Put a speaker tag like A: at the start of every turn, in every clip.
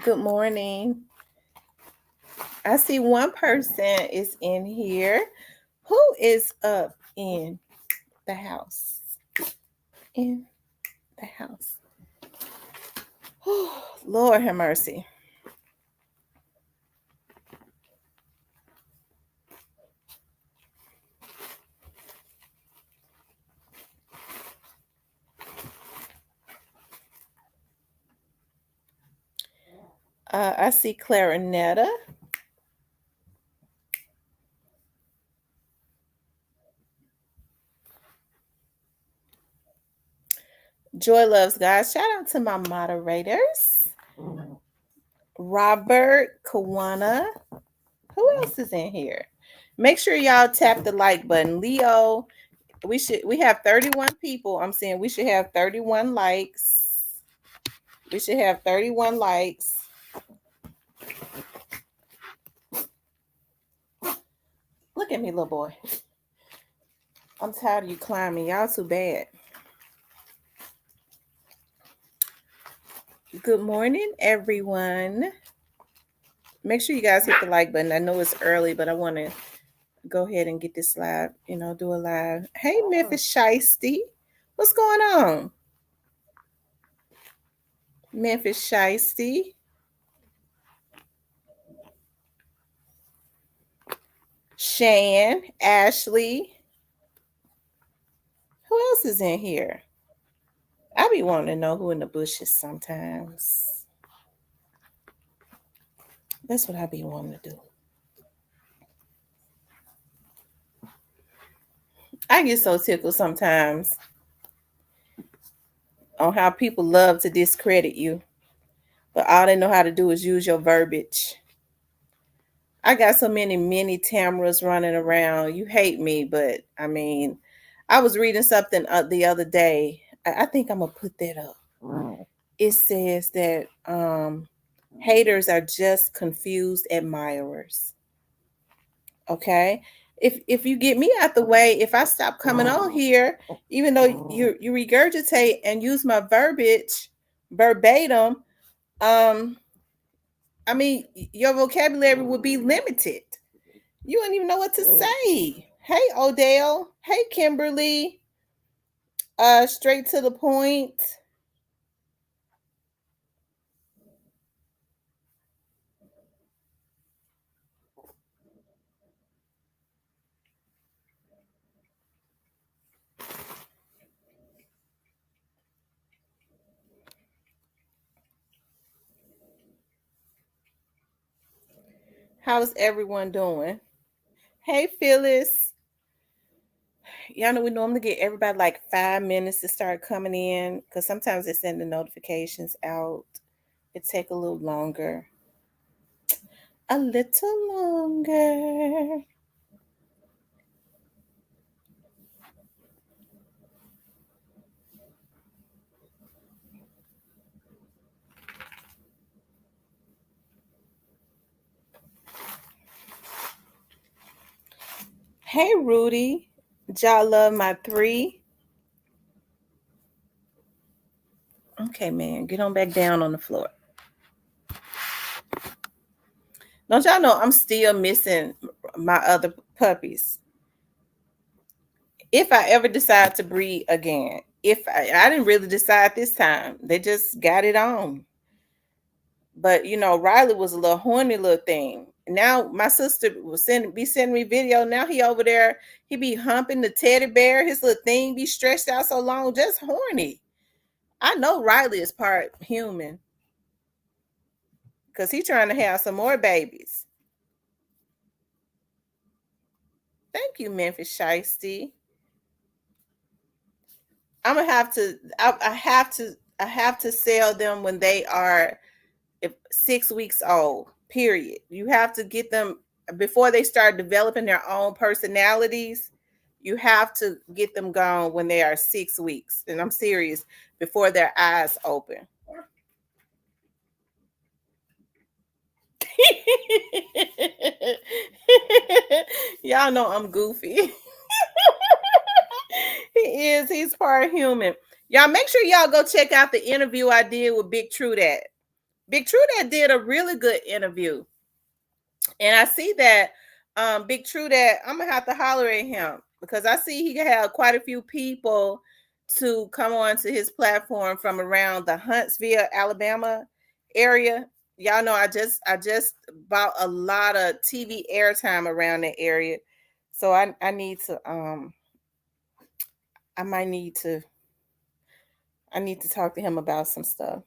A: Good morning. I see one person is in here. Who is up in the house? In the house. Lord have mercy. I see Clarinetta. Joy loves God. Shout out to my moderators. Robert, Kawana. Who else is in here? Make sure y'all tap the like button. Leo, we have 31 people. I'm saying we should have 31 likes. We should have 31 likes. Look at me, little boy. I'm tired of you climbing. Y'all too bad. Good morning, everyone. Make sure you guys hit the like button. I know it's early, but I want to go ahead and get this live, do a live. Hey, Memphis Shiesty. What's going on? Memphis Shiesty. Shan, Ashley. Who else is in here? I be wanting to know who in the bushes sometimes. That's what I be wanting to do. I get so tickled sometimes on how people love to discredit you, but all they know how to do is use your verbiage. I got so many Tamaras running around. You hate me, but I mean, I was reading something the other day. I think I'm gonna put that up. It says that haters are just confused admirers. Okay. If you get me out the way, if I stop coming on here, even though you regurgitate and use my verbiage verbatim, I mean, your vocabulary would be limited. You wouldn't even know what to say. Hey, Odell. Hey, Kimberly. Straight to the point. How's everyone doing? Hey, Phyllis. Y'all know we normally get everybody like 5 minutes to start coming in because sometimes they send the notifications out. It take a little longer. A little longer. Hey, Rudy. Y'all love my 3. Okay, man, get on back down on the floor. Don't y'all know I'm still missing my other puppies? If I ever decide to breed again, if I didn't really decide this time, they just got it on. But Riley was a little horny little thing. Now my sister will sending me video. Now he over there, he be humping the teddy bear. His little thing be stretched out so long, just horny. I know Riley is part human because he's trying to have some more babies. Thank you, Memphis Shiesty. I'm gonna have to. I have to sell them when they are 6 weeks old. Period. You have to get them before they start developing their own personalities. You have to get them gone when they are 6 weeks, and I'm serious. Before their eyes open. Y'all know I'm goofy. He is. He's part human. Y'all make sure y'all go check out the interview I did with Big True That. Big True that did a really good interview. And I see that Big True that I'm gonna have to holler at him because I see he can have quite a few people to come on to his platform from around the Huntsville, Alabama area. Y'all know I just bought a lot of TV airtime around that area. So I need to I might need to I need to talk to him about some stuff.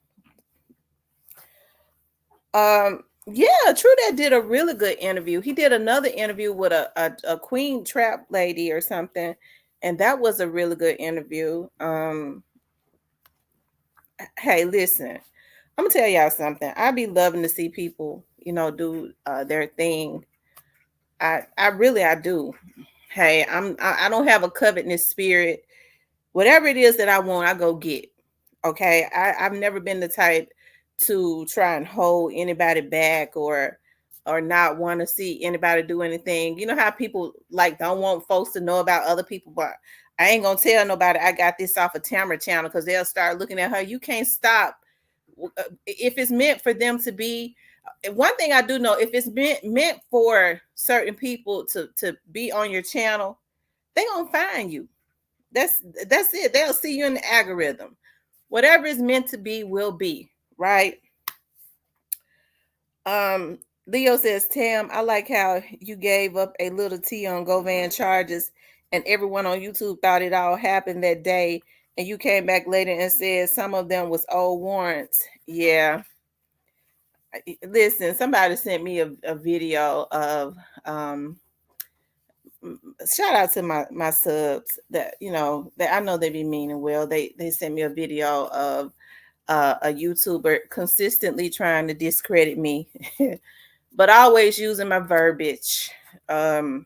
A: Yeah, True that did a really good interview. He did another interview with a queen trap lady or something, and that was a really good interview. Hey, listen, I'm gonna tell y'all something. I be loving to see people, do their thing. I do. Hey, I don't have a covetousness spirit. Whatever it is that I want, I go get. Okay. I've never been the type to try and hold anybody back or not want to see anybody do anything. You know how people like don't want folks to know about other people, but I ain't gonna tell nobody I got this off of Tamara channel because they'll start looking at her. You can't stop if it's meant for them to be. One thing I do know, if it's meant for certain people to be on your channel, they gonna find you. That's it. They'll see you in the algorithm. Whatever is meant to be will be, right? Leo says, Tam, I like how you gave up a little tea on Govan charges and everyone on YouTube thought it all happened that day. And you came back later and said some of them was old warrants. Yeah. Listen, somebody sent me a video of shout out to my subs that that I know they be meaning well. They sent me a video of a YouTuber consistently trying to discredit me, but always using my verbiage. I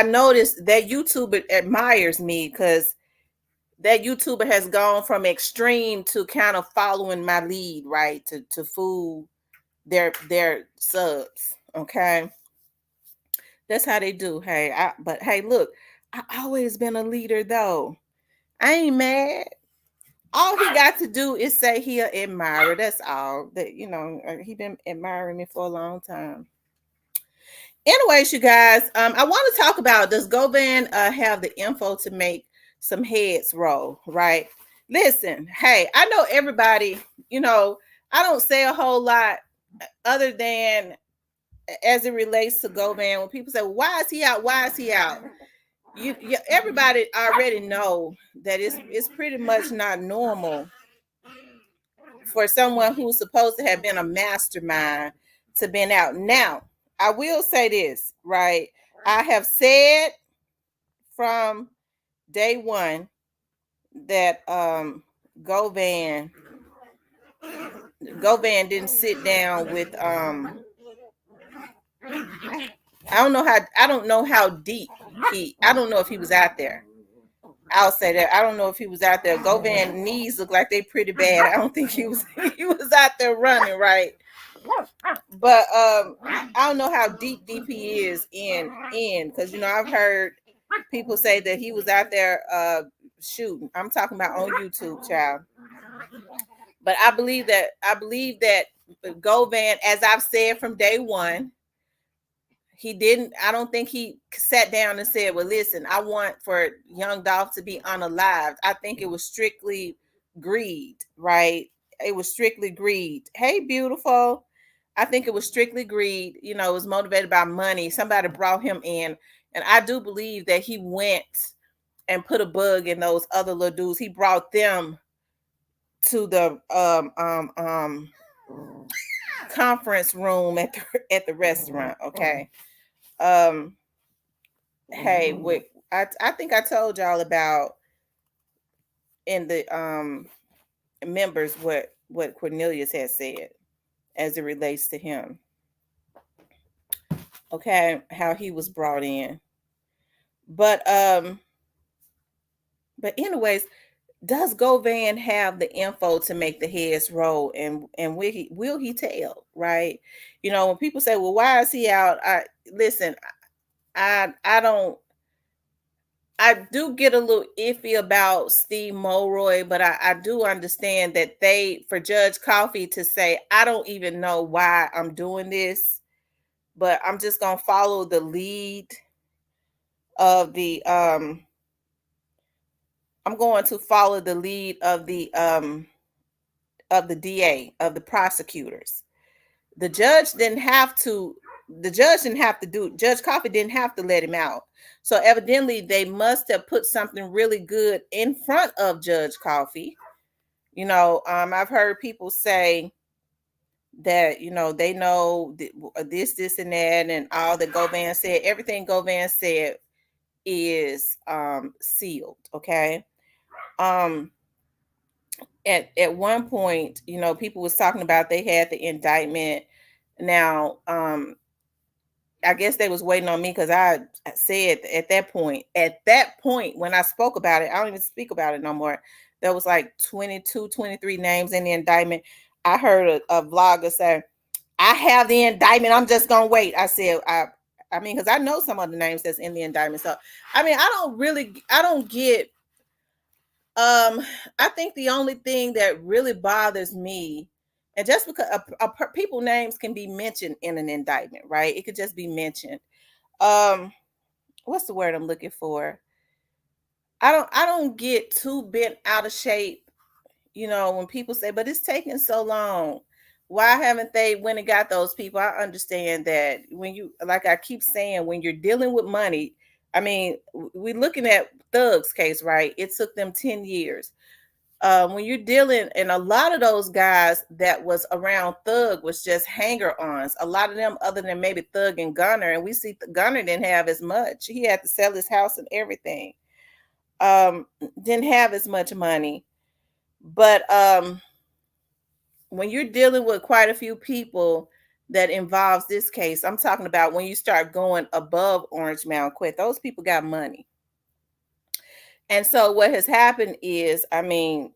A: noticed that YouTuber admires me because that YouTuber has gone from extreme to kind of following my lead, right? To fool their subs. Okay. That's how they do. Hey, but hey, look, I always been a leader though. I ain't mad. All he got to do is say he an admirer. That's all. That he been admiring me for a long time. Anyways, you guys, I want to talk about, does Govan have the info to make some heads roll? Right. Listen, hey, I know everybody. I don't say a whole lot other than as it relates to Govan. When people say, well, "Why is he out? Why is he out?" Everybody already know that it's pretty much not normal for someone who's supposed to have been a mastermind to been out. Now, I will say this, right? I have said from day one that Govan didn't sit down with I don't know how deep I don't know if he was out there. I'll say that. I don't know if he was out there. Govan knees look like they pretty bad. I don't think he was he was out there running, right? But I don't know how deep he is in because I've heard people say that he was out there shooting. I'm talking about on YouTube, child. But I believe that Govan, as I've said from day one, he didn't. I don't think he sat down and said, "Well, listen, I want for young Dolph to be unalived." I think it was strictly greed, right? It was strictly greed. Hey, beautiful. I think it was strictly greed. It was motivated by money. Somebody brought him in, and I do believe that he went and put a bug in those other little dudes. He brought them to the conference room at the restaurant. Okay. Hey, I think I told y'all about in the members what Cornelius had said as it relates to him. Okay, how he was brought in. But anyways, does Govan have the info to make the heads roll, and will he tell, right? When people say, well, why is he out? Listen, I don't I do get a little iffy about Steve Mulroy, but I do understand that for Judge Coffee to say, I don't even know why I'm doing this, but I'm just gonna follow the lead of the I'm going to follow the lead of the DA, of the prosecutors. The judge didn't have to Judge Coffee didn't have to let him out. So evidently they must have put something really good in front of Judge Coffee. I've heard people say that, they know this, and that, and all that Govan said, everything Govan said is sealed. Okay. At one point, people was talking about they had the indictment. Now, I guess they was waiting on me because I said at that point when I spoke about it, I don't even speak about it no more. There was like 22, 23 names in the indictment. I heard a vlogger say, I have the indictment, I'm just gonna wait. I said, I mean, because I know some of the names that's in the indictment. So I mean, I don't get I think the only thing that really bothers me, and just because people names can be mentioned in an indictment, right? It could just be mentioned. What's the word I'm looking for? I don't get too bent out of shape, when people say, but it's taking so long. Why haven't they went and got those people? I understand that when you, like I keep saying, when you're dealing with money, I mean, we're looking at Thug's case, right? It took them 10 years. When you're dealing, and a lot of those guys that was around Thug was just hanger-ons. A lot of them, other than maybe Thug and Gunner, and we see Gunner didn't have as much. He had to sell his house and everything. Didn't have as much money. But when you're dealing with quite a few people that involves this case, I'm talking about when you start going above Orange Mound Quitz, those people got money. And so what has happened is, I mean,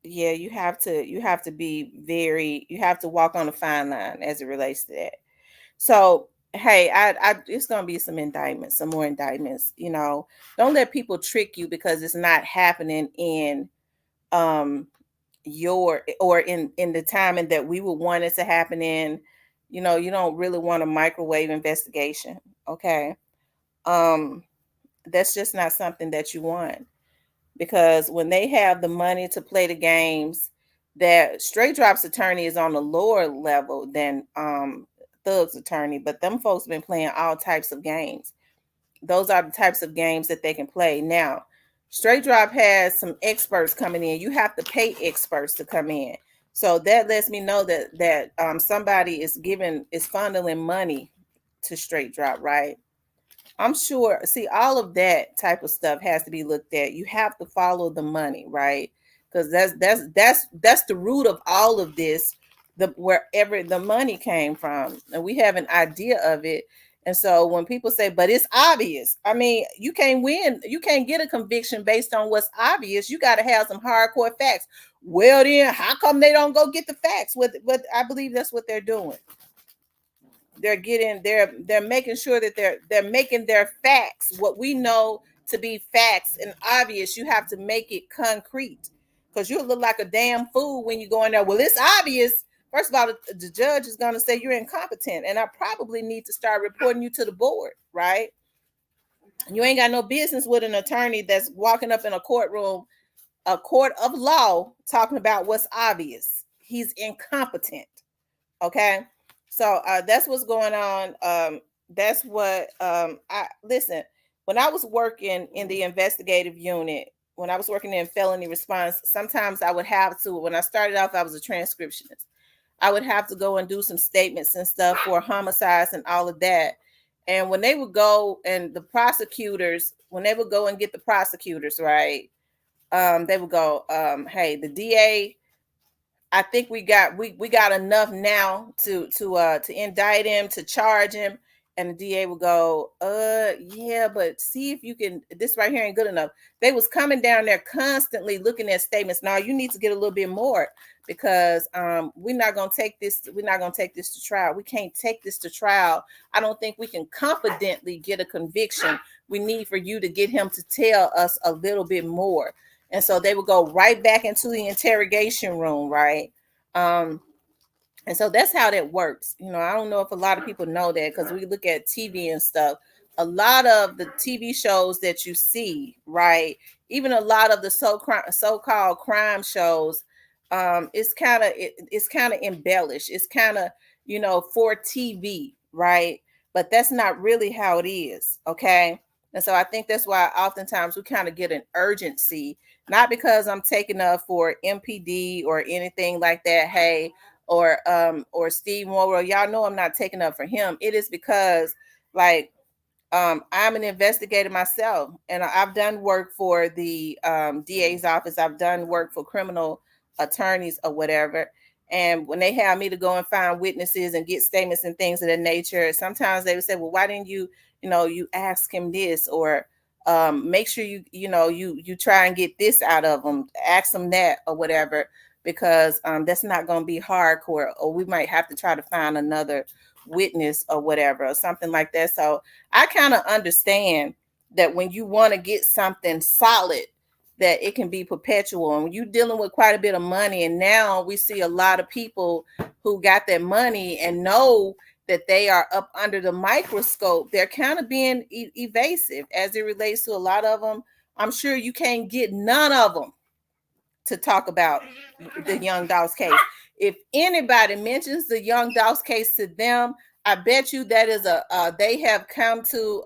A: yeah, you have to be very, you have to walk on a fine line as it relates to that. So hey, I it's gonna be some indictments, some more indictments. Don't let people trick you because it's not happening in your, or in the timing that we would want it to happen in. You don't really want a microwave investigation. Okay. um that's just not something that you want, because when they have the money to play the games, that Straight Drop's attorney is on a lower level than Thug's attorney, but them folks been playing all types of games. Those are the types of games that they can play. Now, Straight Drop has some experts coming in. You have to pay experts to come in. So that lets me know that somebody is funneling money to Straight Drop, right? I'm sure. See, all of that type of stuff has to be looked at. You have to follow the money, right? Because that's the root of all of this. Wherever the money came from, and we have an idea of it. And so when people say, "But it's obvious," I mean, you can't win. You can't get a conviction based on what's obvious. You got to have some hardcore facts. Well, then, how come they don't go get the facts? What I believe that's what they're doing. They're making sure that they're making their facts what we know to be facts and obvious. You have to make it concrete, because you look like a damn fool when you go in there. Well, it's obvious. First of all, the judge is going to say you're incompetent, and I probably need to start reporting you to the board, right? You ain't got no business with an attorney that's walking up in a courtroom, a court of law, talking about what's obvious. He's incompetent. Okay. So that's what's going on. That's what I listen. When I was working in the investigative unit, when I was working in felony response, sometimes I would have to, when I started off, I was a transcriptionist. I would have to go and do some statements and stuff for homicides and all of that. And when they would go, and the prosecutors, when they would go and get the prosecutors, right, they would go, hey, the DA, I think we got enough now to indict him, to charge him. And the DA would go, yeah, but see if you can, this right here ain't good enough. They was coming down there constantly looking at statements. Now you need to get a little bit more. because we're not gonna take this to trial. We can't take this to trial. I don't think we can confidently get a conviction. We need for you to get him to tell us a little bit more. And so they would go right back into the interrogation room, right? And so that's how that works. I don't know if a lot of people know that, because we look at TV and stuff. A lot of the TV shows that you see, right? Even a lot of the so-called crime shows, it's kind of embellished. It's kind of, for TV, right? But that's not really how it is, okay? And so I think that's why oftentimes we kind of get an urgency, not because I'm taking up for MPD or anything like that. Hey, or Steve Morrow, y'all know I'm not taking up for him. It is because, like, I'm an investigator myself, and I've done work for the DA's office. I've done work for criminal attorneys or whatever. And when they have me to go and find witnesses and get statements and things of that nature, sometimes they would say, "Well, why didn't you ask him this, or make sure you try and get this out of him, ask him that or whatever." Because that's not going to be hardcore, or we might have to try to find another witness or whatever, or something like that. So I kind of understand that when you want to get something solid, that it can be perpetual. And when you're dealing with quite a bit of money, and now we see a lot of people who got that money and know that they are up under the microscope, they're kind of being evasive as it relates to a lot of them. I'm sure you can't get none of them to talk about the Young Doss case. If anybody mentions the Young Doss case to them, I bet you that is they have come to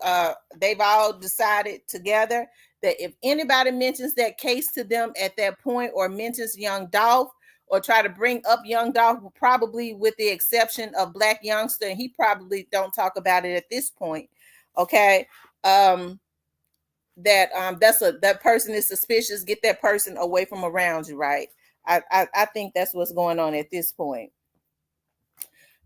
A: they've all decided together that if anybody mentions that case to them at that point, or mentions Young Dolph, or try to bring up Young Dolph, probably with the exception of Black Youngster, and he probably don't talk about it at this point. Okay. That person is suspicious. Get that person away from around you, right? I think that's what's going on at this point.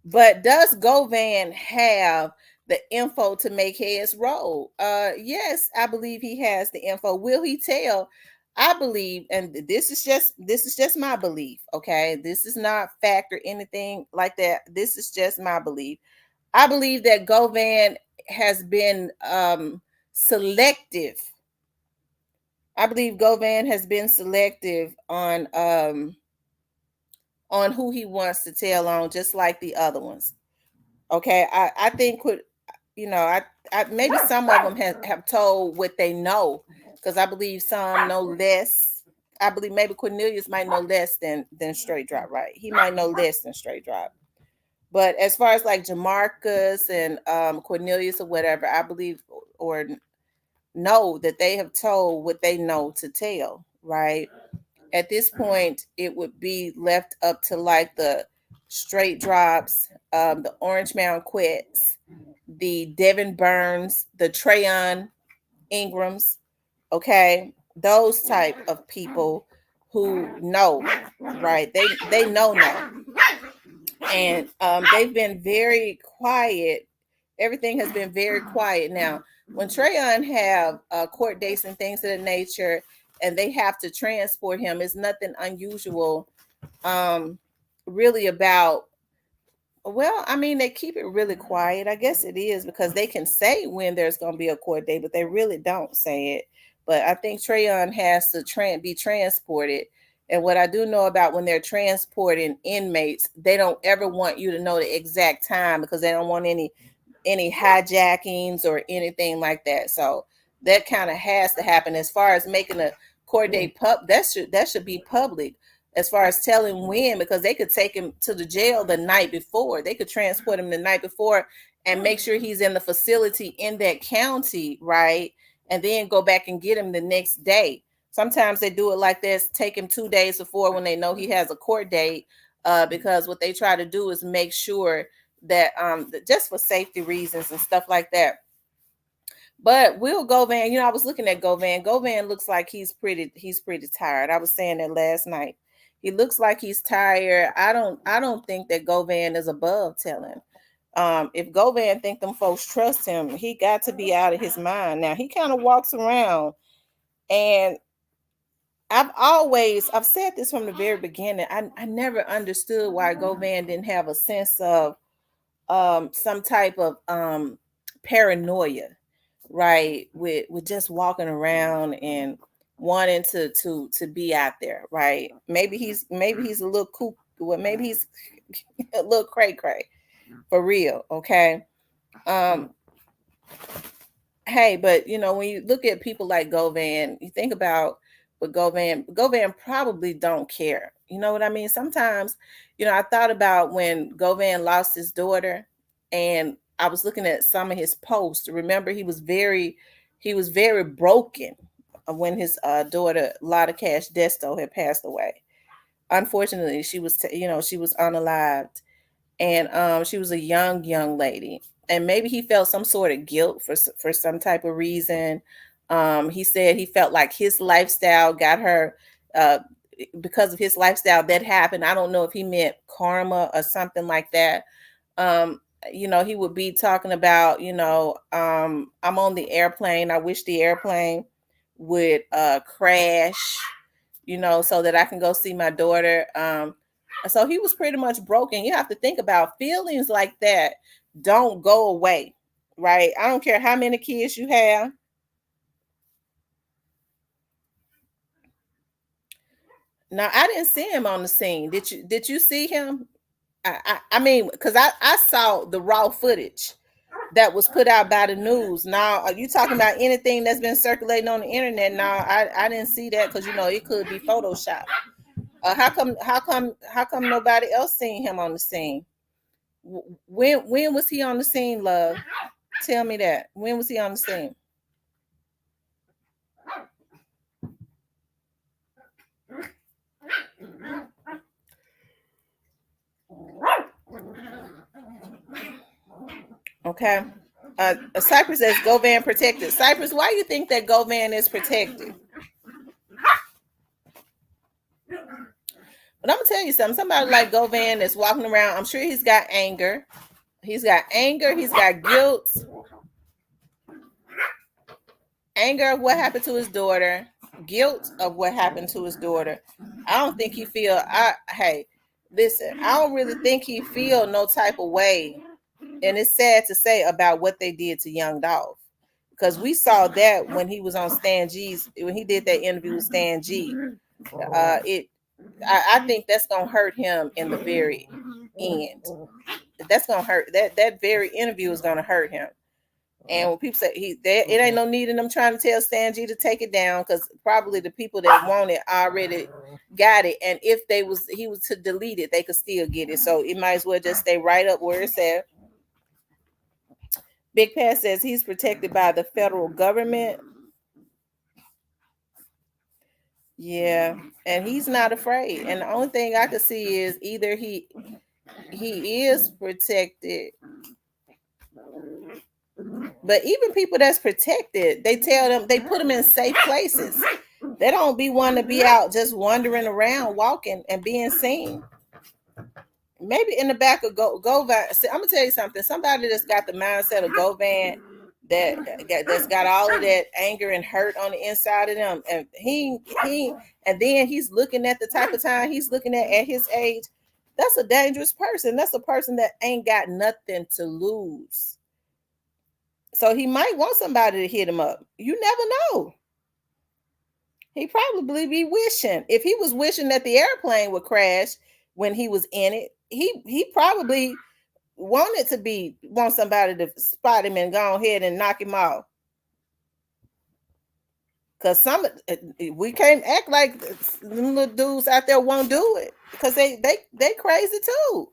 A: But does Govan have the info to make heads roll? Yes, I believe he has the info. Will he tell? I believe, and this is just my belief. Okay, this is not fact or anything like that. This is just my belief. I believe that Govan has been selective. I believe Govan has been selective on who he wants to tell on, just like the other ones. Okay, I think I maybe some of them have told what they know, because I believe some know less. I believe maybe Cornelius might know less than Straight Drop, right? He might know less than Straight Drop. But as far as like Jamarcus and Cornelius or whatever, I believe or know that they have told what they know to tell, right? At this point, it would be left up to like the Straight Drops, the Orange Mound Quitz, the Devin Burns, the Trayon Ingrams, okay? Those type of people who know, right? They know now. And they've been very quiet. Everything has been very quiet. Now, when Trayon have court dates and things of that nature, and they have to transport him, it's nothing unusual really about, well, I mean, they keep it really quiet. I guess it is because they can say when there's going to be a court date, but they really don't say it. But I think Trayon has to be transported. And what I do know about when they're transporting inmates, they don't ever want you to know the exact time, because they don't want any hijackings or anything like that. So that kind of has to happen. As far as making a court date that should be public, as far as telling when, because they could take him to the jail the night before. They could transport him the night before and make sure he's in the facility in that county, right? And then go back and get him the next day. Sometimes they do it like this, take him 2 days before when they know he has a court date, because what they try to do is make sure that just for safety reasons and stuff like that. But Will Govan, I was looking at Govan. Govan looks like he's pretty tired. I was saying that last night. He looks like he's tired. I don't think that Govan is above telling. If Govan think them folks trust him, he got to be out of his mind. Now he kind of walks around, and I've said this from the very beginning. I never understood why Govan didn't have a sense of some type of paranoia, right? With just walking around and wanting to be out there, right? Maybe he's a little kook, well, maybe he's a little cray cray for real, okay? Um, hey, but when you look at people like Govan, you think about what Govan probably don't care. You know what I mean? Sometimes, I thought about when Govan lost his daughter, and I was looking at some of his posts. Remember, he was very broken when his daughter Lotta Cash Desto had passed away. Unfortunately, she was unalived, and she was a young lady, and maybe he felt some sort of guilt for some type of reason. He said he felt like his lifestyle got her, uh, because of his lifestyle that happened. I don't know if he meant karma or something like that. um he would be talking about, I'm on the airplane, I wish the airplane would crash, so that I can go see my daughter. So he was pretty much broken. You have to think about feelings like that don't go away, right? I don't care how many kids you have. Now, I didn't see him on the scene. Did you see him? I mean, because I saw the raw footage that was put out by the news. Now, are you talking about anything that's been circulating on the internet? No, I didn't see that, because it could be Photoshop. How come nobody else seen him on the scene? When was he on the scene, love? Tell me that. When was he on the scene? Okay. Cypress says Govan protected. Cypress, why do you think that Govan is protected? But I'm gonna tell you something. Somebody like Govan that's walking around, I'm sure he's got anger. He's got anger. He's got guilt. Anger of what happened to his daughter. Guilt of what happened to his daughter. I don't think he feel. Hey, listen. I don't really think he feel no type of way, and it's sad to say, about what they did to Young Dolph, because we saw that when he was on Stan G's, when he did that interview with Stan G. It I think that's gonna hurt him in the very end. That's gonna hurt. That very interview is gonna hurt him. And when people say it ain't no need in them trying to tell Stan G to take it down, because probably the people that want it already got it. And if he was to delete it, they could still get it. So it might as well just stay right up where it's at. Big Pat says he's protected by the federal government. Yeah, and he's not afraid. And the only thing I could see is either he is protected, but even people that's protected, they tell them, they put them in safe places. They don't be one to be out just wandering around, walking and being seen. Maybe in the back of Govan. See, I'm gonna tell you something. Somebody that's got the mindset of Govan, that's got all of that anger and hurt on the inside of them, and and then he's looking at the type of time he's looking at his age. That's a dangerous person. That's a person that ain't got nothing to lose. So he might want somebody to hit him up. You never know. He probably be wishing. If he was wishing that the airplane would crash when he was in it, he probably want somebody to spot him and go ahead and knock him off. Cause we can't act like them little dudes out there won't do it, because they crazy too.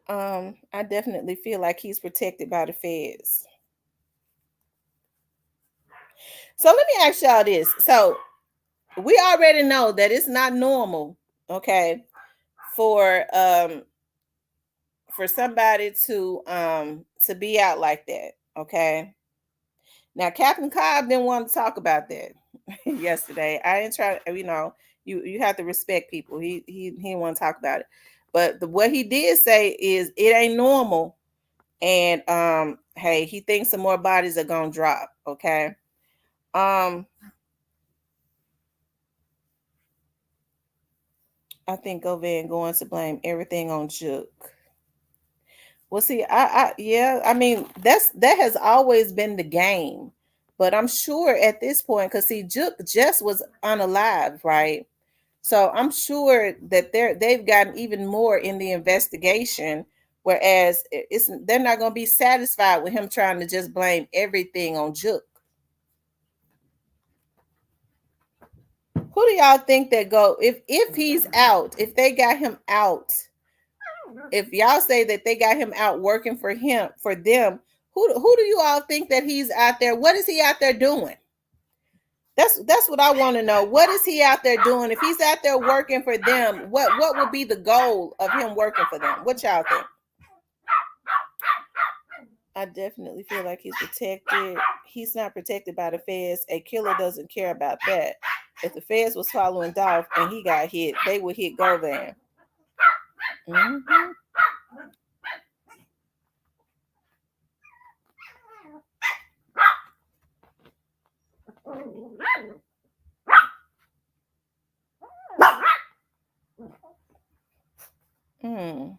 A: I definitely feel like he's protected by the feds. So let me ask y'all this. So we already know that it's not normal, okay, for somebody to be out like that, okay. Now, Captain Cobb didn't want to talk about that yesterday. I didn't try. You have to respect people. He didn't want to talk about it, but what he did say is it ain't normal, and hey, he thinks some more bodies are gonna drop. Okay, I think Govan going to blame everything on Juke. Well, see, yeah, I mean, that has always been the game, but I'm sure at this point, because see, Juke just was unalive, right? So I'm sure that they've gotten even more in the investigation, whereas they're not going to be satisfied with him trying to just blame everything on Juke. Who do y'all think that go if he's out? If they got him out, if y'all say that they got him out working for them, who do you all think that he's out there? What is he out there doing? That's what I want to know. What is he out there doing? If he's out there working for them, what would be the goal of him working for them? What y'all think? I definitely feel like he's protected. He's not protected by the feds. A killer doesn't care about that. If the feds was following Dolph and he got hit, they would hit Govan. Mm-hmm. Mm.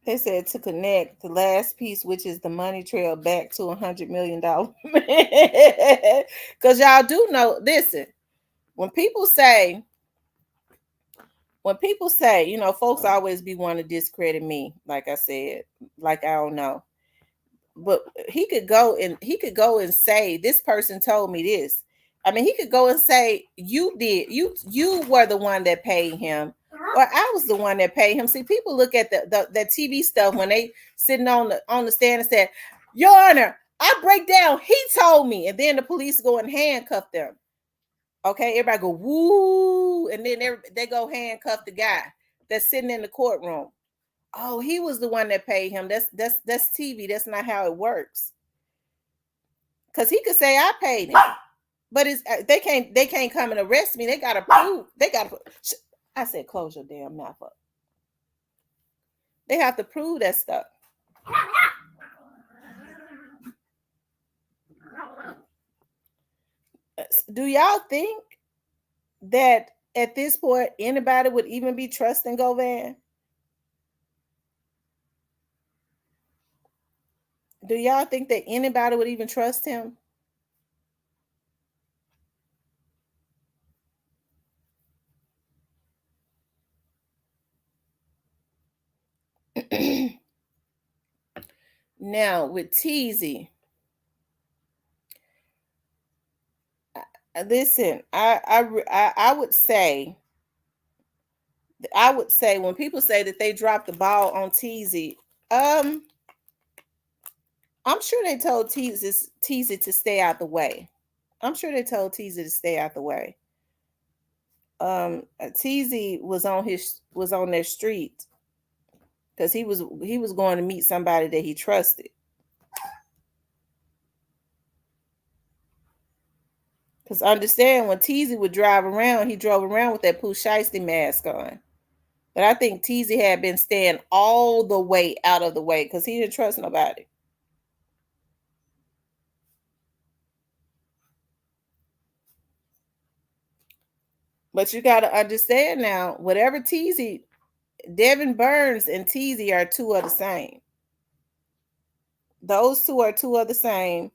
A: They said to connect the last piece, which is the money trail back to $100 million. Because y'all do know, listen, when people say, you know, folks always be wanting to discredit me, like I said, like I don't know. But he could go and say, this person told me this. I mean, he could go and say, you were the one that paid him, or I was the one that paid him. See, people look at the TV stuff when they sitting on the stand and said, Your Honor, I break down. He told me, and then the police go and handcuff them. Okay, everybody go woo, and then they go handcuff the guy that's sitting in the courtroom. Oh, he was the one that paid him. That's TV. That's not how it works. Because he could say I paid him, but it's they can't come and arrest me. They gotta prove. I said close your damn mouth up. They have to prove that stuff. Do y'all think that at this point anybody would even be trusting Govan? Do y'all think that anybody would even trust him? Now with Teasy, listen, I would say when people say that they dropped the ball on Teasy, I'm sure they told Teasy to stay out the way. I'm sure they told Teasy to stay out the way. Teasy was on their street because he was going to meet somebody that he trusted. Because understand, when Teasy would drive around, he drove around with that Pooh Shiesty mask on. But I think Teasy had been staying all the way out of the way because he didn't trust nobody. But you got to understand now, whatever Teasy, Devin Burns and Teasy are two of the same. Those two are two of the same.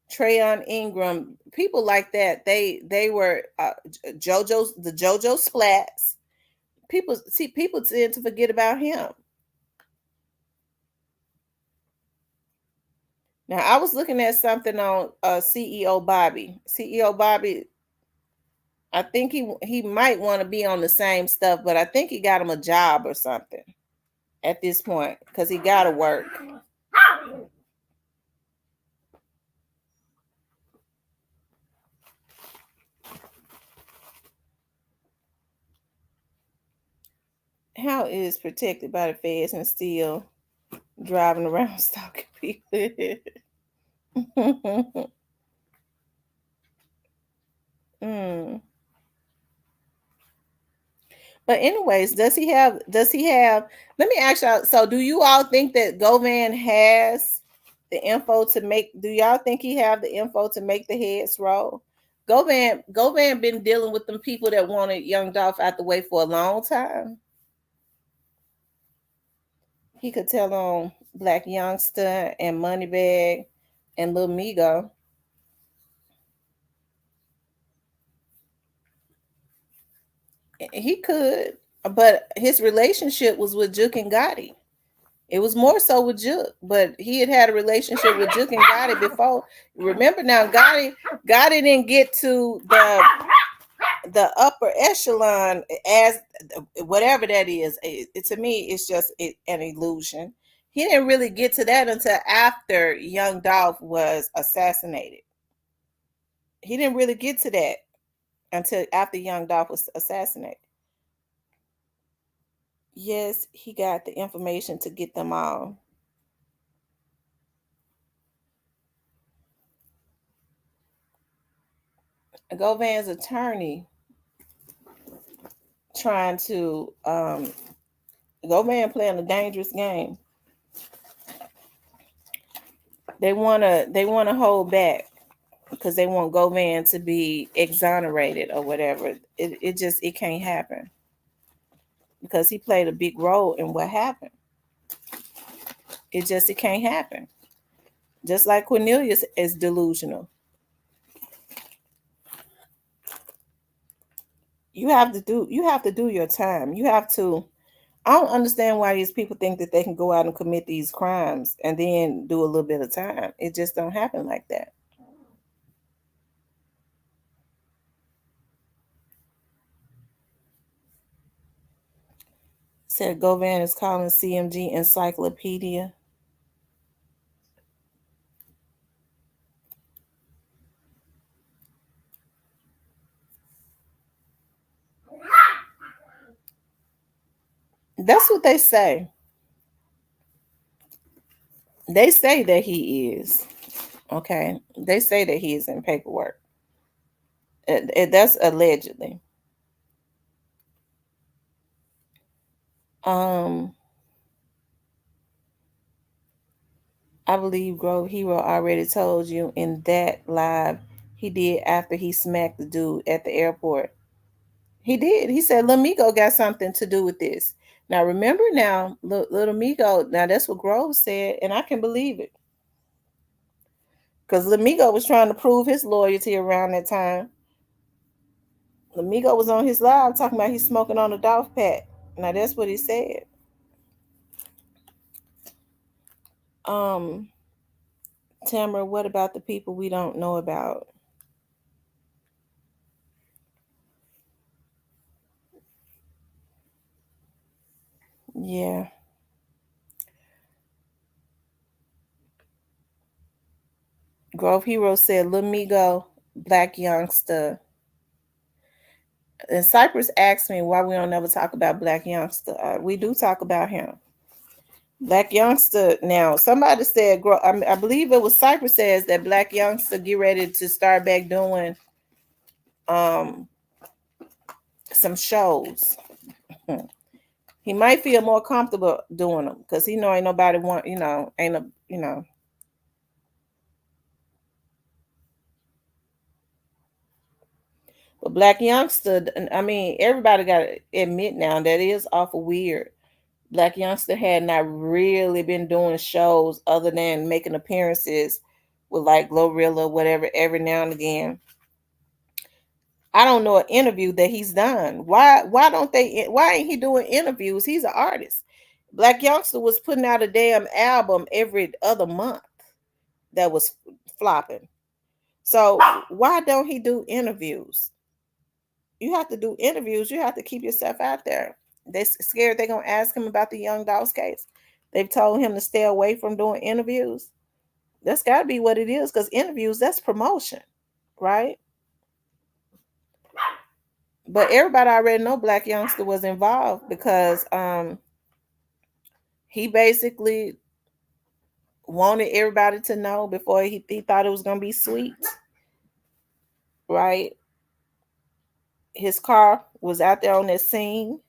A: Trayon Ingram, people like that. They were the JoJo Splats. People tend to forget about him. Now I was looking at something on CEO Bobby. CEO Bobby, I think he might want to be on the same stuff, but I think he got him a job or something at this point because he got to work. How is protected by the feds and still driving around stalking people. mm. But anyways, does he have let me ask y'all, so do you all think that Govan has the info to make do y'all think he have the info to make the heads roll? Govan been dealing with them people that wanted Young Dolph out the way for a long time. He could tell on Black Youngster and Moneybag and Lil Migo. He could, but his relationship was with Juke and Gotti. It was more so with Juke, but he had a relationship with Juke and Gotti before. Remember now, Gotti didn't get to the upper echelon as whatever that is. To me, it's just an illusion. He didn't really get to that until after Young Dolph was assassinated. He didn't really get to that until after Young Dolph was assassinated. Yes, he got the information to get them all. Govan's attorney trying to Govan playing a dangerous game. They wanna hold back because they want Govan to be exonerated or whatever. It can't happen because he played a big role in what happened. It can't happen. Just like Cornelius is delusional. You have to do your time. You have to I don't understand why these people think that they can go out and commit these crimes and then do a little bit of time. It just don't happen like that. Said Govan is calling CMG encyclopedia. That's what they say. They say that he is. Okay. They say that he is in paperwork. That's allegedly. Um, I believe Grove Hero already told you in that live he did after he smacked the dude at the airport. He did. He said Lil Migo got something to do with this. Now remember now, Little Migo, now that's what Grove said, and I can believe it. Because Lamigo was trying to prove his loyalty around that time. Lamigo was on his live talking about he's smoking on a Dolph pack. Now that's what he said. Um, Tamara, what about the people we don't know about? Yeah. Grove Hero said Lamigo, Black Youngster. And Cypress asked me why we don't never talk about Black Youngster. We do talk about him. Black Youngster. Now, somebody said, I believe it was Cypress says that Black Youngster get ready to start back doing um some shows. He might feel more comfortable doing them because he know ain't nobody want ain't a But Black Youngster, I mean, everybody got to admit now that is awful weird. Black Youngster had not really been doing shows other than making appearances with like Glorilla, whatever, every now and again. I don't know an interview that he's done. Why ain't he doing interviews? He's an artist. Black Youngster was putting out a damn album every other month that was flopping. So why don't he do interviews? You have to do interviews. You have to keep yourself out there. They're scared they're gonna ask him about the Young Dolph's case. They've told him to stay away from doing interviews. That's got to be what it is, because interviews, that's promotion, right? But everybody already know Black Youngster was involved because he basically wanted everybody to know before he thought it was gonna be sweet, right? His car was out there on that scene.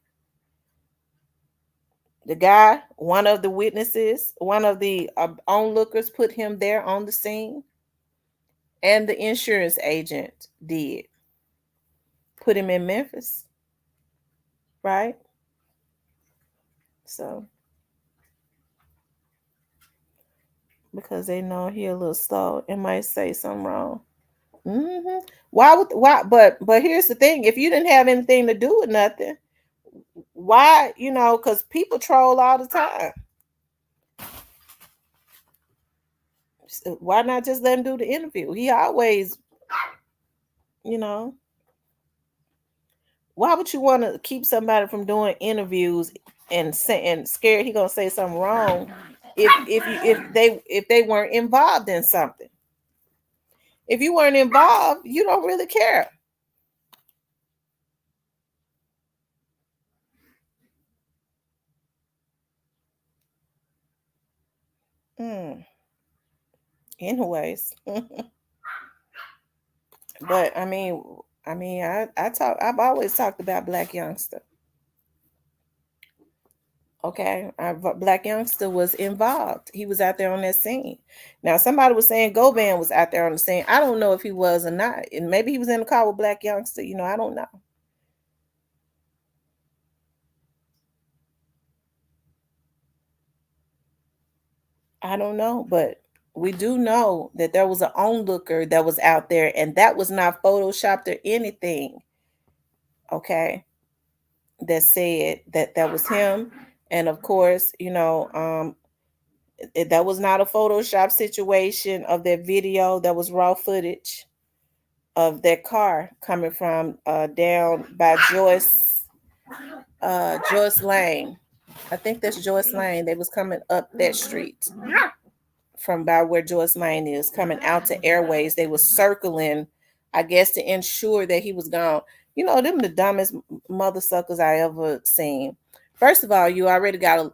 A: The guy, one of the witnesses, one of the onlookers, put him there on the scene, and the insurance agent did put him in Memphis, right? So because they know he a little slow, it might say something wrong. Mm-hmm. Why? But here's the thing: if you didn't have anything to do with nothing, why? Because people troll all the time. So why not just let him do the interview? He always, you know. Why would you want to keep somebody from doing interviews and scared he gonna say something wrong if they weren't involved in something? If you weren't involved, you don't really care. Mm. Anyways, but I've always talked about Black Youngster. Okay, Black Youngster was involved. He was out there on that scene. Now, somebody was saying Govan was out there on the scene. I don't know if he was or not. And maybe he was in the car with Black Youngster. I don't know. I don't know, but we do know that there was an onlooker that was out there, and that was not photoshopped or anything. Okay, that said that was him, and of course, that was not a Photoshop situation of that video. That was raw footage of that car coming from down by Joyce Lane. I think that's Joyce Lane. They was coming up that street from by where Joyce Lane is, coming out to Airways. They was circling, I guess, to ensure that he was gone. Them the dumbest mother suckers I ever seen. First of all, you already got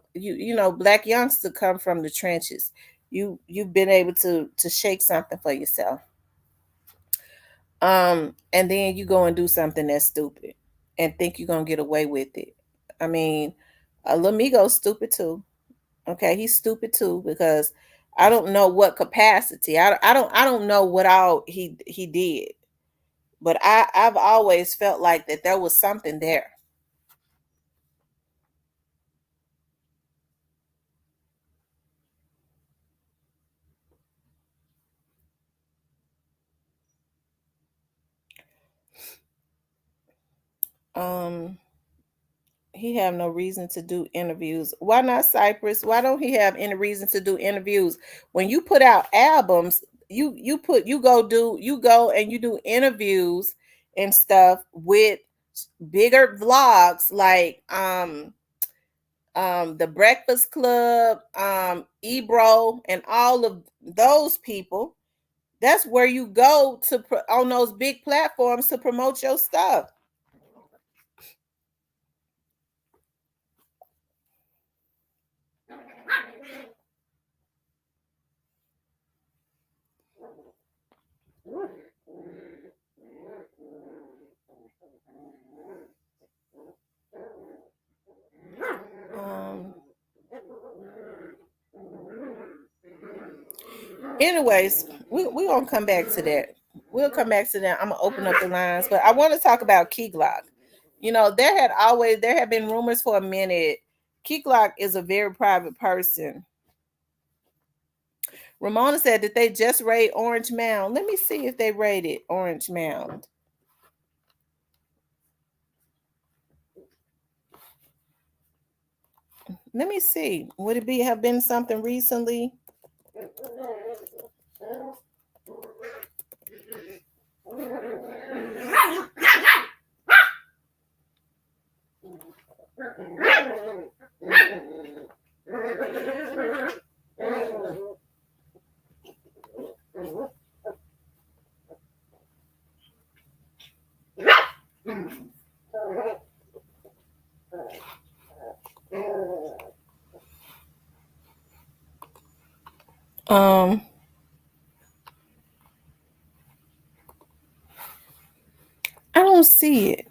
A: Black Youngster come from the trenches. You've been able to shake something for yourself. And then you go and do something that's stupid and think you're gonna get away with it. I mean, Lamigo's stupid too. Okay, he's stupid too because I don't know what capacity. I don't know what all he did, but I've always felt like that there was something there. Um, he have no reason to do interviews. Why not Cypress? Why don't he have any reason to do interviews? When you put out albums, you go and you do interviews and stuff with bigger vlogs like the Breakfast Club, Ebro, and all of those people. That's where you go to on those big platforms to promote your stuff. Um, Anyways, we gonna come back to that. We'll come back to that. I'm gonna open up the lines, but I want to talk about Keyglock. There have been rumors for a minute. Keyglock is a very private person. Ramona said that they just raid Orange Mound. Let me see if they raided Orange Mound. Let me see. Would it have been something recently? I don't see it.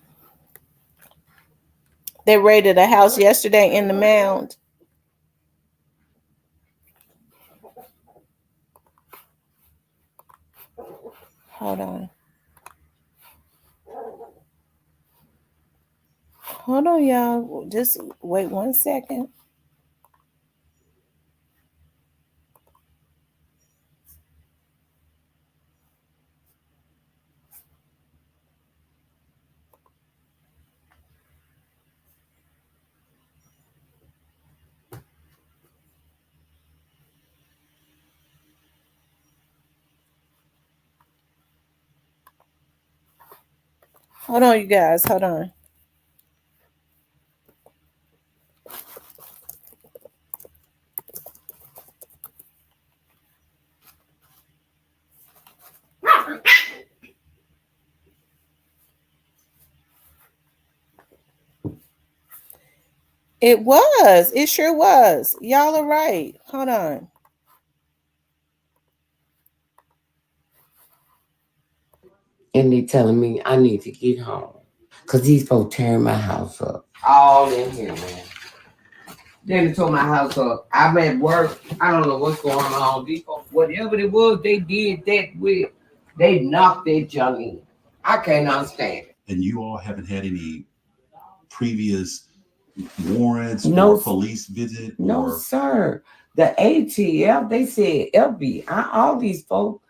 A: They raided a house yesterday in the Mound. Hold on. Hold on, y'all. Just wait 1 second. Hold on, you guys. Hold on. It was. It sure was. Y'all are right. Hold on.
B: And they telling me I need to get home. Because these folks tearing my house up. All in here, man. Then they tore my house up. I'm at work. I don't know what's going on. These folks, whatever it was they did that with, they knocked that junk in. I can't understand it.
C: And you all haven't had any previous warrants
B: No,
C: or police visit?
B: No, sir. The ATF, they said FBI, all these folks,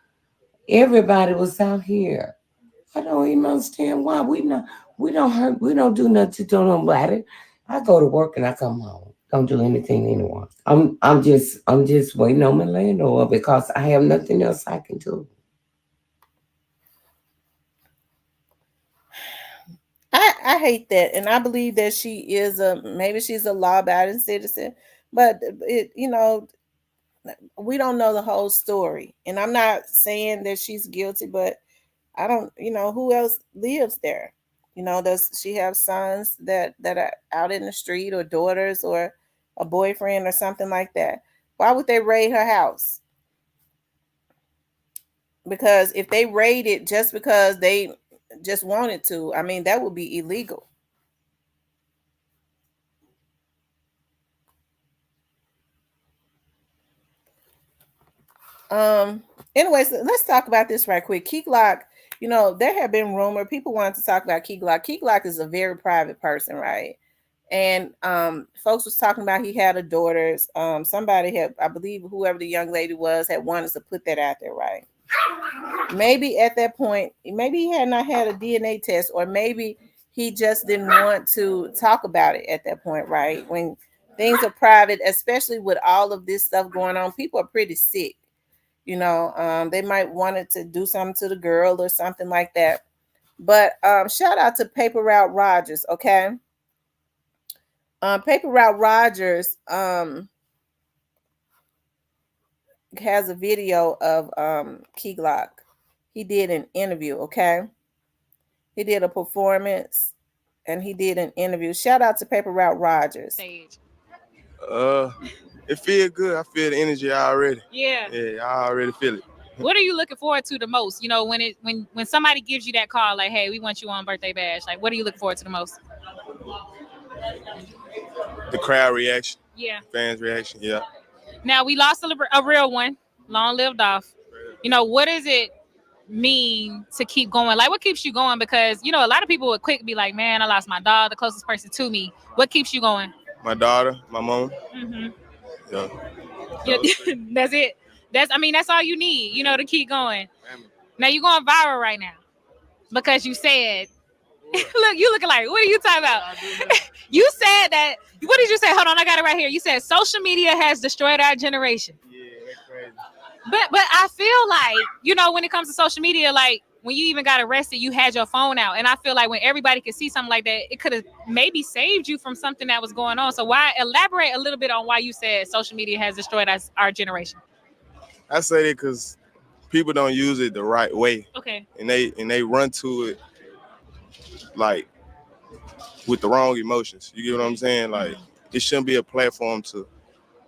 B: everybody was out here. I don't even understand why we don't do nothing to nobody. I go to work and I come home. Don't do anything to anyone. I'm just waiting on my landlord because I have nothing else I can do.
A: I hate that, and I believe that she is maybe she's a law-abiding citizen, but we don't know the whole story, and I'm not saying that she's guilty, but I don't, who else lives there? Does she have sons that are out in the street, or daughters, or a boyfriend, or something like that? Why would they raid her house? Because if they raid it just because they just wanted to, I mean, that would be illegal. Um. Anyways, let's talk about this right quick. Keyglock. There have been rumor. People wanted to talk about Keyglock. Keyglock is a very private person, right? And folks was talking about he had a daughter. Somebody had, I believe, whoever the young lady was, had wanted to put that out there, right? Maybe at that point, maybe he had not had a DNA test, or maybe he just didn't want to talk about it at that point, right? When things are private, especially with all of this stuff going on, people are pretty sick. They might wanted to do something to the girl or something like that. But shout out to Paper Route Rogers, okay? Paper Route Rogers has a video of Keyglock. He did an interview, okay? He did a performance and he did an interview. Shout out to Paper Route Rogers.
D: It feels good. I feel the energy already.
E: Yeah.
D: Yeah, I already feel it.
E: What are you looking forward to the most? When somebody gives you that call, like, hey, we want you on Birthday Bash. Like, what do you look forward to the most?
D: The crowd reaction.
E: Yeah.
D: Fans' reaction. Yeah.
E: Now, we lost a real one. Long lived off. What does it mean to keep going? Like, what keeps you going? Because, a lot of people would quick be like, man, I lost my dog, the closest person to me. What keeps you going?
D: My daughter, my mom.
E: Mm-hmm.
D: Yeah.
E: That's it. That's all you need, to keep going. Now, you're going viral right now because you said, look, you looking like, what are you talking about? You said that, what did you say? Hold on, I got it right here. You said social media has destroyed our generation.
D: Yeah, that's crazy.
E: But I feel like, when it comes to social media, like when you even got arrested, you had your phone out. And I feel like when everybody could see something like that, it could have maybe saved you from something that was going on. So elaborate a little bit on why you said social media has destroyed our generation?
D: I say that because people don't use it the right way.
E: Okay.
D: And they run to it like with the wrong emotions. You get what I'm saying? Like, it shouldn't be a platform to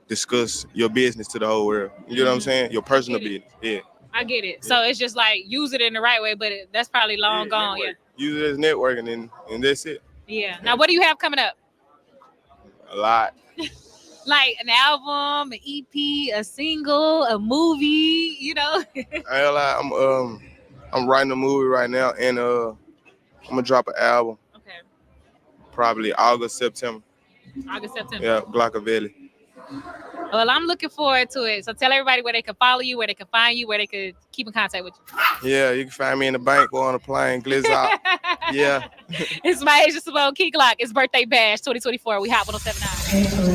D: discuss your business to the whole world. You know what I'm saying? Your personal business. Yeah.
E: I get it. So it's just like use it in the right way, but that's probably long gone.
D: Network.
E: Yeah.
D: Use it as networking, and that's it.
E: Yeah. Now, what do you have coming up?
D: A lot.
E: Like an album, an EP, a single, a movie. You know.
D: I ain't gonna lie, I'm writing a movie right now, and I'm gonna drop an album.
E: Okay.
D: Probably August, September.
E: August, September.
D: Yeah, Glock.
E: Well, I'm looking forward to it. So tell everybody where they can follow you, where they can find you, where they could keep in contact with you.
D: Yeah, you can find me in the bank or on a plane, glizz out. Yeah.
E: It's my Asian Simone Keyglock. It's birthday bash 2024. We hot 107.9.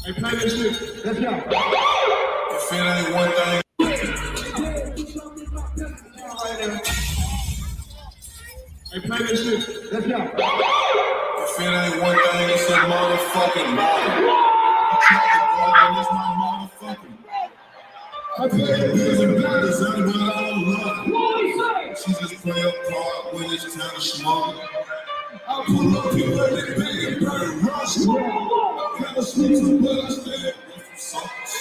F: Hey, play this shit. Let's go. If it ain't one thing. Hey, play this shit. Let's go. If it ain't one thing, it's a motherfucking body. It's my motherfucking. I play bills and dollars, but I don't love. She just play a part when it's time to smoke. I pull up people that bang and burn rush. Kind of sneaks and blood, I stay away from suckers.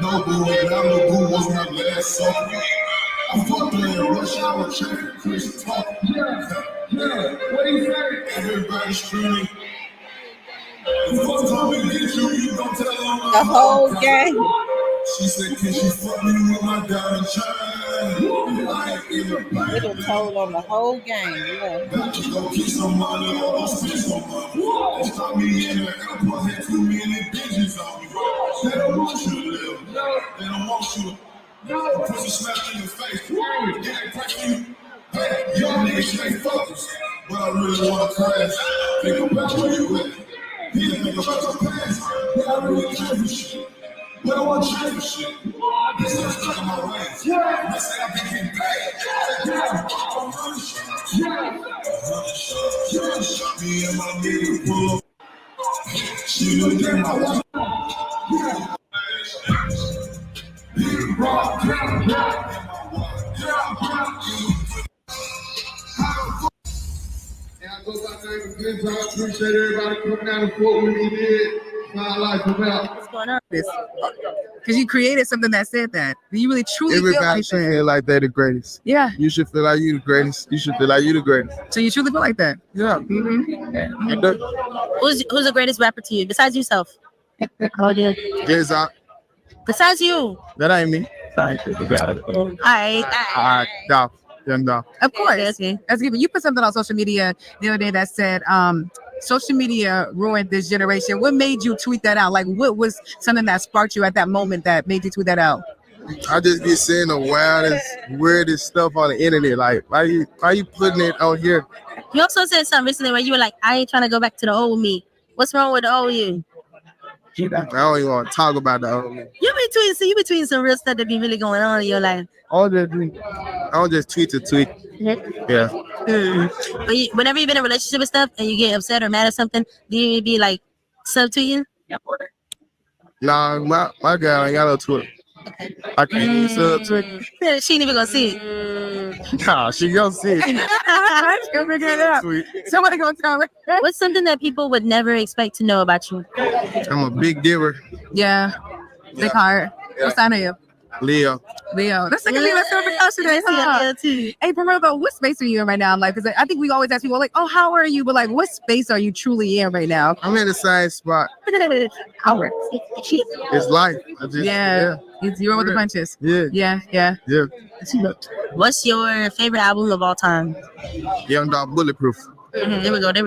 F: No boo and now no boo was my last sucker. I fucked her in rush hour, checking Chris talk. Yeah, what do you say? Everybody screaming. Fuck time we get you don't tell them
A: The whole game.
F: She said, can she fuck me with my diamond chain?
A: It was told on the whole game. Yeah.
F: Got to go keep some money or go spend some money. They stop me in the airport, had too many bitches on me. They don't want you to live. They don't want you to put some smack in your face. Get it press you. Hey, young niggas stay focused. But I really want to crash. Think about where you at. Think about your past. But I really change shit. But I want to change shit. This is stuck in my ways. They say I've been getting paid. Shot me and my nigga pull up. She looked at my watch. And I go back there and good job. Appreciate everybody coming out and support what we did. My life about.
A: What's going on?
G: Because you created something that said that. You really truly feel
H: Everybody
G: like
H: should
G: that.
H: feel like they're the greatest.
G: Yeah.
H: You should feel like you the greatest. You should feel like you the greatest.
G: So you truly feel like that.
H: Yeah.
G: Mm-hmm.
I: Who's the greatest rapper to you besides yourself? Oh, yeah.
H: Guess I,
I: Besides you.
H: that ain't me.
I: All right.
H: Dolph. Young Dolph.
G: Of course.
I: Okay.
G: That's given. You put something on social media the other day that said, social media ruined this generation. What made you tweet that out? Like, what was something that sparked you at that moment that made you tweet that out?
H: I just be seeing the wildest, weirdest stuff on the internet. Like, why you putting it on here?
I: You also said something recently where you were like, I ain't trying to go back to the old me. What's wrong with the old you?
H: I don't even want to talk about the old me.
I: You be tweeting some real stuff that be really going on in your life.
H: I don't just tweet to tweet. Yeah.
I: But whenever you've been in a relationship and stuff and you get upset or mad or something, do you be like subtweeting?
H: Nah, my girl ain't got no Twitter. I can't even subtweet.
I: She ain't even gonna see it.
H: Nah, she gonna see it.
G: She'll figure it out.
H: Tweet.
G: Somebody gonna tell me.
I: What's something that people would never expect to know about you?
H: I'm a big giver.
G: Yeah. Big heart. What sign are you?
H: Leo.
G: Leo. That's like a Leo certification today, huh? Hey, for real though, what space are you in right now? Like, because I think we always ask people, like, oh, how are you? But like, what space are you truly in right now?
H: I'm in the same spot.
I: Howard.
H: It's life.
G: You're with the punches.
H: Yeah.
I: What's your favorite album of all time?
H: Young Dog Bulletproof.
I: There we go. Do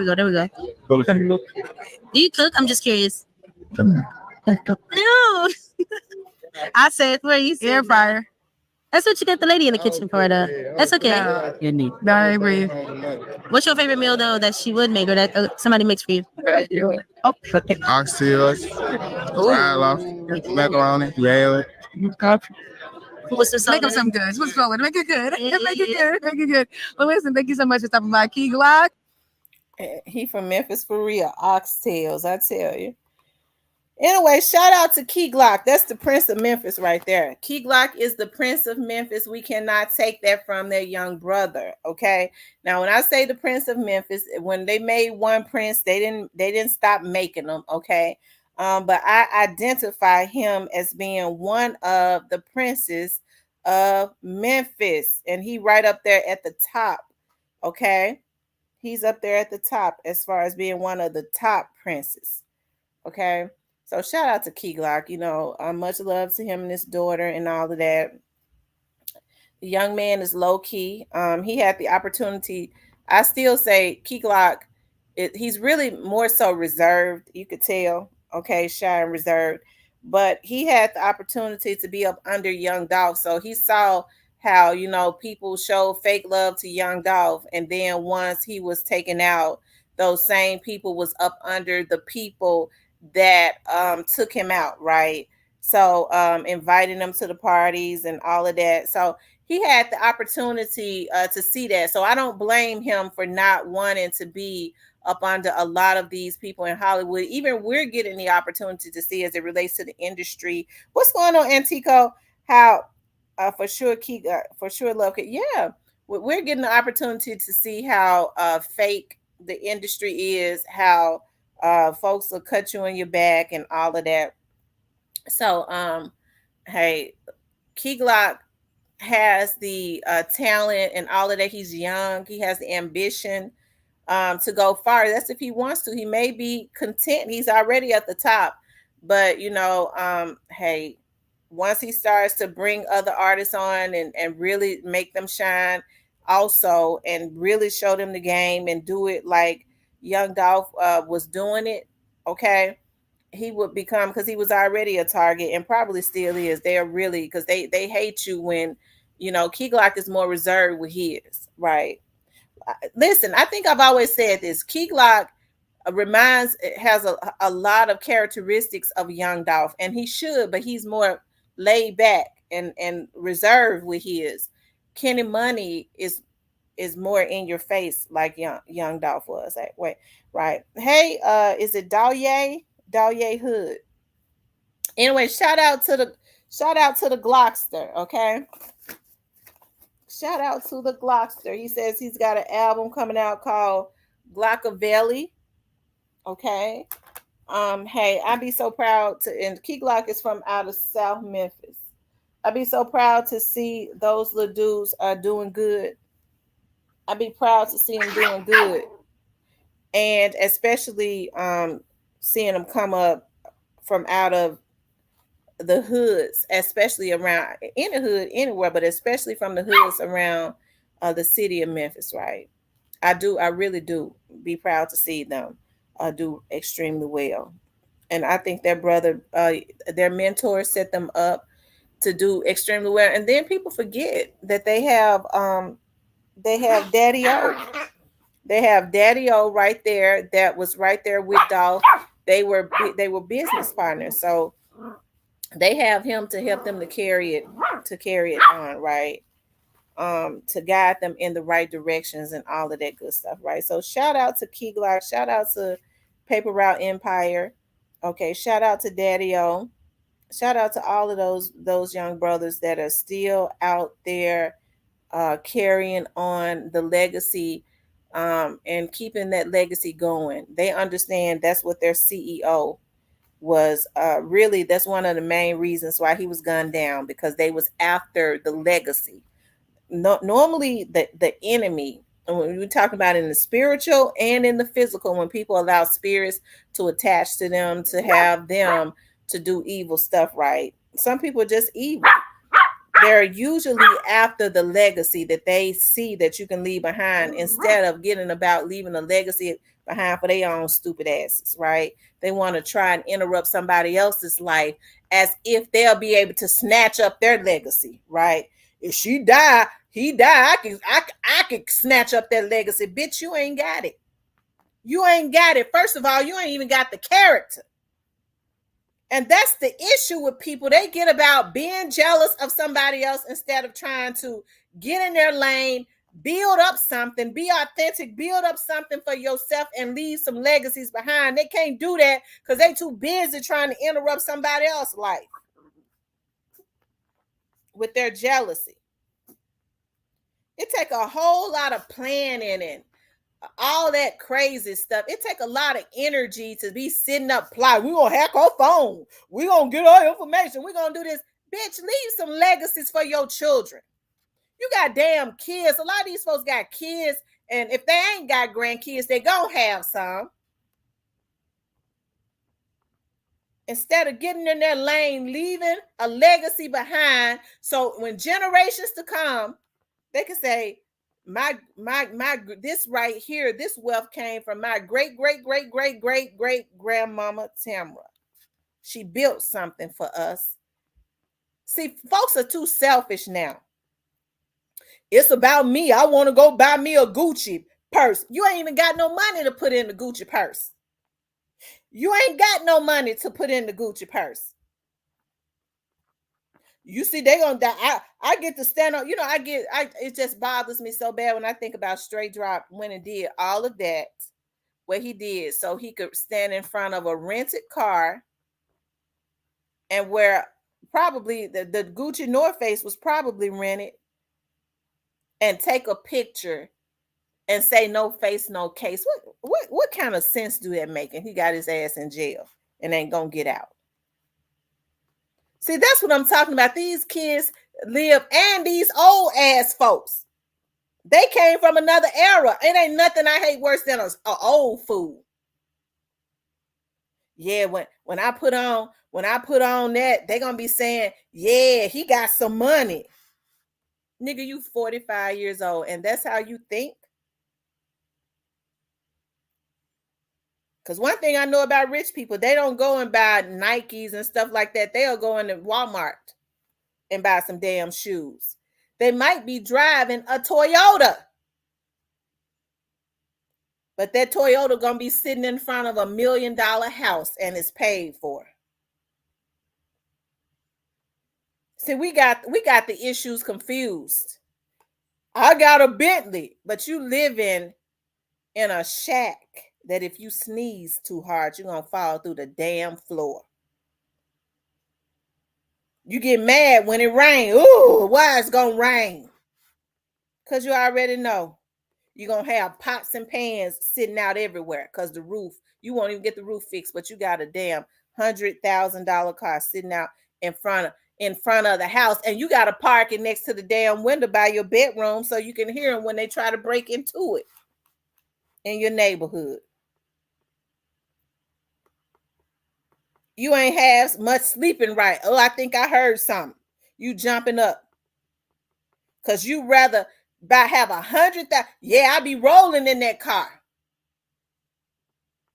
I: you cook? I'm just curious. No. I said where you said
G: Air fryer.
I: That's what you got the lady in the kitchen for, though. That's okay.
G: No, I agree.
I: What's your favorite meal, though, that she would make or that somebody makes for you?
H: Oxtails, fried lobster, macaroni, yeah.
I: What's the
G: Make them something good. What's going? Make it good. Make it good. Well, listen, thank you so much for stopping by. Keyglock.
A: He from Memphis for real. Oxtails, I tell you. Anyway, shout out to Keyglock. That's the Prince of Memphis right there. Keyglock is the Prince of Memphis. We cannot take that from their young brother. Okay. Now, when I say the Prince of Memphis, when they made one prince, they didn't stop making them. Okay. But I identify him as being one of the princes of Memphis, and he right up there at the top. Okay. He's up there at the top as far as being one of the top princes. Okay. So shout out to Keyglock. Much love to him and his daughter and all of that. The young man is low key. He had the opportunity. I still say Keyglock, he's really more so reserved. You could tell, okay, shy and reserved. But he had the opportunity to be up under Young Dolph. So he saw how, people show fake love to Young Dolph. And then once he was taken out, those same people was up under the people that took him out, right? So inviting them to the parties and all of that. So he had the opportunity to see that. So I don't blame him for not wanting to be up under a lot of these people in Hollywood. Even we're getting the opportunity to see as it relates to the industry. What's going on, Antico? How for sure, for sure, love. Yeah, we're getting the opportunity to see how fake the industry is, how folks will cut you in your back and all of that. So, hey, Keyglock has the talent and all of that. He's young. He has the ambition to go far. That's if he wants to. He may be content. He's already at the top. But, hey, once he starts to bring other artists on and really make them shine also and really show them the game and do it like Young Dolph was doing it, okay, he would become, because he was already a target and probably still is. They're really, because they hate you when, Keyglock is more reserved with his, right? Listen, I think I've always said this. Keyglock has a lot of characteristics of Young Dolph, and he should, but he's more laid back and reserved with his. Kenny Money is more in your face like young Dolph was. Wait, right. Hey, is it Dalye Hood? Anyway, shout out to the Glockster, okay? Shout out to the Glockster. He says he's got an album coming out called Glockavelli. Okay. Hey, I'd be so proud to, and Keyglock is from out of South Memphis. I'd be so proud to see those little dudes are doing good. I'd be proud to see them doing good. And especially seeing them come up from out of the hoods, especially around in the hood anywhere, but especially from the hoods around the city of Memphis, right? I really do be proud to see them do extremely well. And I think their brother, their mentor set them up to do extremely well. And then people forget that they have Daddy O. They have Daddy O right there. That was right there with Dolph. They were business partners, so they have him to help them to carry it on, right? To guide them in the right directions and all of that good stuff, right? So shout out to Keyglock, shout out to Paper Route Empire. Okay, shout out to Daddy O. Shout out to all of those young brothers that are still out there carrying on the legacy and keeping that legacy going. They understand that's what their CEO was really, that's one of the main reasons why he was gunned down, because they was after the legacy. Normally the enemy, when we talk about in the spiritual and in the physical, when people allow spirits to attach to them, to have them to do evil stuff, right? Some people are just evil. They're usually after the legacy that they see that you can leave behind, instead of getting about leaving a legacy behind for their own stupid asses, right? They want to try and interrupt somebody else's life as if they'll be able to snatch up their legacy, right? If she die, he die, I can snatch up that legacy. Bitch, you ain't got it. You ain't got it. First of all, you ain't even got the character. And that's the issue with people. They get about being jealous of somebody else instead of trying to get in their lane, Build up something, be authentic, build up something for yourself and leave some legacies behind. They can't do that because they too busy trying to interrupt somebody else's life with their jealousy. It take a whole lot of planning and all that crazy stuff. It take a lot of energy to be sitting up plotting. We're gonna hack our phone. We're gonna get our information. We're gonna do this. Bitch, leave some legacies for your children. You got damn kids. A lot of these folks got kids, and if they ain't got grandkids, they gonna have some. Instead of getting in their lane, leaving a legacy behind, so when generations to come, they can say, my this right here, this wealth came from my great grandmama Tamara. She built something for us. See, folks are too selfish now. It's about me. I want to go buy me a Gucci purse. You ain't even got no money to put in the Gucci purse. You ain't got no money to put in the Gucci purse. You see, they gonna die. I get to stand on, it just bothers me so bad when I think about Straight Drop when and did all of that, what he did, so he could stand in front of a rented car and where probably the Gucci North Face was probably rented and take a picture and say no face, no case. What kind of sense do that make? And he got his ass in jail and ain't gonna get out. See, that's what I'm talking about. These kids live, and these old ass folks, they came from another era. It ain't nothing I hate worse than an old fool. Yeah, when I put on that, they gonna be saying, yeah, he got some money. Nigga, you 45 years old, and that's how you think? Because one thing I know about rich people, they don't go and buy Nikes and stuff like that. They'll go into Walmart and buy some damn shoes. They might be driving a Toyota, but that Toyota gonna be sitting in front of $1 million house and it's paid for. See, we got the issues confused. I got a Bentley, but you live in a shack that if you sneeze too hard, you're gonna fall through the damn floor. You get mad when it rains. Ooh, why it's gonna rain? Because you already know you're gonna have pots and pans sitting out everywhere because the roof, you won't even get the roof fixed, but you got a damn $100,000 car sitting out in front of the house, and you got to park it next to the damn window by your bedroom so you can hear them when they try to break into it in your neighborhood. You ain't have much sleeping right. Oh, I think I heard something. You jumping up because you rather have 100,000. Yeah, I be rolling in that car,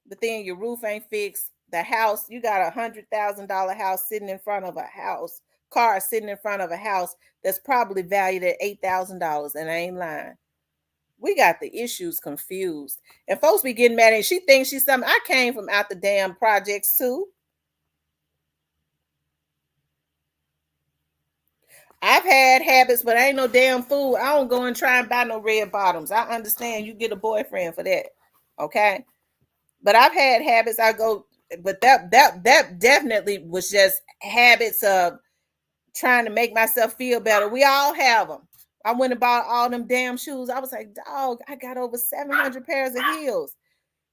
A: but then your roof ain't fixed. The house, you got $100,000 house sitting in front of a house, car sitting in front of a house that's probably valued at $8,000, and I ain't lying. We got the issues confused, and folks be getting mad, and she thinks she's something. I came from out the damn projects too. I've had habits, but I ain't no damn fool. I don't go and try and buy no red bottoms. I understand you get a boyfriend for that, okay? But I've had habits. But that definitely was just habits of trying to make myself feel better. We all have them. I went and bought all them damn shoes. I was like, dog, I got over 700 pairs of heels.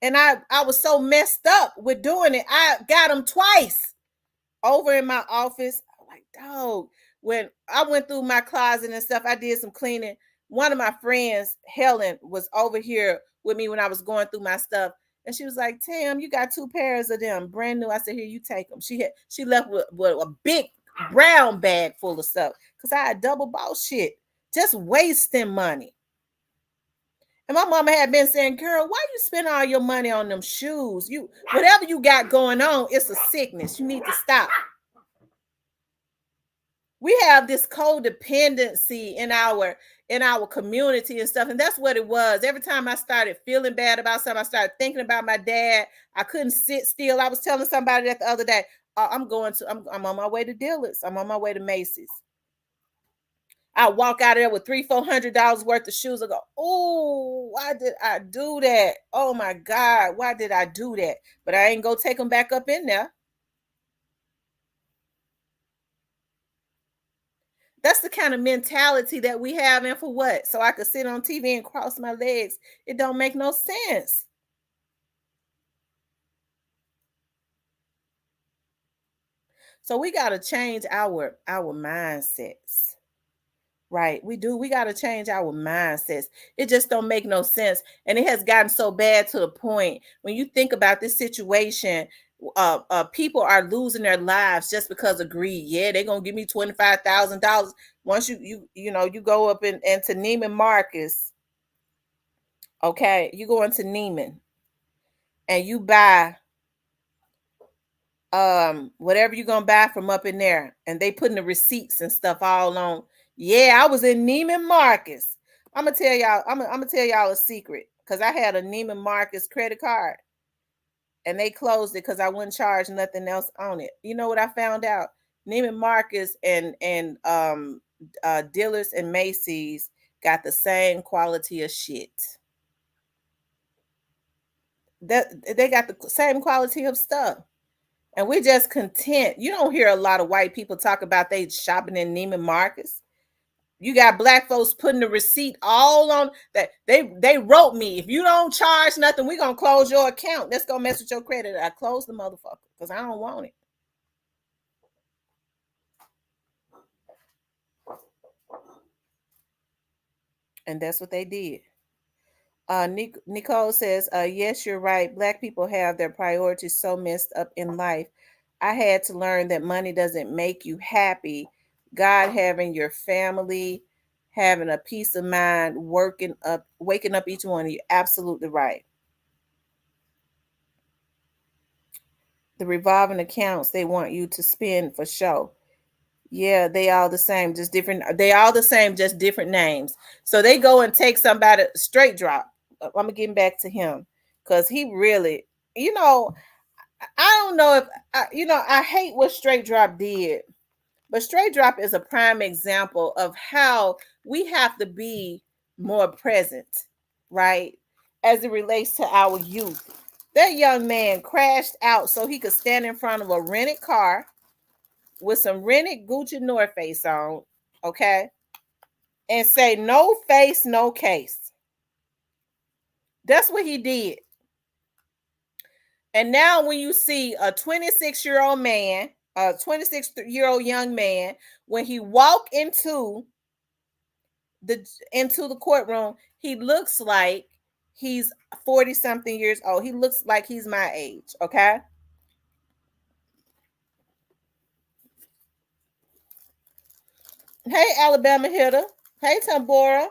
A: And I was so messed up with doing it. I got them twice over in my office. I'm like, dog, when I went through my closet and stuff, I did some cleaning. One of my friends, Helen, was over here with me when I was going through my stuff. And she was like, Tam, you got 2 pairs of them, brand new. I said, here, you take them. She left with a big brown bag full of stuff because I had double bought shit, just wasting money. And my mama had been saying, girl, why you spend all your money on them shoes? Whatever you got going on, it's a sickness. You need to stop. We have this codependency in our community and stuff, and that's what it was. Every time I started feeling bad about something, I started thinking about my dad. I couldn't sit still. I was telling somebody that the other day, I'm on my way to Dillard's. I'm on my way to Macy's. I walk out of there with $300-400 worth of shoes. I go, oh, why did I do that? Oh my God, why did I do that? But I ain't go take them back up in there. That's the kind of mentality that we have. And for what? So I could sit on TV and cross my legs. It don't make no sense. So we got to change our mindsets. Right. We do. We got to change our mindsets. It just don't make no sense. And it has gotten so bad to the point when you think about this situation, people are losing their lives just because of greed. Yeah, they're gonna give me $25,000. Once you go up into Neiman Marcus, okay, you go into Neiman and you buy whatever you're gonna buy from up in there, and they putting the receipts and stuff all on. Yeah, I was in Neiman Marcus. I'm gonna tell y'all a secret, because I had a Neiman Marcus credit card and they closed it because I wouldn't charge nothing else on it. You know what I found out? Neiman Marcus and Dillard's and Macy's got the same quality of shit. That they got the same quality of stuff. And we're just content. You don't hear a lot of white people talk about they shopping in Neiman Marcus. You got black folks putting the receipt all on that. They wrote me, if you don't charge nothing, we're gonna close your account. Let's go mess with your credit. I closed the motherfucker because I don't want it. And that's what they did. Nicole says, yes, you're right. Black people have their priorities so messed up in life. I had to learn that money doesn't make you happy. God, having your family, having a peace of mind, waking up each one of you. Absolutely right. The revolving accounts they want you to spend for show. Yeah, they all the same, just different. They all the same, just different names. So they go and take somebody straight drop. I'm gonna get back to him because he really, I don't know if I hate what straight drop did, but straight drop is a prime example of how we have to be more present, right? As it relates to our youth. That young man crashed out so he could stand in front of a rented car with some rented Gucci North Face on, okay, and say no face, no case. That's what he did. And now when you see a 26-year-old man, a 26-year-old young man, when he walk into the courtroom, he looks like he's 40 something years old. He looks like he's my age, okay? Hey, Alabama hitter. Hey, Tambora.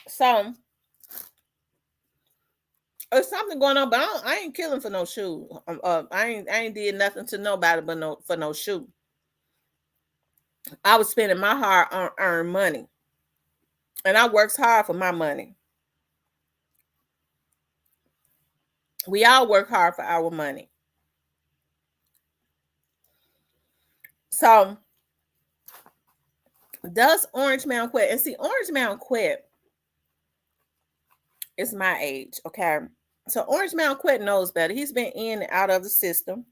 A: So there's something going on, but I ain't killing for no shoe. I ain't did nothing to nobody but for no shoe. I was spending my hard earned money, and I works hard for my money. We all work hard for our money. So does Orange Mound Quit? And see, Orange Mound Quit is my age, okay? So Orange Mound Quit knows better. He's been in and out of the system.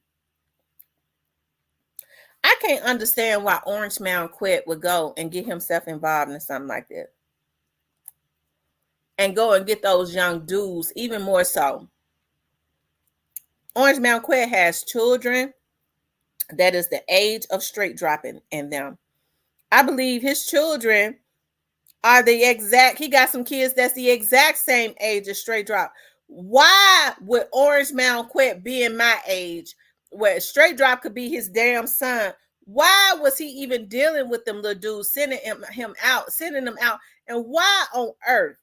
A: I can't understand why Orange Mound Quit would go and get himself involved in something like that. And go and get those young dudes even more so. Orange Mound Quit has children that is the age of straight dropping in them. I believe his children are he got some kids that's the exact same age as straight drop. Why would Orange Mound Quit be in my age where straight drop could be his damn son? Why was he even dealing with them little dudes, sending them out? And why on earth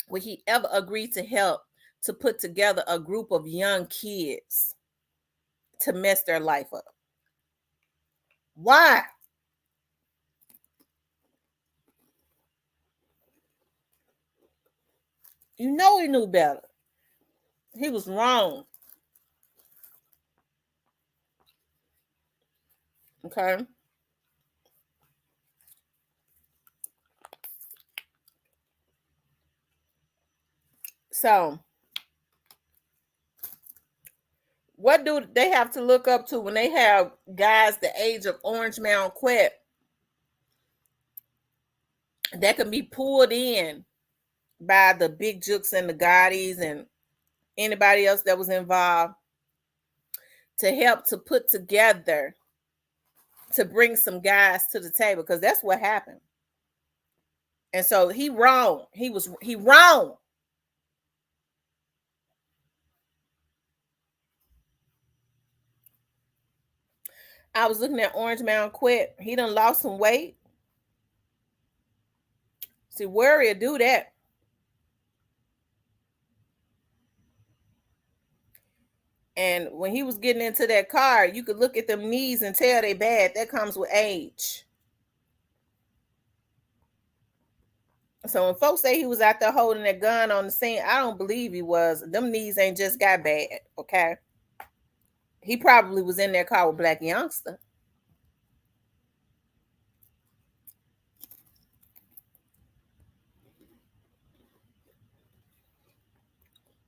A: would he ever agree to help to put together a group of young kids to mess their life up? Why? You know he knew better. He was wrong. Okay. So, what do they have to look up to when they have guys the age of Orange Mound Quitz that can be pulled in by the big Jukes and the Gottis and anybody else that was involved to help to put together to bring some guys to the table, because that's what happened. And so he wrong. He wrong. I was looking at Orange Mound Quitz. He done lost some weight. See, Warrior do that. And when he was getting into that car, you could look at them knees and tell they bad. That comes with age. So when folks say he was out there holding that gun on the scene, I don't believe he was. Them knees ain't just got bad, okay? He probably was in that car with Black Youngster.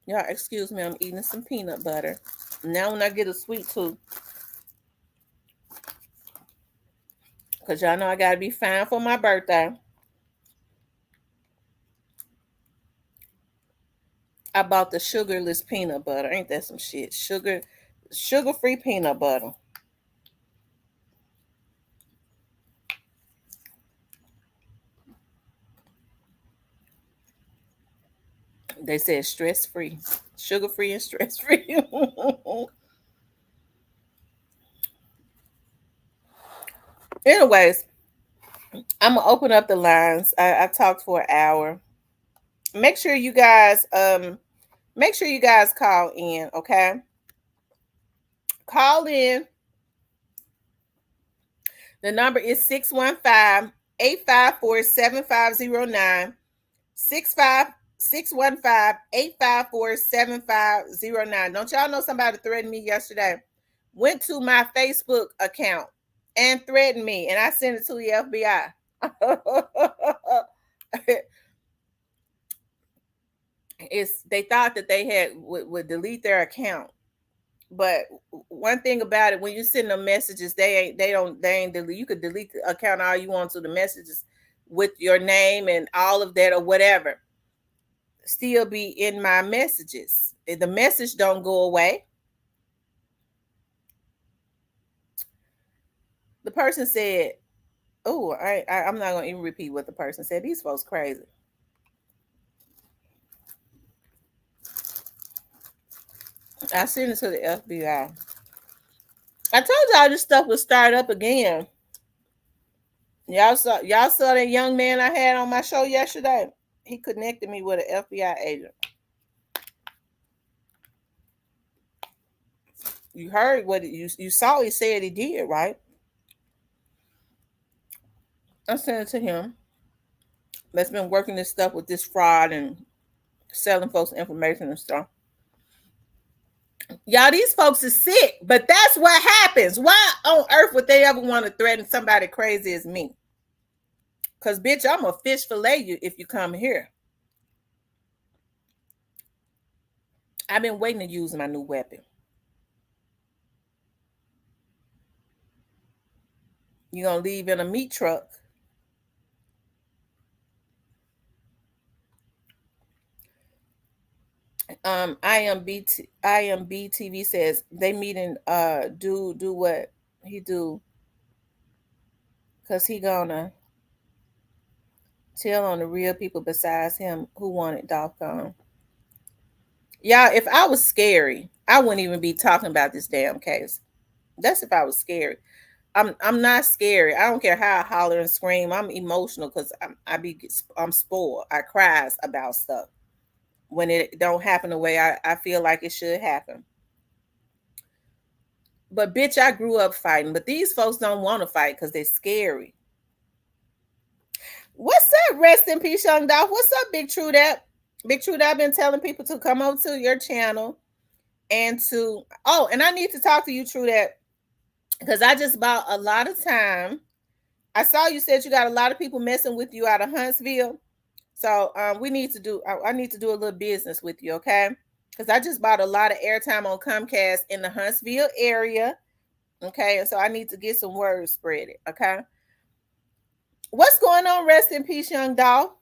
A: Y'all, excuse me, I'm eating some peanut butter. Now when I get a sweet tooth, because y'all know I got to be fine for my birthday, I bought the sugarless peanut butter. Ain't that some shit? Sugar-free peanut butter. They said stress-free. Sugar-free and stress-free. Anyways, I'm gonna open up the lines. I talked for an hour. Make sure you guys call in, okay? Call in. The number is 615-854-7509. 615-854-7509. Don't y'all know somebody threatened me yesterday? Went to my Facebook account and threatened me, and I sent it to the FBI. They thought that they would delete their account. But one thing about it, when you send them messages, they ain't delete. You could delete the account all you want to the messages with your name and all of that or whatever. Still be in my messages. The message don't go away. The person said, "Oh, I'm not gonna even repeat what the person said. These folks crazy." I sent it to the FBI. I told y'all this stuff would start up again. Y'all saw that young man I had on my show yesterday. He connected me with an FBI agent. You heard what you saw. He said he did, right? I sent it to him. That's been working this stuff with this fraud and selling folks information and stuff. Y'all, these folks is sick, but that's what happens. Why on earth would they ever want to threaten somebody crazy as me? Because, bitch, I'm a fish fillet you if you come here. I've been waiting to use my new weapon. You're going to leave in a meat truck. IMBTV says they meet and do what he do, because he gonna tell on the real people besides him who wanted Dolphin. Y'all, if I was scary, I wouldn't even be talking about this damn case. That's if I was scary. I'm not scary. I don't care how I holler and scream. I'm emotional because I'm spoiled. I cries about stuff when it don't happen the way I feel like it should happen. But bitch, I grew up fighting. But these folks don't want to fight because they're scary. What's up? Rest in peace, Young Dolph. What's up, Big True That? Big True That, I've been telling people to come over to your channel and and I need to talk to you, True That. because I just bought a lot of time. I saw you said you got a lot of people messing with you out of Huntsville. So we need to do, I need to do a little business with you, okay? Because I just bought a lot of airtime on Comcast in the Huntsville area, okay? And so I need to get some words spread it, okay? What's going on? Rest in peace, young doll.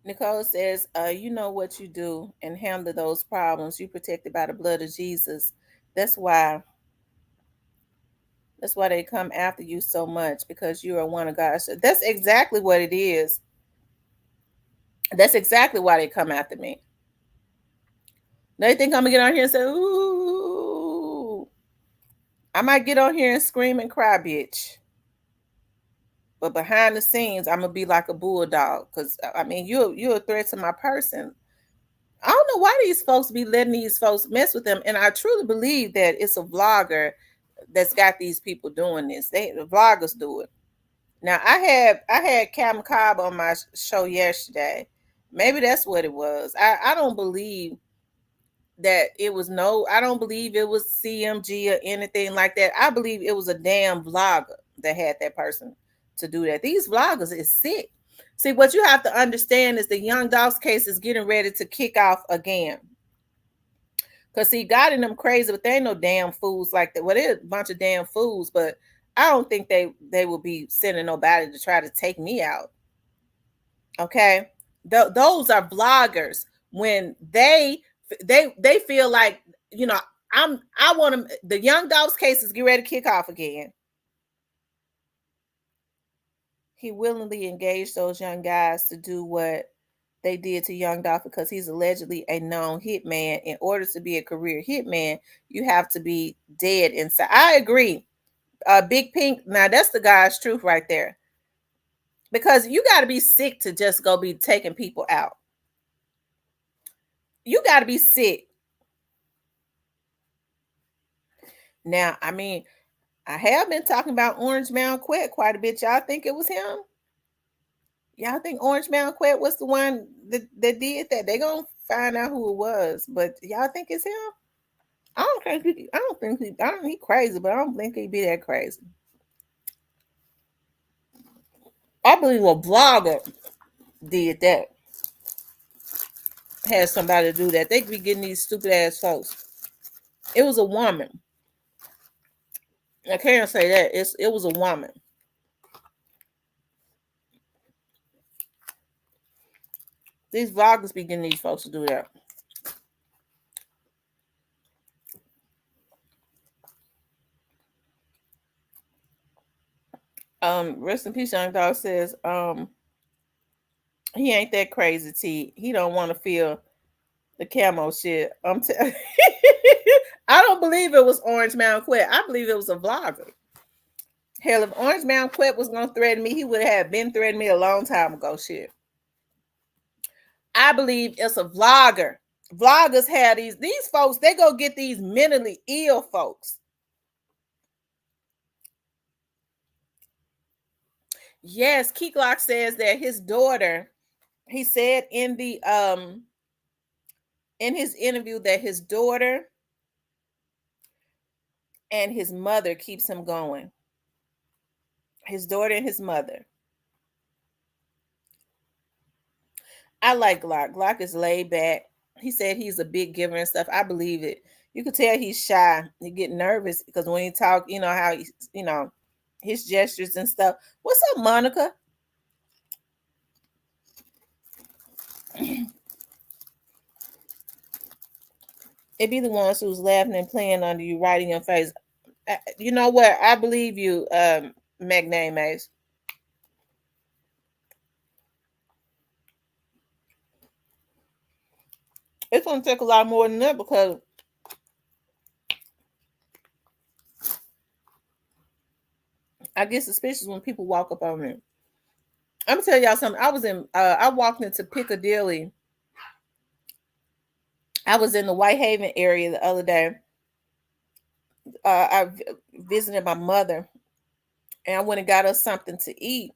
A: Nicole says, you know what you do and handle those problems. You protected by the blood of Jesus. That's why they come after you so much, because you are one of God's. That's exactly what it is. That's exactly why they come after me. They think I'm gonna get on here and say, ooh. I might get on here and scream and cry, bitch. But behind the scenes, I'm gonna be like a bulldog. Because I mean, you're a threat to my person. I don't know why these folks be letting these folks mess with them. And I truly believe that it's a vlogger that's got these people doing this. The vloggers do it. Now I had Cam Cobb on my show yesterday. Maybe that's what it was. I don't believe that it was I don't believe it was CMG or anything like that. I believe it was a damn vlogger that had that person to do that. These vloggers is sick. See, what you have to understand is the Young Dogs case is getting ready to kick off again. Because see, God and them crazy, but they ain't no damn fools like that. Well, they're a bunch of damn fools, but I don't think they will be sending nobody to try to take me out. Okay? Those are vloggers. When they feel like, you know, I want them. The Young Dogs cases get ready to kick off again. He willingly engaged those young guys to do what they did to Young Dolph because he's allegedly a known hitman. In order to be a career hitman, you have to be dead inside. I agree. Big Pink, now that's the guy's truth right there. Because you got to be sick to just go be taking people out. You got to be sick. Now, I mean, I have been talking about Orange Mound Quitz quite a bit. Y'all think it was him? Y'all think Orange Mound Quitz was the one that did that? They gonna find out who it was, but y'all think it's him? I don't think he crazy, but I don't think he'd be that crazy. I believe a blogger did that. Had somebody do that. They could be getting these stupid ass folks. It was a woman. I can't say that. It was a woman. These vloggers be getting these folks to do that. Rest in peace, Young Dog says, he ain't that crazy, T. He don't want to feel the camo shit. I don't believe it was Orange Mound Quitz. I believe it was a vlogger. Hell, if Orange Mound Quitz was gonna threaten me, he would have been threatening me a long time ago. Shit. I believe it's a vlogger. Vloggers have these folks, they go get these mentally ill folks. Yes, Keyglock says that his daughter, he said in the in his interview that his daughter and his mother keeps him going. His daughter and his mother. I like Glock. Glock is laid back. He said he's a big giver and stuff. I believe it. You could tell he's shy. He get nervous because when he talk, you know how he, you know, his gestures and stuff. What's up, Monica? It be the ones who's laughing and playing under you, right in your face. You know what? I believe you, Magname Ace. It's gonna take a lot more than that because I get suspicious when people walk up on me. I'm gonna tell y'all something. I walked into Piccadilly. I was in the Whitehaven area the other day. I visited my mother, and I went and got us something to eat.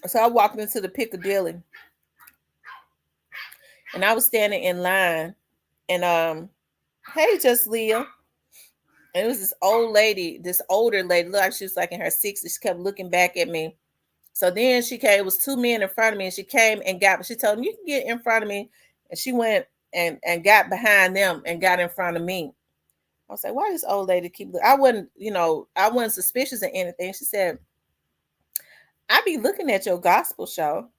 A: So I walked into the Piccadilly, and I was standing in line, And hey, just Leah. And it was this old lady, this older lady, looked like she was like in her 60s. She kept looking back at me. So then she came, it was two men in front of me, and she came and she told me, you can get in front of me. And she went and got behind them and got in front of me. I was like, why this old lady keep looking? I wasn't suspicious of anything. She said, I be looking at your gospel show.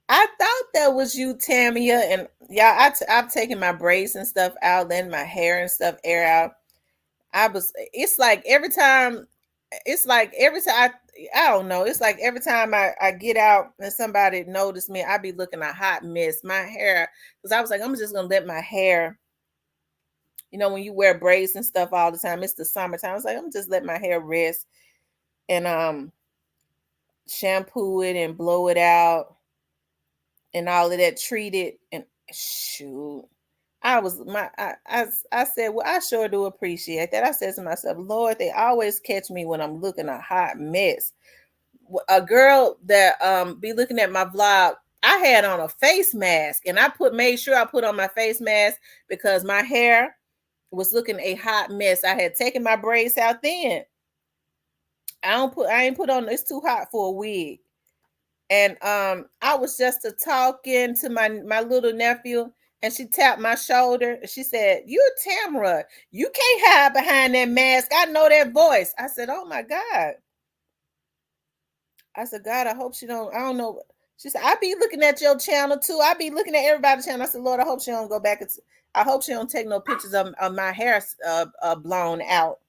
A: I thought that was you, Tamia. And yeah, I've taken my braids and stuff out, letting my hair and stuff air out. It's like every time I don't know. It's like every time I get out and somebody notice me, I be looking a hot mess. My hair, because I was like, I'm just gonna let my hair, when you wear braids and stuff all the time, it's the summertime. I was like, I'm just let my hair rest and shampoo it and blow it out and all of that, treat it, and shoot. I said, well, I sure do appreciate that. I said to myself, Lord, they always catch me when I'm looking a hot mess. A girl that be looking at my vlog, I had on a face mask, and I made sure I put on my face mask because my hair was looking a hot mess. I had taken my braids out then. I ain't put on, it's too hot for a wig. And I was just talking to my little nephew, and she tapped my shoulder. She said, you're Tamara. You can't hide behind that mask. I know that voice. I said, oh my God. I said, God, I hope she don't, I don't know. She said, I be looking at your channel too. I be looking at everybody's channel. I said, Lord, I hope she don't go back. I hope she don't take no pictures of my hair blown out.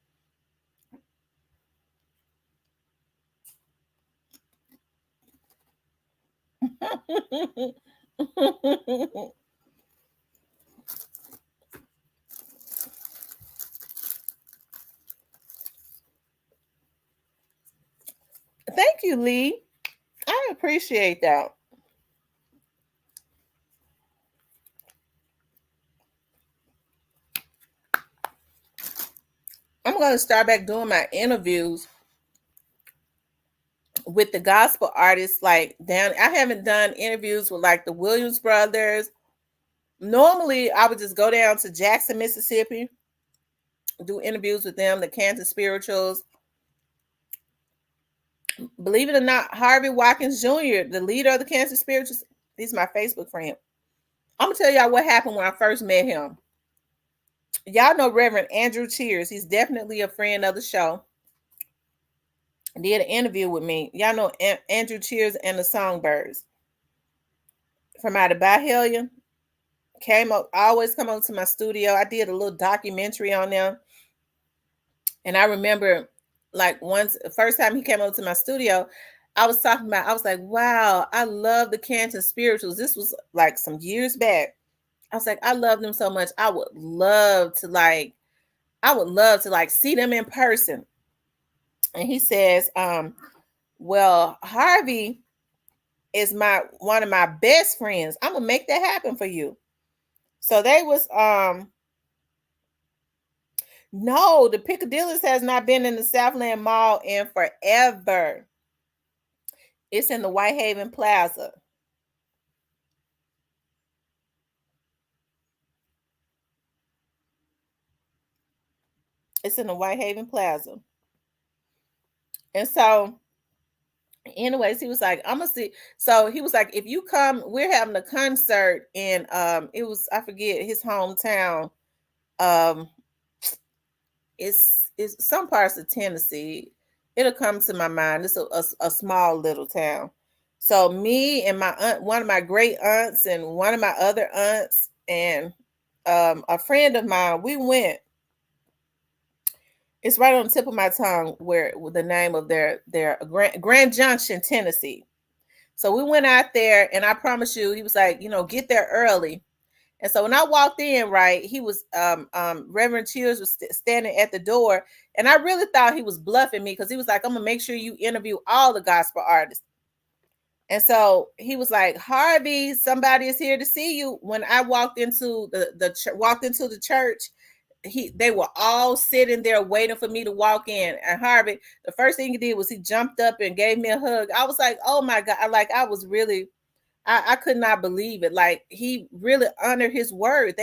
A: Thank you, Lee. I appreciate that. I'm going to start back doing my interviews with the gospel artists. Like I haven't done interviews with like the Williams brothers. Normally, I would just go down to Jackson, Mississippi, do interviews with them, the Kansas Spirituals. Believe it or not, Harvey Watkins Jr., the leader of the Kansas Spirituals, he's my Facebook friend. I'm going to tell y'all what happened when I first met him. Y'all know Reverend Andrew Cheers. He's definitely a friend of the show. Did an interview with me. Y'all know Andrew Cheers and the Songbirds from out of Byhalia. Always come over to my studio. I did a little documentary on them. And I remember like the first time he came over to my studio, I was like, wow, I love the Canton Spirituals. This was like some years back. I was like, I love them so much. I would love to see them in person. And he says, well, Harvey is one of my best friends. I'm gonna make that happen for you. So they was no, the Piccadilly's has not been in the Southland Mall in forever. It's in the Whitehaven Plaza. It's in the Whitehaven Plaza. And so, anyways, he was like, I'm gonna see. So he was like, if you come, we're having a concert in it was, I forget his hometown. It's some parts of Tennessee. It'll come to my mind. It's a small little town. So me and my aunt, one of my great aunts and one of my other aunts and a friend of mine, we went. It's right on the tip of my tongue where the name of their Grand Junction, Tennessee. So we went out there, and I promise you, he was like, get there early. And so when I walked in, right, he was Reverend Cheers was standing at the door, and I really thought he was bluffing me because he was like, I'm gonna make sure you interview all the gospel artists. And so he was like, Harvey, somebody is here to see you. When I walked into the church, they were all sitting there waiting for me to walk in. And Harvey, the first thing he did was he jumped up and gave me a hug. I was like, oh my God, I was really, I could not believe it. Like he really honored his word.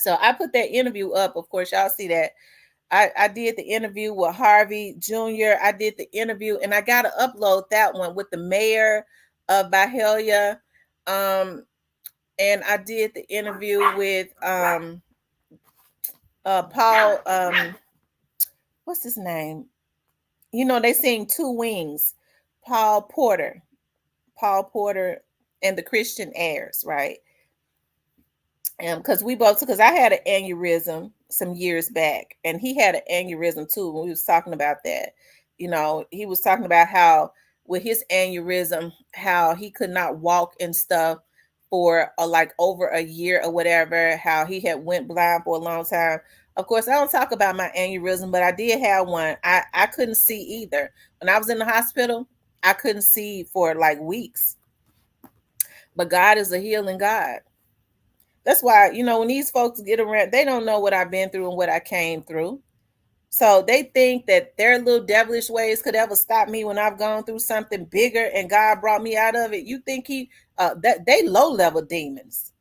A: So I put that interview up. Of course, y'all see that. I did the interview with Harvey Jr. I did the interview, and I got to upload that one with the mayor of Byhalia. And I did the interview with Paul, what's his name? You know, they sing Two Wings, Paul Porter and the Christian Heirs, right? Because I had an aneurysm some years back, and he had an aneurysm too. When we was talking about that, you know, he was talking about how with his aneurysm, how he could not walk and stuff for like over a year or whatever. How he had went blind for a long time. Of course, I don't talk about my aneurysm, but I did have one. I couldn't see either when I was in the hospital. I couldn't see for like weeks. But God is a healing God. That's why, you know, when these folks get around, they don't know what I've been through and what I came through. So they think that their little devilish ways could ever stop me when I've gone through something bigger and God brought me out of it. You think that they low level demons.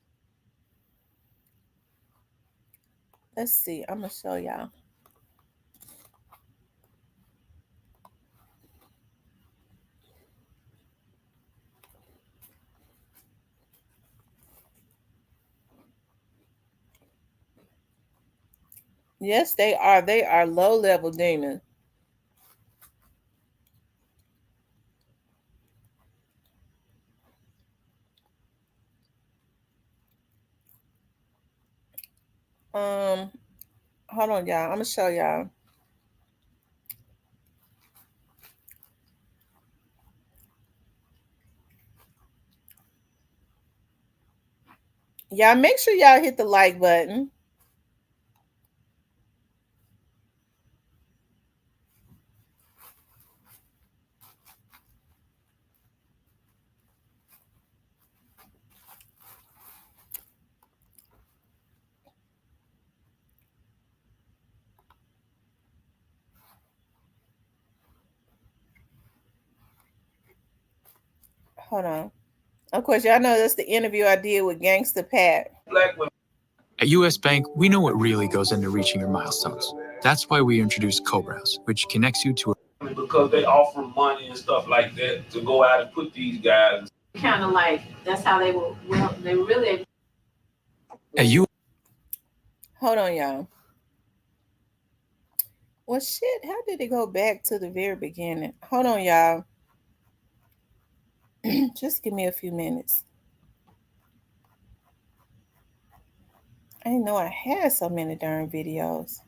A: Let's see. I'm going to show y'all. Yes, they are. They are low level demons. Hold on, y'all. I'm gonna show y'all. Y'all make sure y'all hit the like button. Hold on. Of course, y'all know that's the interview I did with Gangsta Pat.
J: At US Bank, we know what really goes into reaching your milestones. That's why we introduced Co-Browse, which connects you to
K: because they offer money and stuff like that to go out and put these guys.
L: Kind of like that's how they were. Well, they were really.
J: At you.
A: Hold on, y'all. Well, shit. How did it go back to the very beginning? Hold on, y'all. Just give me a few minutes. I didn't know I had so many darn videos.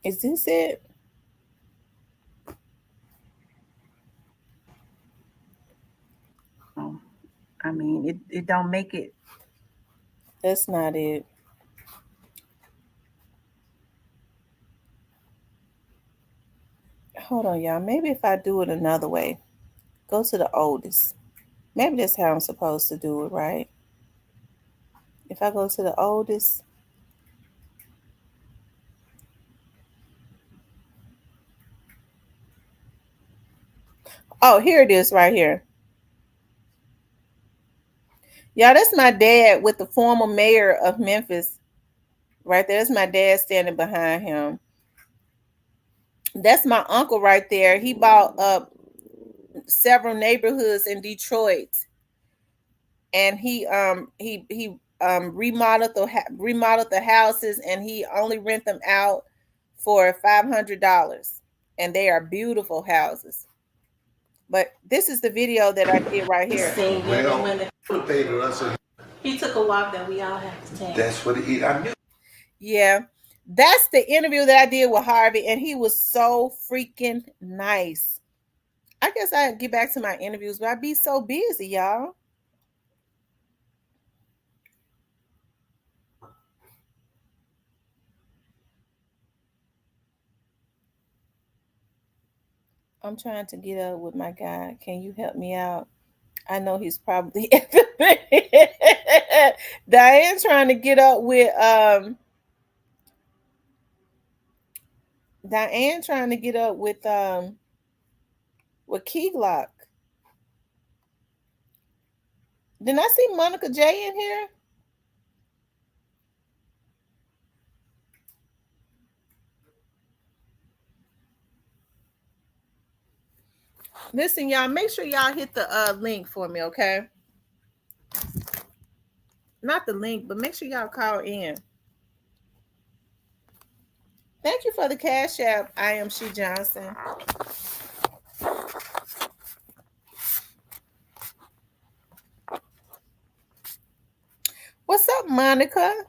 A: Is this it?
M: I mean, it don't make it.
A: That's not it. Hold on, y'all. Maybe if I do it another way. Go to the oldest. Maybe that's how I'm supposed to do it, right? If I go to the oldest. Oh, here it is right here. Yeah, that's my dad with the former mayor of Memphis. Right there. That's my dad standing behind him. That's my uncle right there. He bought up several neighborhoods in Detroit. And he remodeled the houses, and he only rent them out for $500. And they are beautiful houses. But this is the video that I did right here.
L: He took a walk that we all have to take.
K: That's what he. I knew.
A: Yeah, that's the interview that I did with Harvey, and he was so freaking nice. I guess I get back to my interviews, but I be so busy, y'all. I'm trying to get up with my guy. Can you help me out? I know he's probably Diane trying to get up with Diane trying to get up with Keyglock. Didn't I see Monica J in here? Listen, y'all, make sure y'all hit the link for me, okay? Not the link, but make sure y'all call in. Thank you for the Cash App. I am She Johnson. What's up, Monica?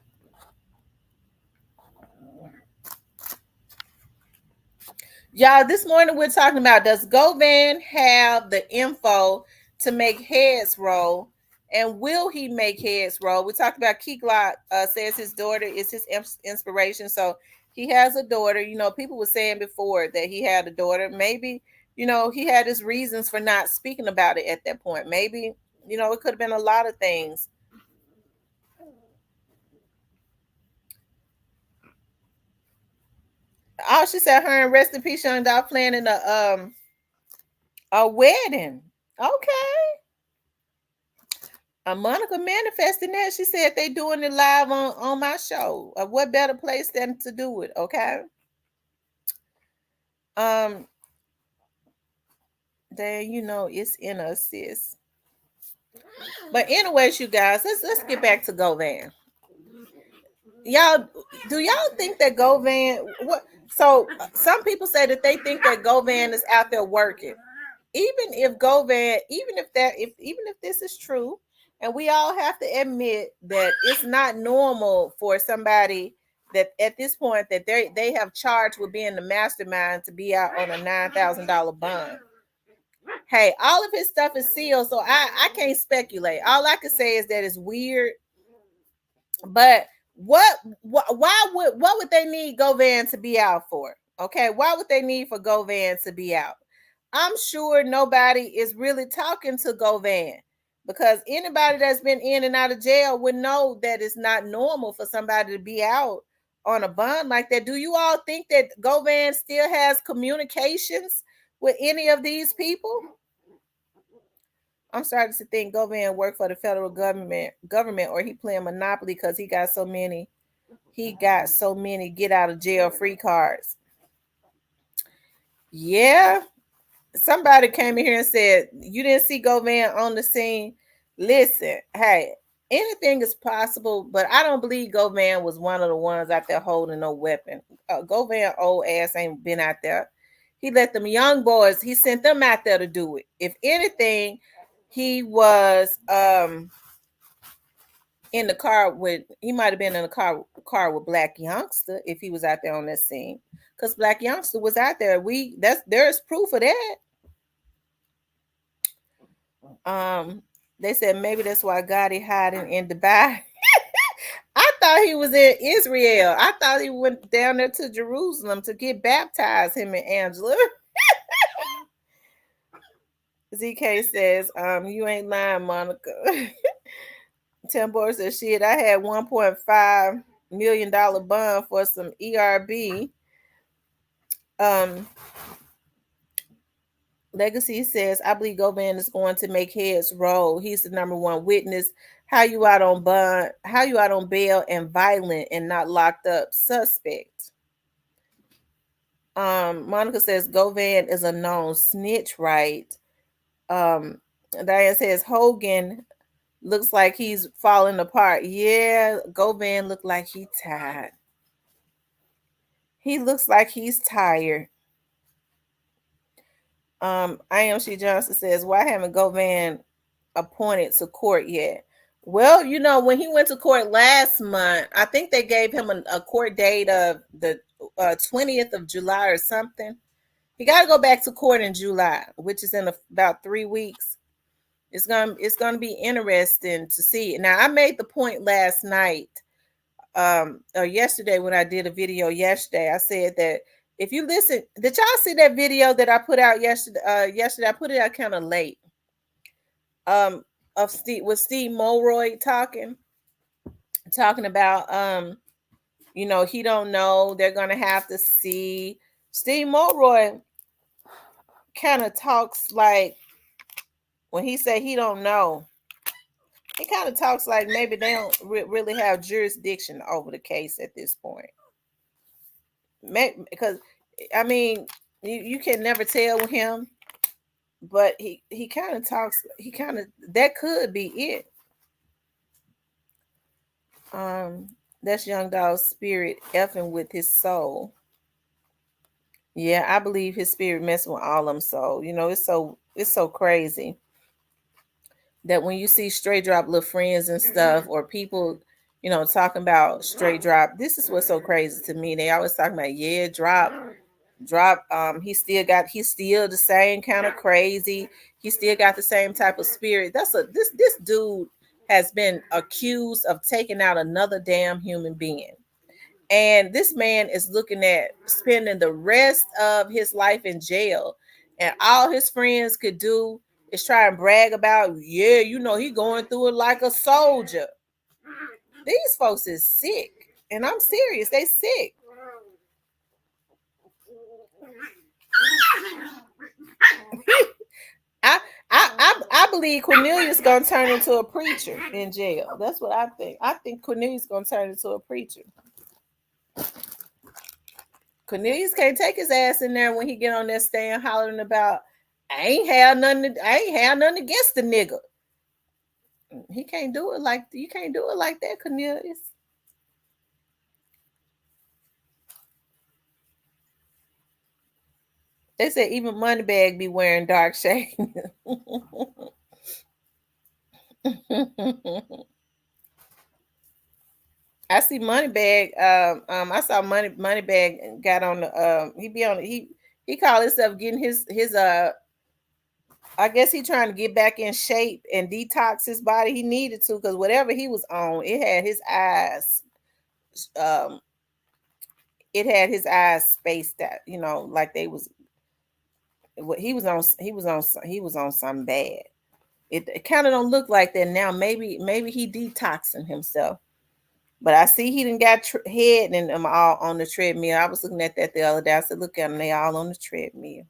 A: Y'all, this morning we're talking about, does Govan have the info to make heads roll? And will he make heads roll? We talked about Keyglock says his daughter is his inspiration. So he has a daughter. You know, people were saying before that he had a daughter. Maybe, you know, he had his reasons for not speaking about it at that point. Maybe, you know, it could have been a lot of things. Oh, she said her and Rest in Peace Young Dog planning a wedding. Okay. Monica manifesting that. She said they doing it live on my show. What better place than to do it? Okay. Then you know it's in us, sis. But anyways, you guys, let's get back to Govan. Y'all, do y'all think that Govan? What? So some people say that they think that Govan is out there working. Even if Govan, even if this is true, and we all have to admit that it's not normal for somebody that at this point that they have charged with being the mastermind to be out on a $9,000 bond. Hey, all of his stuff is sealed, so I can't speculate. All I can say is that it's weird. But what would they need Govan to be out for? Okay, why would they need for Govan to be out? I'm sure nobody is really talking to Govan, because anybody that's been in and out of jail would know that it's not normal for somebody to be out on a bond like that. Do you all think that Govan still has communications with any of these people? I'm starting to think Govan worked for the federal government, or he playing Monopoly because he got so many get out of jail free cards. Yeah. Somebody came in here and said, you didn't see Govan on the scene. Listen, hey, anything is possible, but I don't believe Govan was one of the ones out there holding no weapon. Govan old ass ain't been out there. He let them young boys, he sent them out there to do it. If anything, he was in the car with, he might have been in the car with Black Youngster if he was out there on that scene. Because Black Youngster was out there. There's proof of that. They said maybe that's why Gotti hiding in Dubai. I thought he was in Israel. I thought he went down there to Jerusalem to get baptized, him and Angela. ZK says, you ain't lying, Monica. Tambor says, shit, I had $1.5 million bond for some ERB. Legacy says, I believe Govan is going to make heads roll. He's the number one witness. How you out on bond? How you out on bail and violent and not locked up suspect? Monica says Govan is a known snitch, right? Diane says Hogan looks like he's falling apart. Yeah, Govan looked like he tired. He looks like he's tired. I am She Johnson says, why haven't Govan appointed to court yet? Well, you know, when he went to court last month, I think they gave him a court date of the 20th of July or something. He got to go back to court in July, which is in about 3 weeks. It's gonna be interesting to see. Now, I made the point last night, or yesterday when I did a video yesterday. I said that if you listen, did y'all see that video that I put out yesterday? Yesterday I put it out kind of late. Of Steve with Steve Mulroy talking about he don't know. They're gonna have to see. Steve Mulroy kind of talks like, when he say he don't know, he kind of talks like maybe they don't really have jurisdiction over the case at this point. Because I mean, you can never tell with him, but he kind of talks. That could be it. That's Young Dog's spirit effing with his soul. Yeah, I believe his spirit messing with all of them. So it's so crazy that when you see straight drop little friends and stuff, or people, talking about straight drop, this is what's so crazy to me. They always talking about, drop. He's still the same kind of crazy. He still got the same type of spirit. This dude has been accused of taking out another damn human being. And this man is looking at spending the rest of his life in jail. And all his friends could do is try and brag about, he going through it like a soldier. These folks is sick. And I'm serious, they sick. I believe Cornelius gonna turn into a preacher in jail. That's what I think. I think Cornelius gonna turn into a preacher. Cornelius can't take his ass in there when he get on there stand hollering about, I ain't have nothing against the nigga. He can't do it like you can't do it like that, Cornelius. They said even Moneybag be wearing dark shades. I see Moneybag. I saw Moneybag got on the. He called himself getting his. I guess he trying to get back in shape and detox his body. He needed to, because whatever he was on, it had his eyes. It had his eyes spaced out. Like they was. He was on something bad. It kind of don't look like that now. Maybe he detoxing himself. But I see he done got head and them all on the treadmill. I was looking at that the other day. I said, look at them, they all on the treadmill.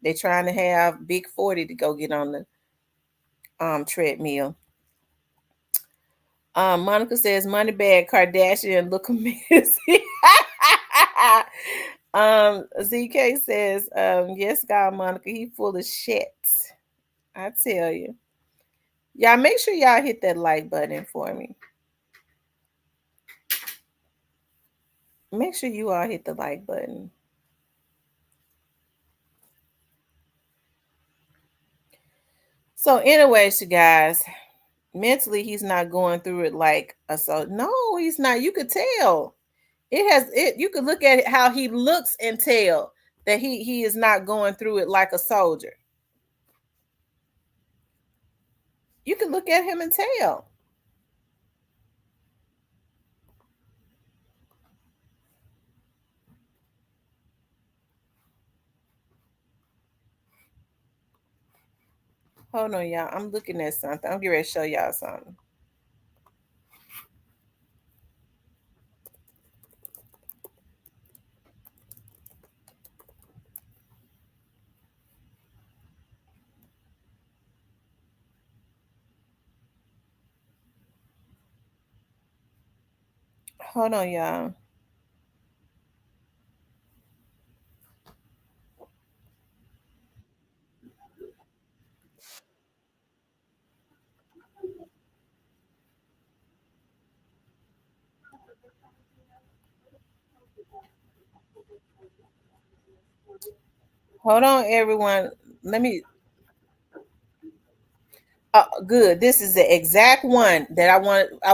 A: They trying to have Big 40 to go get on the treadmill. Monica says, Moneybag Kardashian look amazing. ZK says, yes, God, Monica, he full of shit. I tell you. Y'all make sure y'all hit that like button for me. Make sure you all hit the like button. So anyways, you guys, mentally he's not going through it like no, he's not. You could tell. You could look at how he looks and tell that he is not going through it like a soldier. You could look at him and tell. Hold on, y'all. I'm looking at something. I'm getting ready to show y'all something. Hold on, y'all. Hold on, everyone. Let me. Good. This is the exact one that I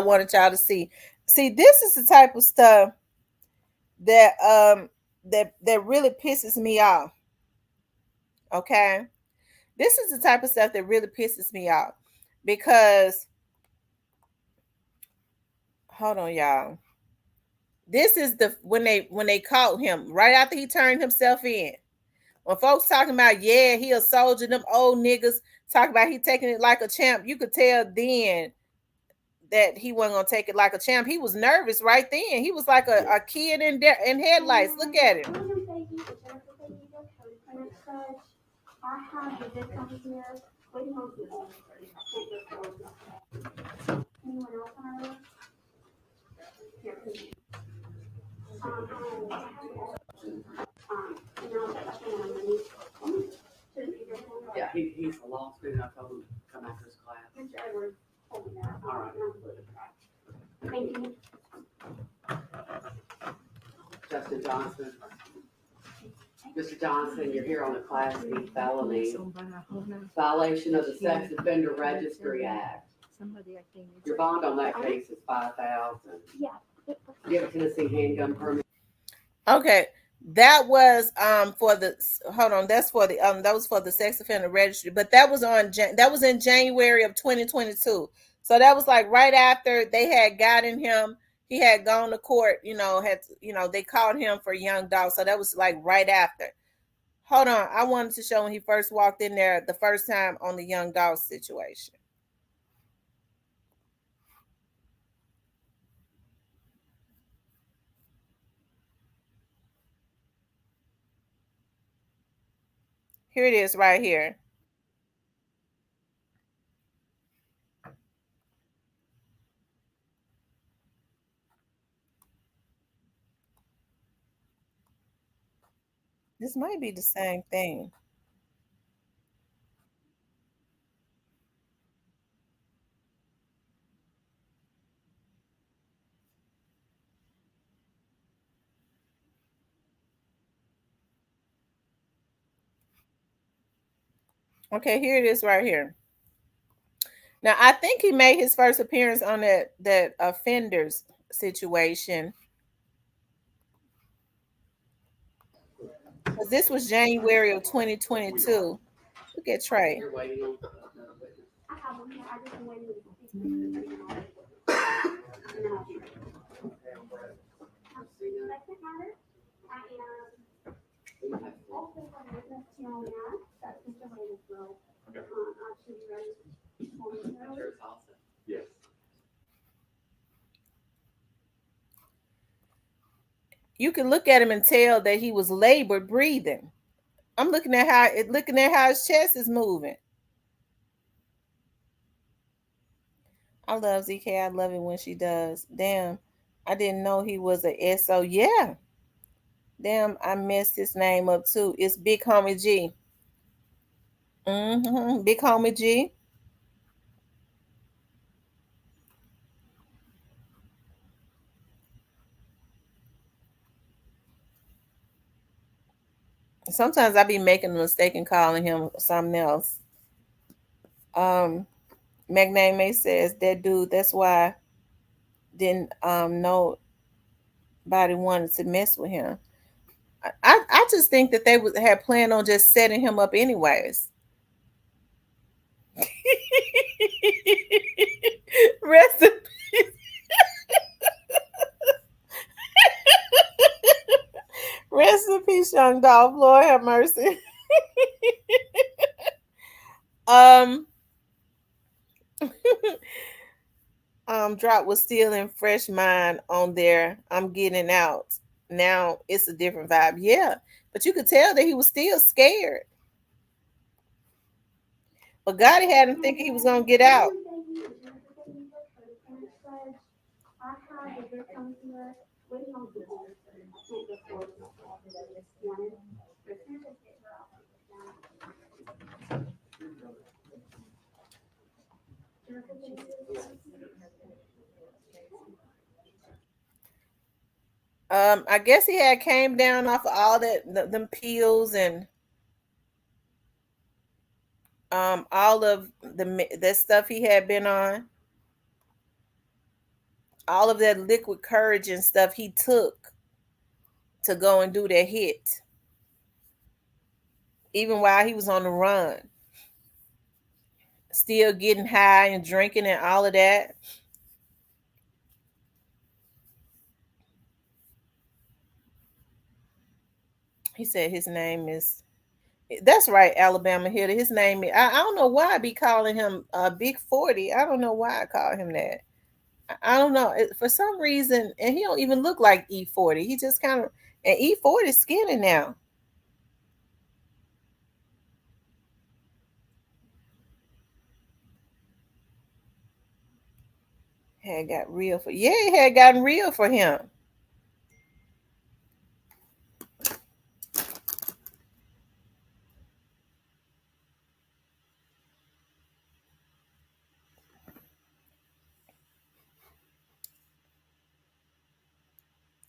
A: wanted y'all to see. See, this is the type of stuff that that really pisses me off. Okay. This is the type of stuff that really pisses me off because, hold on, y'all. This is when they caught him right after he turned himself in. When folks talking about, yeah, he a soldier, them old niggas talking about he taking it like a champ, you could tell then that he wasn't gonna take it like a champ. He was nervous right then. He was like a kid in headlights. Look at him.
N: Yeah, he's a law student. I told him to come after his class. All right. Thank you. Justin Johnson. Mr. Johnson, you're here on a Class B felony. Violation of the Sex Offender Registry Act. Your bond on that case is $5,000. Yeah. You have a Tennessee handgun permit.
A: Okay. That was for the that's for the that was for the sex offender registry, but that was in January of 2022. So that was like right after they had gotten him. He had gone to court, they called him for young dog. So that was like right after. Hold on, I wanted to show when he first walked in there the first time on the young dog situation. Here it is right here. This might be the same thing. Okay, here it is right here. Now, I think he made his first appearance on that offenders situation. Because this was January of 2022. Look at Trey.
N: Yes.
A: You can look at him and tell that he was labored breathing. I'm looking at how his chest is moving. I love ZK. I love it when she does. Damn, I didn't know he was a SO. Yeah. Damn, I messed his name up too. It's Big Homie G. Big Homie G. Sometimes I be making a mistake and calling him something else. Magname says that dude, that's why didn't nobody wanted to mess with him. I just think that they had planned on just setting him up anyways. Rest in peace. Rest in peace, young Dolph. Lord have mercy. Drop was still in fresh mind on there. I'm getting out. Now it's a different vibe. Yeah. But you could tell that he was still scared. But Gotti had him thinking he was gonna get out. I guess he had came down off of all them pills and all of that stuff he had been on, all of that liquid courage and stuff he took to go and do that hit. even while he was on the run. Still getting high and drinking and all of that. He said his name is, that's right, Alabama Hitter. His name is, I don't know why I be calling him Big 40. I don't know why I call him that. I don't know. For some reason, and he don't even look like E40. He just kind of, and E40 is skinny now. Had got real for, yeah, it had gotten real for him.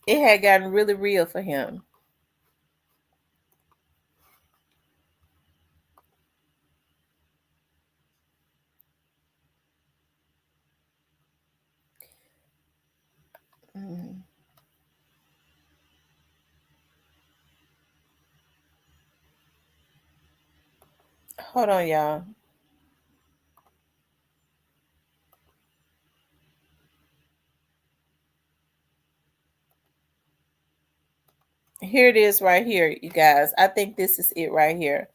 A: It had gotten really real for him. Hold on, y'all. Here it is right here, you guys. I think this is it right here.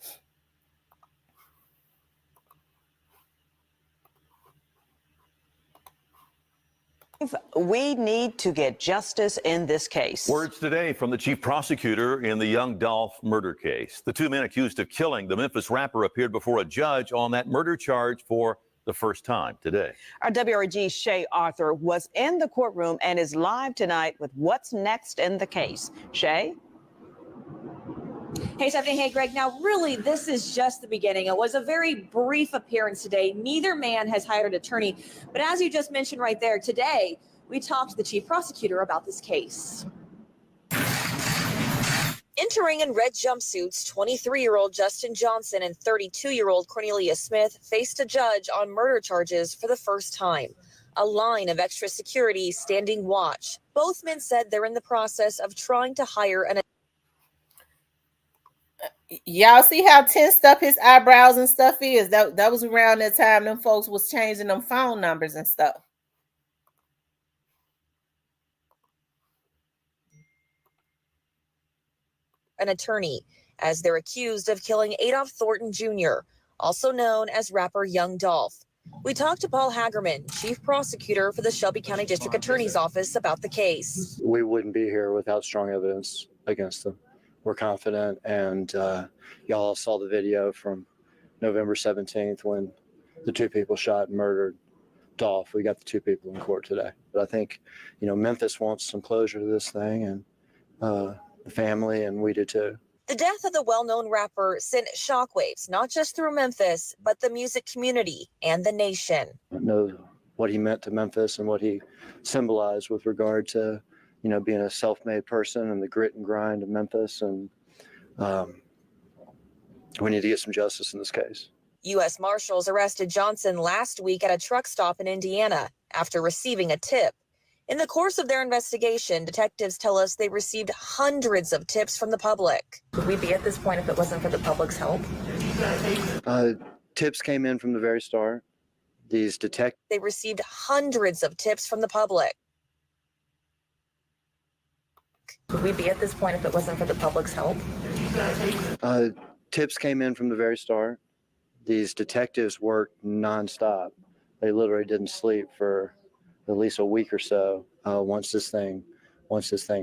O: We need to get justice in this case.
P: Words today from the chief prosecutor in the Young Dolph murder case. The two men accused of killing the Memphis rapper appeared before a judge on that murder charge for the first time today.
O: Our WRG's Shay Arthur was in the courtroom and is live tonight with what's next in the case. Shay?
Q: Hey, Stephanie. Hey, Greg. Now, really, this is just the beginning. It was a very brief appearance today. Neither man has hired an attorney. But as you just mentioned right there, today, we talked to the chief prosecutor about this case.
R: Entering in red jumpsuits, 23-year-old Justin Johnson and 32-year-old Cornelia Smith faced a judge on murder charges for the first time. A line of extra security standing watch. Both men said they're in the process of trying to hire an.
A: Y'all see how tensed up his eyebrows and stuff is? That was around that time them folks was changing them phone numbers and stuff.
R: An attorney, as they're accused of killing Adolph Thornton Jr., also known as rapper Young Dolph. We talked to Paul Hagerman, chief prosecutor for the Shelby County District Attorney's Office, about the case.
S: We wouldn't be here without strong evidence against them. We're confident, and y'all saw the video from November 17th when the two people shot and murdered Dolph. We got the two people in court today. But I think, Memphis wants some closure to this thing, and the family, and we do too.
R: The death of the well-known rapper sent shockwaves, not just through Memphis, but the music community and the nation.
S: I know what he meant to Memphis and what he symbolized with regard to being a self-made person and the grit and grind of Memphis. And we need to get some justice in this case.
R: U.S. Marshals arrested Johnson last week at a truck stop in Indiana after receiving a tip. In the course of their investigation, detectives tell us they received hundreds of tips from the public.
Q: Would we be at this point if it wasn't for the public's help?
S: Tips came in from the very start. These detectives.
R: They received hundreds of tips from the public.
Q: Would we be at this point if it wasn't for the public's help?
S: Tips came in from the very start. These detectives worked nonstop. They literally didn't sleep for at least a week or so once this thing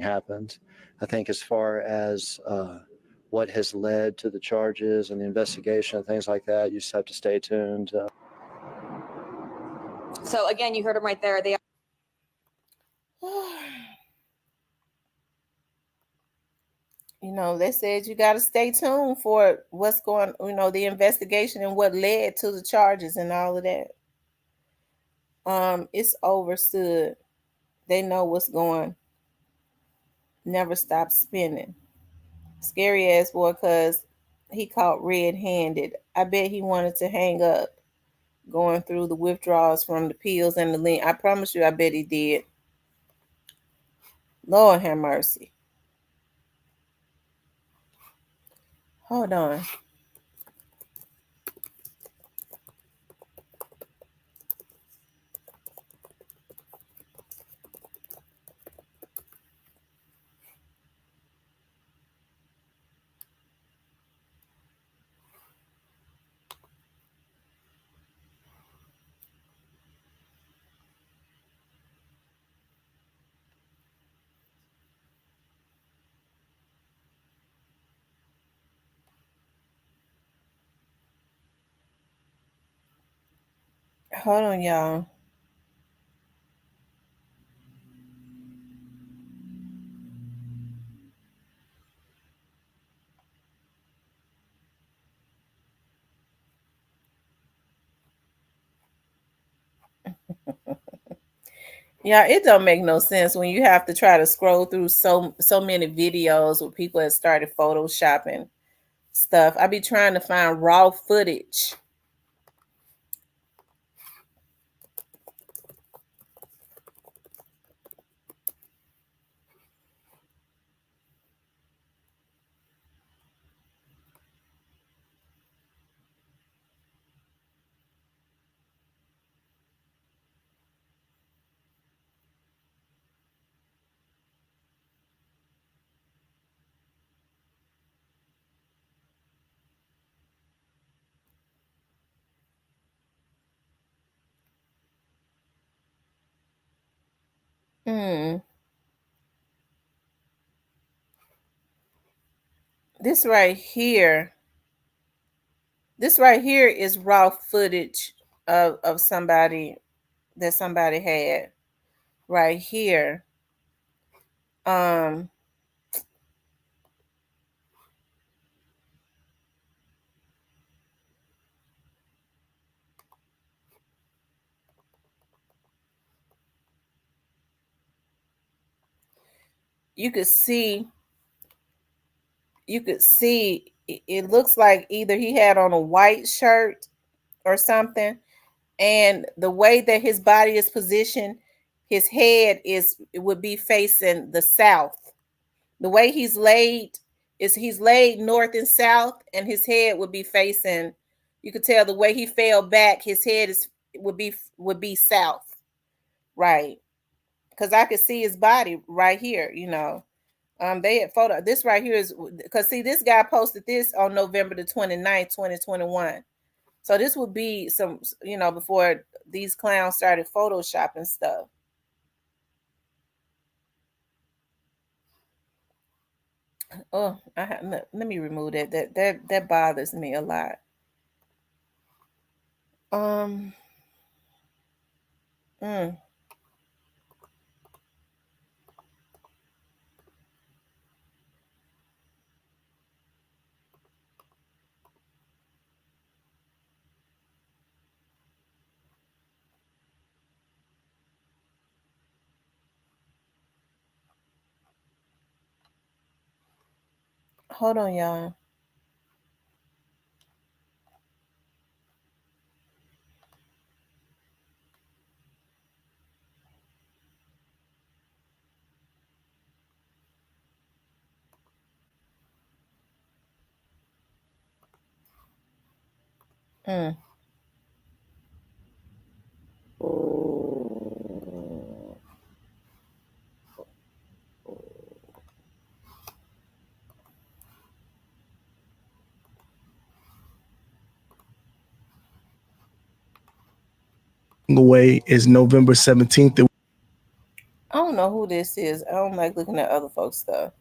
S: happened. I think as far as what has led to the charges and the investigation and things like that, you just have to stay tuned.
Q: So again, you heard them right there. They
A: They said you got to stay tuned for what's going, the investigation and what led to the charges and all of that. It's overstood. They know what's going. Never stop spinning. Scary ass boy, because he caught red-handed. I bet he wanted to hang up going through the withdrawals from the pills and the lean. I promise you, I bet he did. Lord have mercy. Hold on. Hold on, y'all. Yeah, it don't make no sense when you have to try to scroll through so many videos where people have started photoshopping stuff. I be trying to find raw footage. Hmm. This right here. This right here is raw footage of somebody that somebody had right here. Um you could see it looks like either he had on a white shirt or something, and the way that his body is positioned, his head would be facing the south. The way he's laid is he's laid north and south, and his head would be facing. You could tell the way he fell back, his head would be south, right? Because I could see his body right here. They had photo. This right here is because see, this guy posted this on November the 29th, 2021. So this would be some, before these clowns started photoshopping stuff. Oh, let me remove that. That bothers me a lot. Mm. Hold on, y'all. Mm.
T: Away is November 17th.
A: I don't know who this is. I don't like looking at other folks' stuff.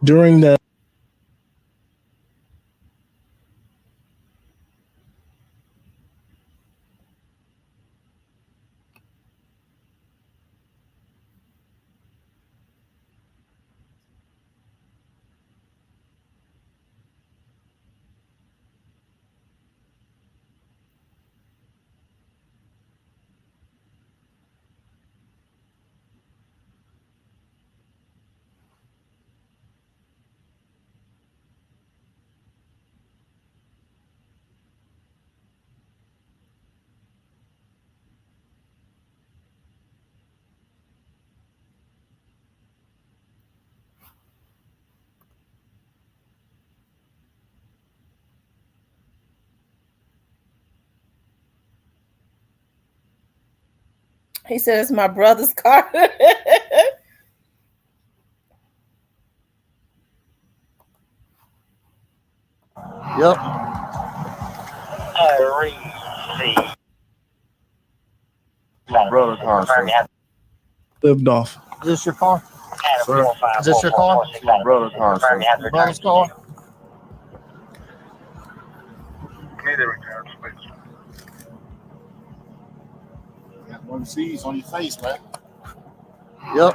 T: During the
A: He said it's my brother's car.
T: Yep.
H: car, sir.
T: Lived off.
U: Is this your car?
H: Sir?
U: Is this your car?
H: It's my brother's car, sir.
U: Brother's car?
H: Got one C's on your face, man.
U: Yep.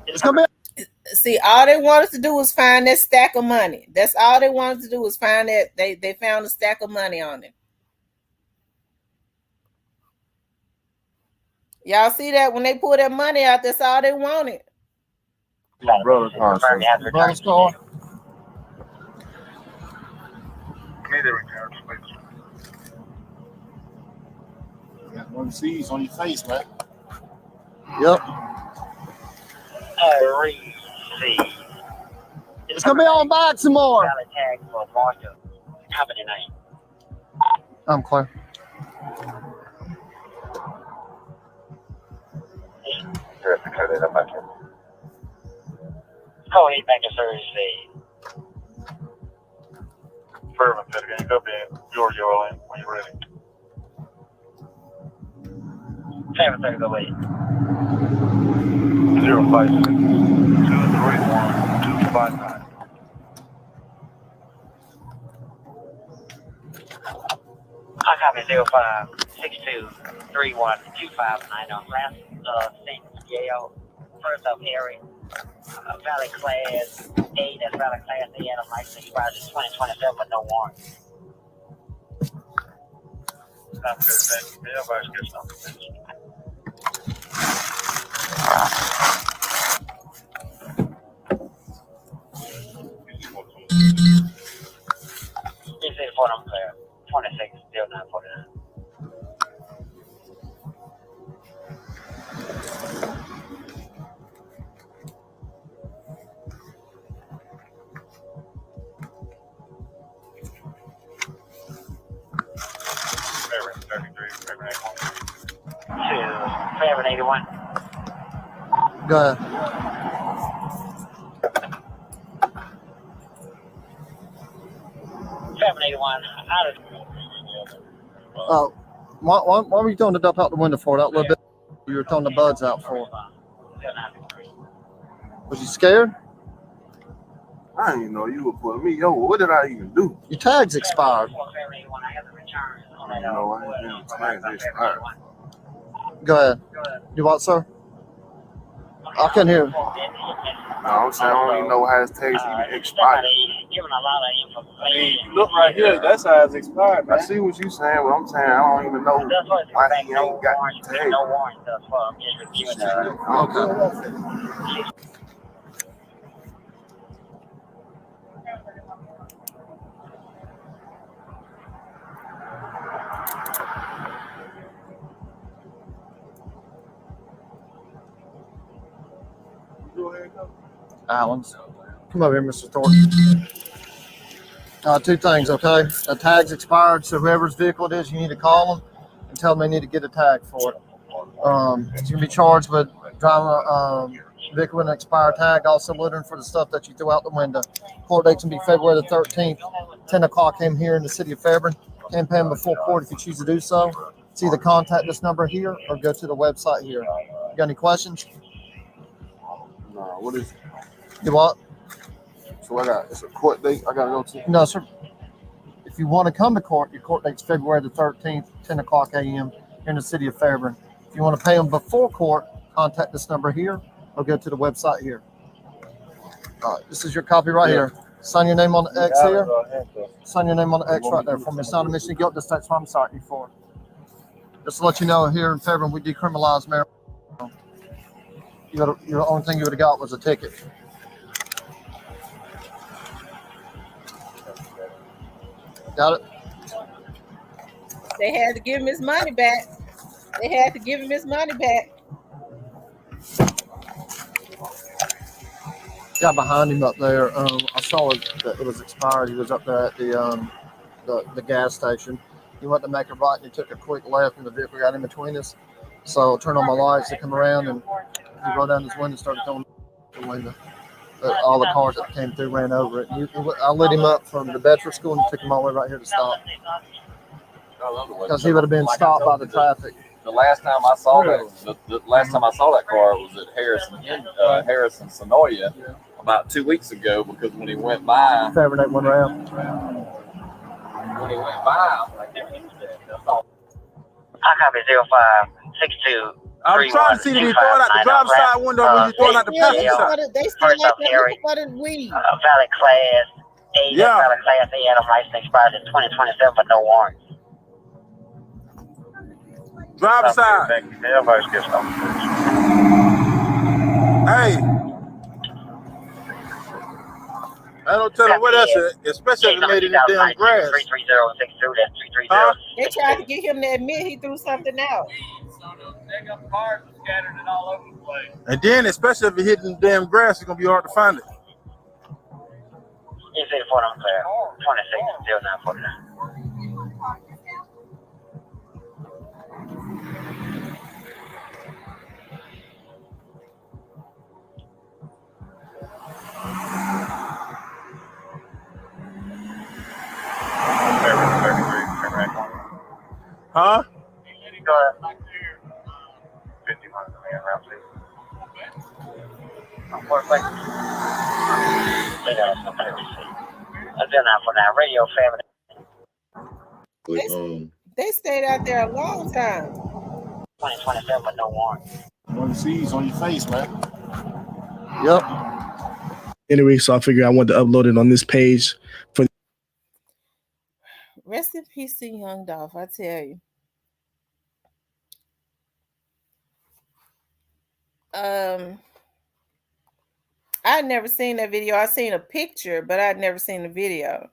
U: It's gonna be.
A: See, all they wanted to do was find that stack of money. That's all they wanted to do was find that. They found a stack of money on it. Y'all see that when they pull that money out, that's all they wanted.
H: My brother's car, sir.
U: Brother's car?
H: Got one C's on your face, man.
U: Yep. It's gonna be on back some more. I'm clear.
V: Call 8 Bank of Thursday. Bourbon Pentagon, go be Georgia Orleans when you're ready. 730 go 8. 056 231 259. I copy 0562 31 259 on last St. Yale. First up, Harry. Valley Class 8, that's Valley Class 8, Adam license expires in 2027 with no warrant. This is for them clear. 26 0949. Favorite 81.
U: Go ahead.
V: Favorite 81.
U: What were you throwing the dump out the window for? That little bit you were throwing the buds out for? Was you scared?
H: I didn't even know you were putting me over. What did I even do?
U: Your tag's expired.
H: I didn't know I didn't tags expired.
U: Go ahead. You what, sir? I couldn't hear.
H: No, I'm saying I don't even know how his tags even expired.
V: I mean, look right here, that's how it's expired, man.
H: I see what you're saying, but I'm saying I don't even know why he ain't got the tag.
V: No warrant thus far. I'm just reviewing
H: Okay.
U: Allen's. Come over here, Mr. Thornton. Two things, okay? The tag's expired, so whoever's vehicle it is, you need to call them and tell them they need to get a tag for it. You're going to be charged with driving a vehicle with an expired tag, also littering for the stuff that you threw out the window. Court date's going to be February the 13th, 10 o'clock a.m. here in the city of Fairburn. Can pay them before court if you choose to do so. It's either contact this number here or go to the website here. You got any questions?
H: No, what is it?
U: You what?
H: So it's a court date I got to go to?
U: No, sir. If you want to come to court, your court date's February the 13th, 10 o'clock a.m. here in the city of Fairburn. If you want to pay them before court, contact this number here or go to the website here. All right, this is your copy right here. Sign your name on the X here. Sign your name on the X right there for me. It's not a mission guilt. That's what I'm citing you for. Just to let you know, here in Fairburn, we decriminalize marijuana. The only thing you would have got was a ticket. Got it?
A: They had to give him his money back.
U: Got behind him up there. I saw that it was expired. He was up there at the gas station. He went to make a right and he took a quick left and the vehicle got in between us. So I turned on my lights to come around and he rolled down his window and started throwing the window. All the cars that came through ran over it. I lit him up from the Bedford School and took him all the way right here to stop. because he would have been stopped by the traffic.
B: The last time I saw that, the last time I saw that car was at Harrison Sonoya about 2 weeks ago, because when he went by,
U: Favorite one round.
B: When he went by, I'm like,
V: I copy 0562.
C: I'm trying to see that he's throwing out the driver's side window when you're throwing out the passenger side.
A: They still out there looking for the weed.
V: Valid class A, valid class A, Adam license expired in 2027, but no warrant.
C: Driver's side. Hey. I don't tell them what else, especially if it made it in the damn grass.
V: 33062, that's 330.
C: Huh?
A: They tried to get him to admit he threw something out.
B: they got cars scattered it all over the place.
C: And then, especially if it hit in the damn grass, it's gonna be hard to find it.
V: You say 4 on clear. 260949.
C: Huh?
V: 50 miles around, please. Radio family.
A: They stayed out there a long time.
V: 2027, but no warrant.
U: One C's on your face, man. Yep.
T: Anyway, so I figured I wanted to upload it on this page for.
A: Rest in peace to Young Dolph, I tell you. I'd never seen that video. I seen a picture, but I'd never seen the video.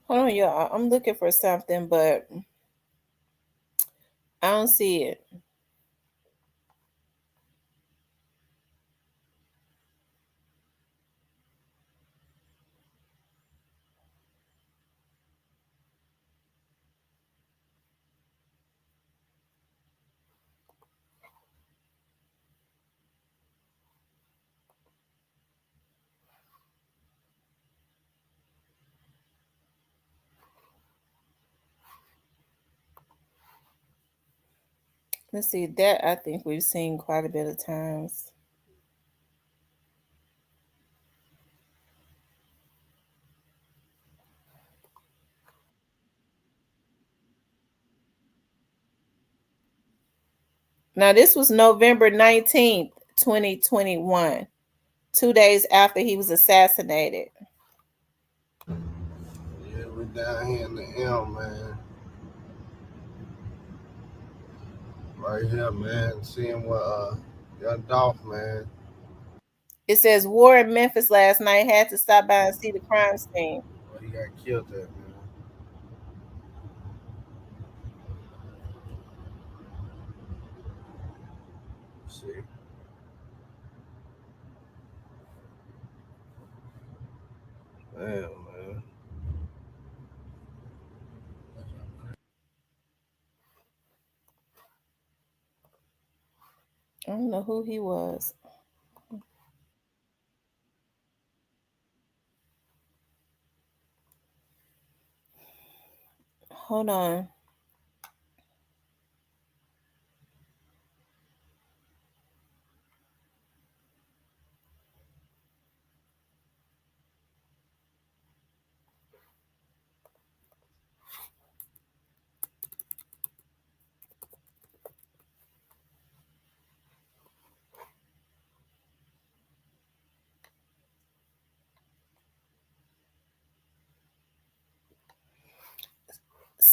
A: Hold on, y'all. I'm looking for something, but I don't see it. Let's see, that I think we've seen quite a bit of times. Now, this was November 19th, 2021, 2 days after he was assassinated.
H: Yeah, we're down here in the M, man. Right here, man. Seeing what Young Dolph, man.
A: It says war in Memphis last night, had to stop by and see the crime scene.
H: Well, he got killed at, man. Let's see. Damn, man.
A: I don't know who he was. Hold on.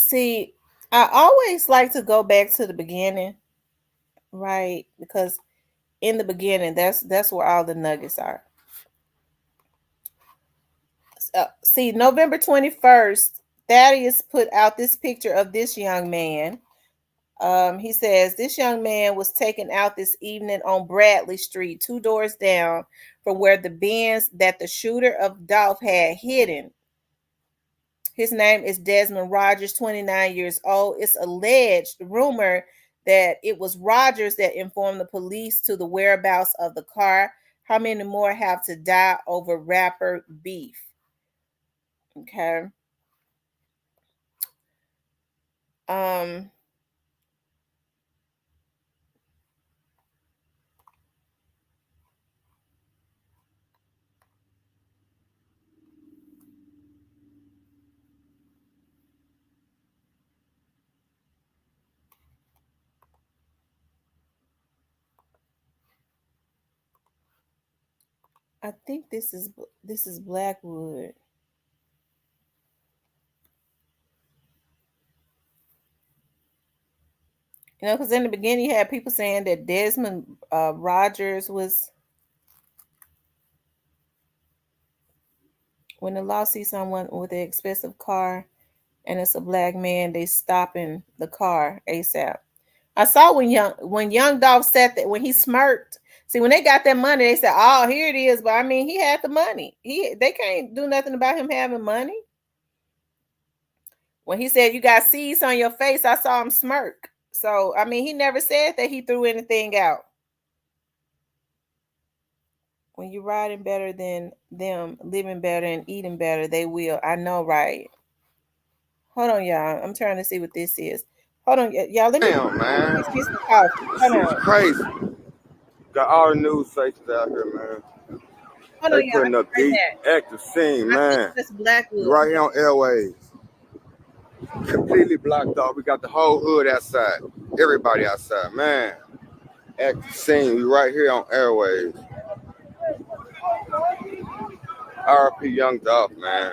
A: See, I always like to go back to the beginning, right? Because in the beginning, that's where all the nuggets are. See, November 21st, Thaddeus put out this picture of this young man. He says, this young man was taken out this evening on Bradley Street, 2 doors down from where the Benz that the shooter of Dolph had hidden. His name is Desmond Rogers, 29 years old. It's alleged, rumor, that it was Rogers that informed the police to the whereabouts of the car. How many more have to die over rapper beef? Okay. I think this is Blackwood. You know, because in the beginning you had people saying that Desmond Rogers was, when the law sees someone with an expensive car and it's a black man, they stopping the car ASAP. I saw when young Dolph said that, when he smirked. See, when they got that money, they said, "Oh, here it is." But I mean, he had the money. They can't do nothing about him having money. When he said, "You got C's on your face," I saw him smirk. So I mean, he never said that he threw anything out. When you're riding better than them, living better and eating better, they will. I know, right? Hold on, y'all. I'm trying to see what this is. Hold on, y'all. Let me get some coffee. Hold on.
H: Crazy. Got all the news sites out here, man.
A: Hold
H: They
A: on, y'all.
H: putting up deep, active scene, man.
A: That's Blackwood.
H: Right here on Airways. Completely blocked off. We got the whole hood outside. Everybody outside, man. Active scene. We right here on Airways. RP Young Dolph, man.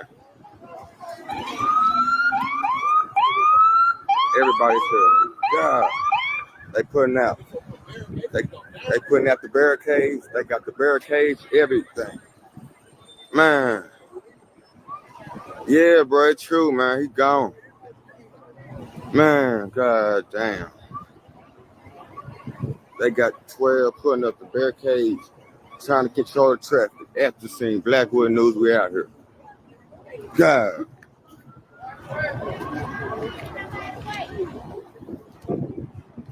H: Everybody's here. God. They putting out. They putting out the barricades. They got the barricades, everything. Man. Yeah, bro, it's true, man. He gone. Man, god damn. They got 12 putting up the barricades, trying to control the traffic. At the scene, Blackwood News, we out here. God.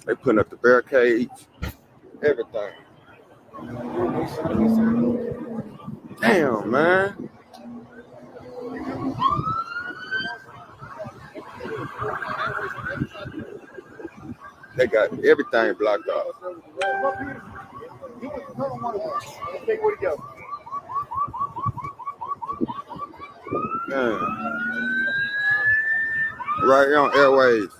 H: They putting up the barricades, everything. Damn, man. They got everything blocked off. Man. Right here on Airways.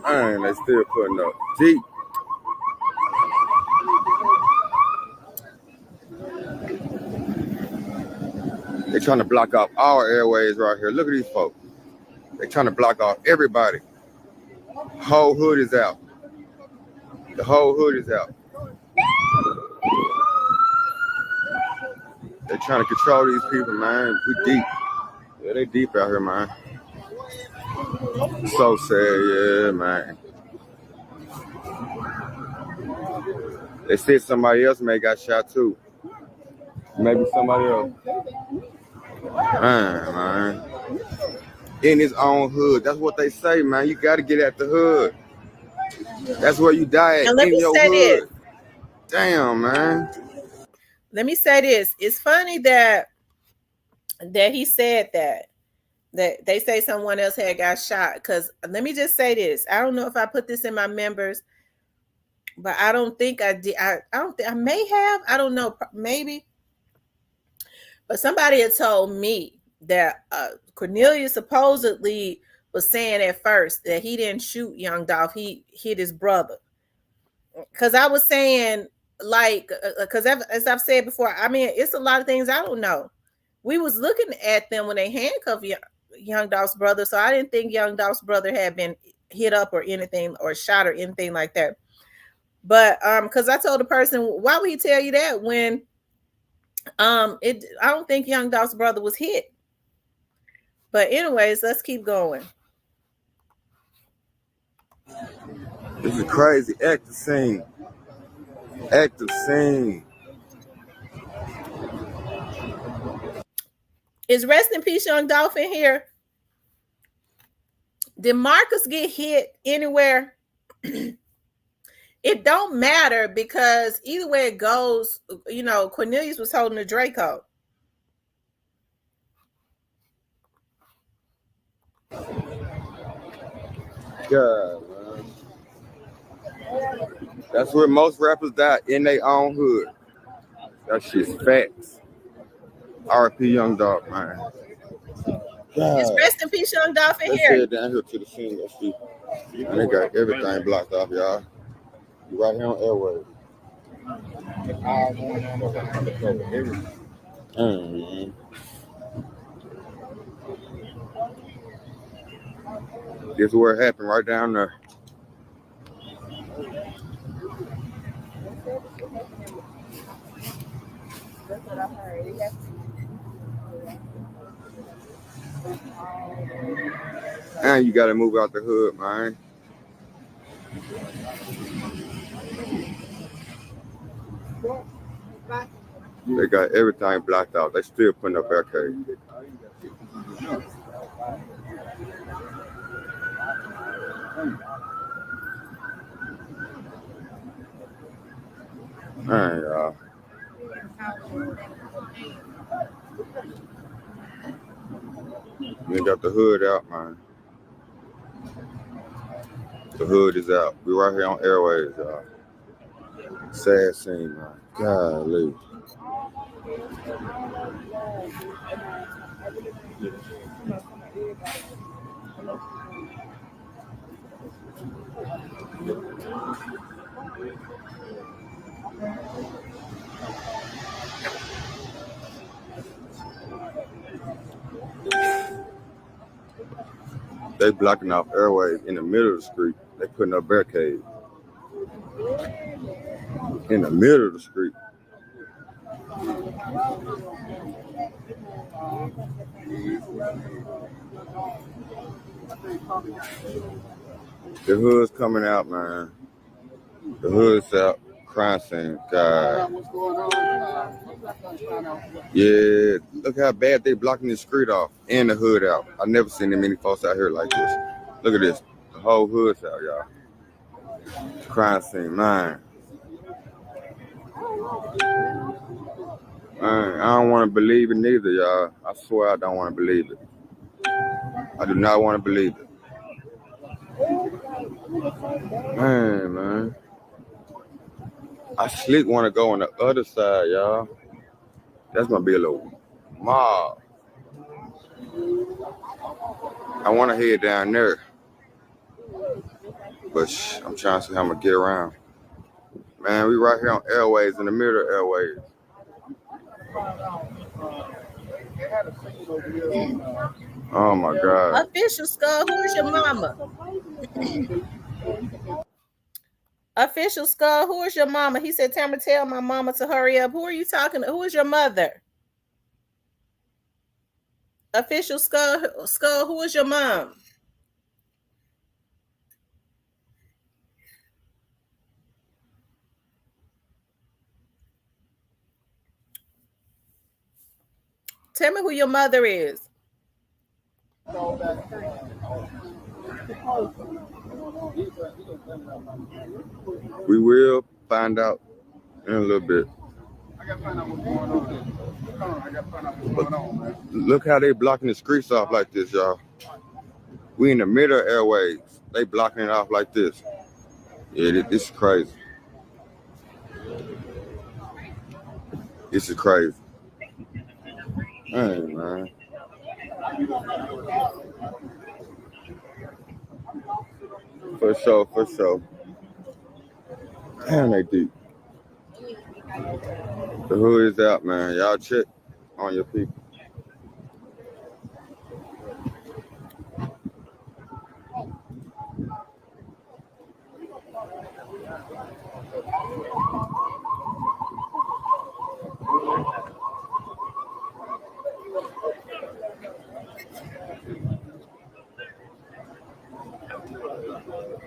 H: Man, they still putting up deep. They're trying to block off our airways right here. Look at these folks. They're trying to block off everybody. Whole hood is out. The whole hood is out. They're trying to control these people, man. We deep. Yeah, they deep out here, man. So sad, yeah, man. They said somebody else may got shot too. Maybe somebody else. Man. In his own hood. That's what they say, man. You got to get at the hood. That's where you die at, in your hood. Damn, man.
A: Let me say this. It's funny that he said that they say someone else had got shot. Because let me just say this. I don't know if I put this in my members, but I don't think I did. I don't think I may have. I don't know. Maybe. But somebody had told me that Cornelius supposedly was saying at first that he didn't shoot young Dolph. He hit his brother. because I was saying, like, because as I've said before, I mean, it's a lot of things I don't know. We was looking at them when they handcuffed Young Dolph's brother, so I didn't think Young Dolph's brother had been hit up or anything, or shot or anything like that. But because I told the person, why would he tell you that when I don't think Young Dolph's brother was hit. But anyways, let's keep going.
H: This is crazy. Active scene. Active scene.
A: Is rest in peace Young Dolph in here? Did Marcus get hit anywhere? It don't matter, because either way it goes, you know, Cornelius was holding the Draco.
H: God, man. That's where most rappers die, in their own hood. That shit's facts. R.I.P. Young Dolph, man. God.
A: Is rest in peace Young Dolph in
H: Let's
A: here?
H: head down here to the scene. Let's see. And they got everything blocked off, y'all. You right here on Airways. This is where it happened, right down there. And you gotta move out the hood, man. They got everything blocked out. They still putting up barricades. Man, y'all. They got the hood out, man. The hood is out. We right here on Airways, y'all. Sad scene, man. Golly. They blocking off Airways in the middle of the street. They putting up barricades in the middle of the street. The hood's coming out, man. The hood's out. Crime scene. God. Yeah, look how bad they blocking the street off and the hood out. I never seen that many folks out here like this. Look at this. The whole hood's out, y'all. Crime scene, man. Man, I don't want to believe it neither, y'all. I swear I don't want to believe it. I do not want to believe it. Man. I slick want to go on the other side, y'all. That's gonna be a little mob. I want to head down there, but I'm trying to see how I'm gonna get around. Man, we right here on Airways, in the middle of Airways. Oh my God.
A: Official Skull, who's your mama? Official Skull, who is your mama? He said, Tamara, tell my mama to hurry up. Who are you talking to? Who is your mother? Official Skull, who is your mom? Tell me who your mother is.
H: We will find out in a little bit. Look how they blocking the streets off like this, y'all. We in the middle of Airways. They blocking it off like this. Yeah, this is crazy. This is crazy. Hey, man. For sure. Damn, they deep. The hood is out, man. Y'all check on your people.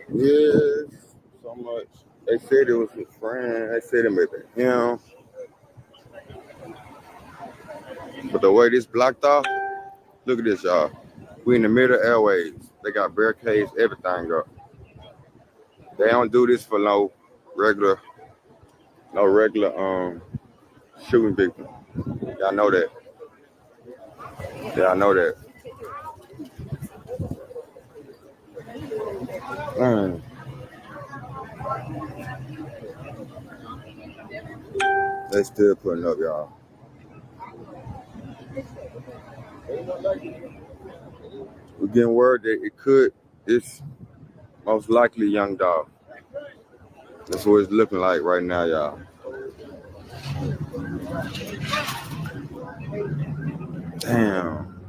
H: Yes, so much. They said it was his friend. They said it was him. But the way this blocked off, look at this, y'all. We in the middle of airways. They got barricades, everything up. They don't do this for no regular shooting victim. Y'all know that. Y'all know that. Man. They still putting up, y'all. We're getting word that it's most likely Young Dog. That's what it's looking like right now, y'all. Damn.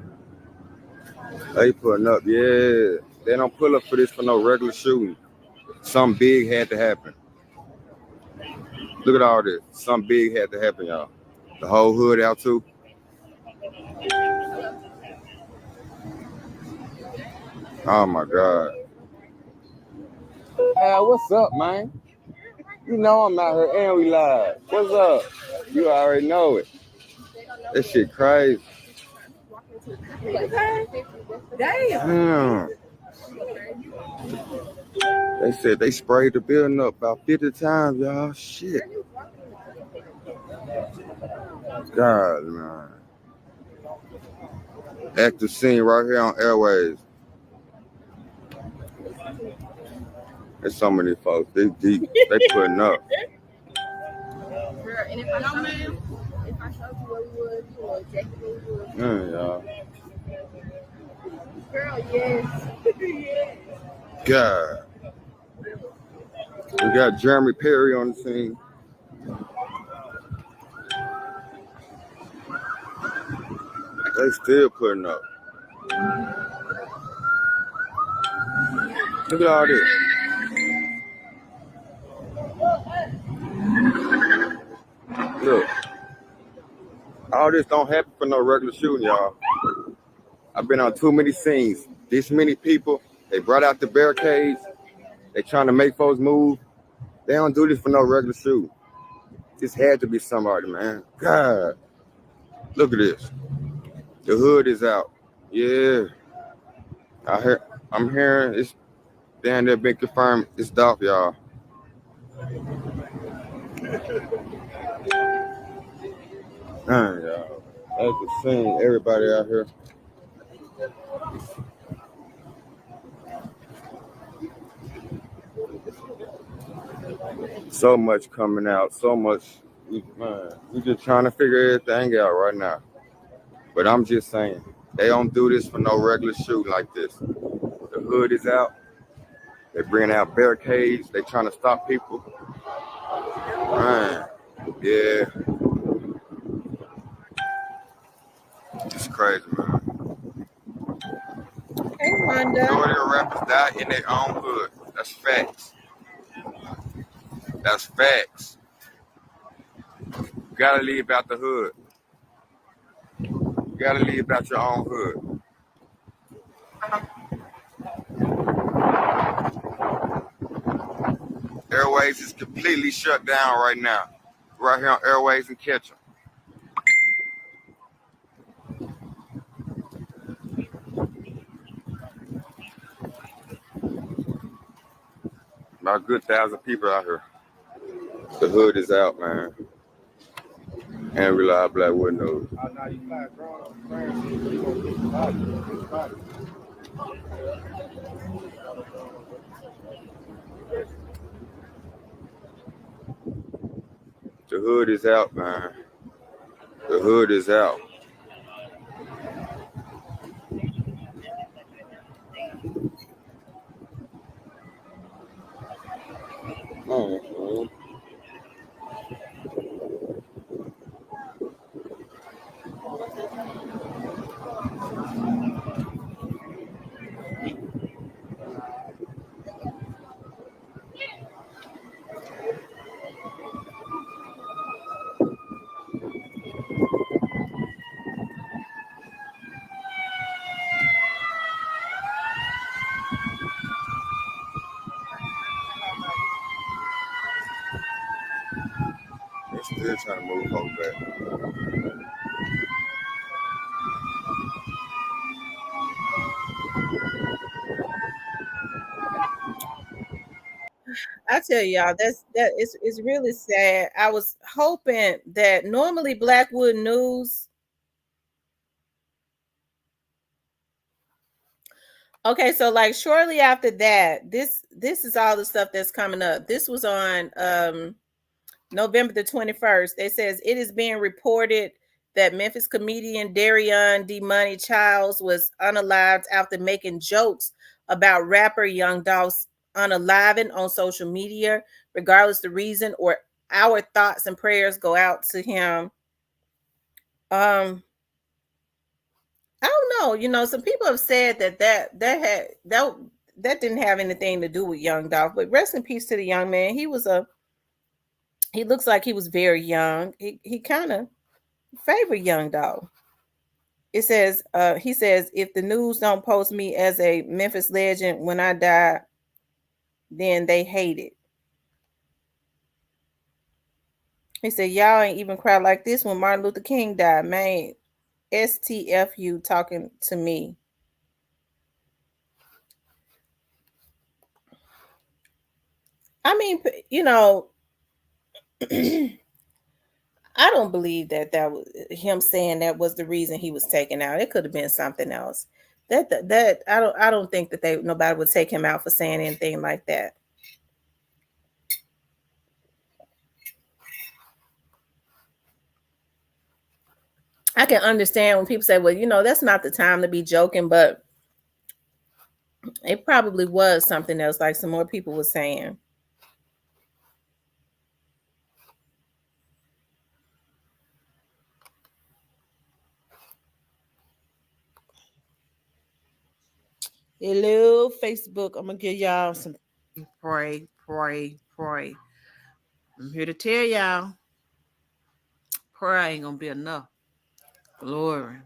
H: They putting up, yeah. They don't pull up for this for no regular shooting. Something big had to happen. Look at all this. Something big had to happen, y'all. The whole hood out too. Oh my God. What's up, man? You know I'm out here and we live. What's up? You already know it. That shit crazy. Damn. They said they sprayed the building up about 50 times, y'all. Shit. God, man. Active scene right here on Airways. There's so many folks. They deep. They putting up.
D: And if I showed you what we would, you know exactly what we would.
H: Y'all.
D: Girl, yes. Yes.
H: God. We got Jeremy Perry on the scene. They still putting up. Look at all this. Look. All this don't happen for no regular shooting, y'all. I've been on too many scenes. This many people. They brought out the barricades. They trying to make folks move. They don't do this for no regular shooting. This had to be somebody, man. God. Look at this. The hood is out. Yeah. I'm hearing it's down there been confirmed. It's Dolph, y'all. Man, y'all. That's the scene. Everybody out here. So much coming out. So much. Man, we just trying to figure everything out right now. But I'm just saying, they don't do this for no regular shooting like this. The hood is out. They bringing out barricades. They trying to stop people. Man, yeah. It's crazy, man.
A: Hey, Wanda.
H: Majority of rappers die in their own hood. That's facts. That's facts. You gotta leave out the hood. You gotta leave out your own hood. Airways is completely shut down right now. Right here on Airways and Ketchum. About a good 1,000 people out here. The hood is out, man. And Reliable Black Windows. The hood is out, man. The hood is out. Oh, just trying to move folks back.
A: I tell y'all, it's really sad. I was hoping that normally Blackwood News. Okay, so like shortly after that, this is all the stuff that's coming up. This was on November the 21st. It says it is being reported that Memphis comedian Darion D. Money Childs was unalived after making jokes about rapper Young Dolph's unaliving on social media. Regardless the reason, or our thoughts and prayers go out to him. I don't know. You know, some people have said that didn't have anything to do with Young Dolph. But rest in peace to the young man. He looks like he was very young. He kind of favored Young Dolph. It says, he says, if the news don't post me as a Memphis legend when I die, then they hate it. He said, y'all ain't even cried like this when Martin Luther King died, man. STFU talking to me. I mean, you know, I don't believe that was him saying that was the reason he was taken out. It could have been something else. That I don't think that nobody would take him out for saying anything like that. I can understand when people say, well, you know, that's not the time to be joking, but it probably was something else, like some more people were saying. Hello, Facebook. I'm going to give y'all some pray. I'm here to tell y'all, prayer ain't going to be enough. Glory.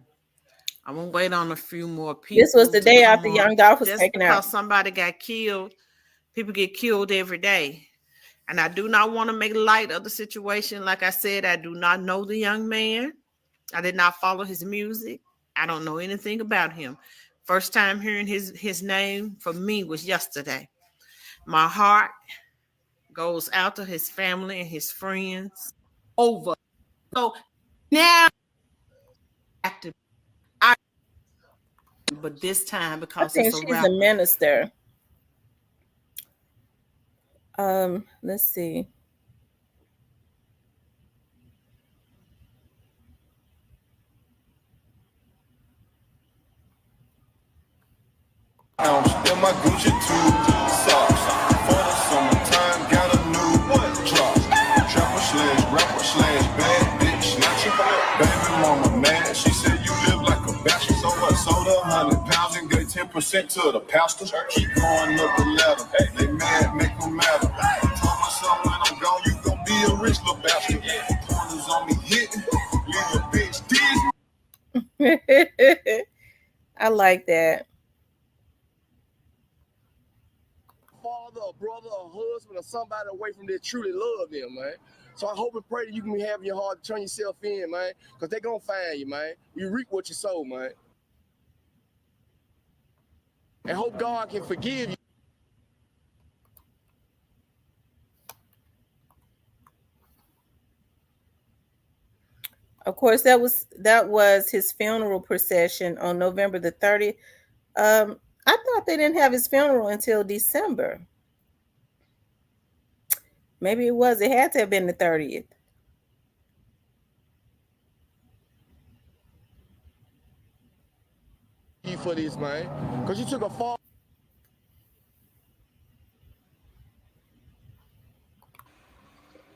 A: I'm going to wait on a few more people. This was the day after Young Dolph was taken out. Just because somebody got killed, people get killed every day. And I do not want to make light of the situation. Like I said, I do not know the young man. I did not follow his music. I don't know anything about him. First time hearing his name for me was yesterday. My heart goes out to his family and his friends. Over. So now, but this time because I think she's a minister. Let's see.
E: In my Gucci tube socks for the summertime, got a new drop. Trapper / rapper / bad bitch snatcher. Baby mama mad, she said you live like a bachelor. So what? Sold 100 pounds and gave 10% to the pastor. Keep going up the ladder. They mad, make them matter. Told my son when I'm gone, you gon' be a rich little bastard. Corners on me hitting, leave a bitch dizzy.
A: I like that.
F: Father, a brother, a husband, or somebody away from that truly love them, man. So I hope and pray that you can have your heart to turn yourself in, man, because they're going to find you, man. You reap what you sow, man. And hope God can forgive you.
A: Of course, that was his funeral procession on November the 30th. I thought they didn't have his funeral until December. Maybe it was. It had to have been the 30th.
F: You for this, man, because you took a fall.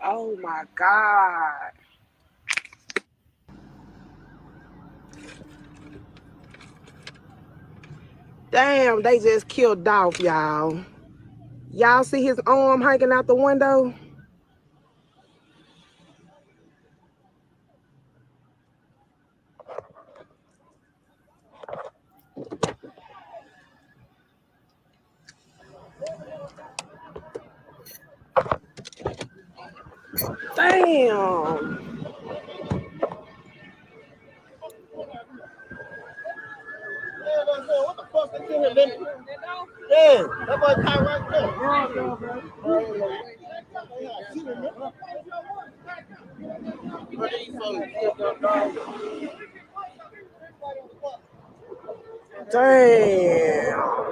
W: Oh my God. Damn, they just killed Dolph, y'all. Y'all see his arm hanging out the window? Damn.
U: Yeah, that boy caught right
W: Damn.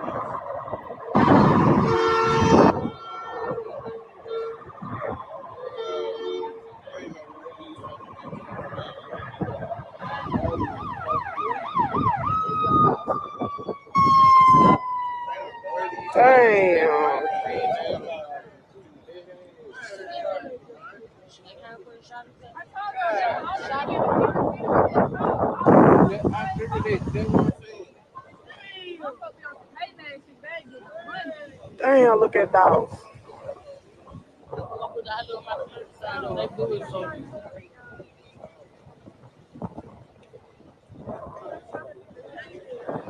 W: Damn. Damn, look at dogs.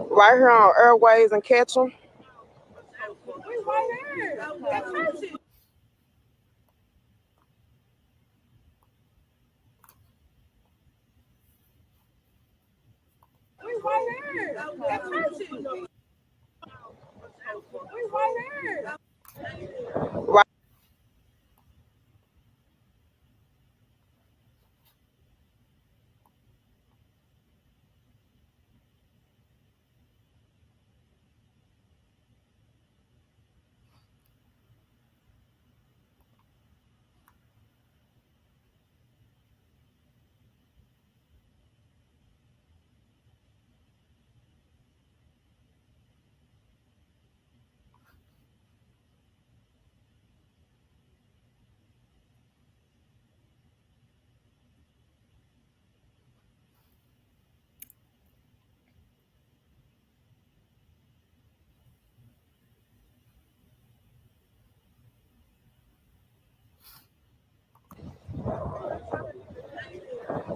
W: Right here on Airways and Ketchum. Right.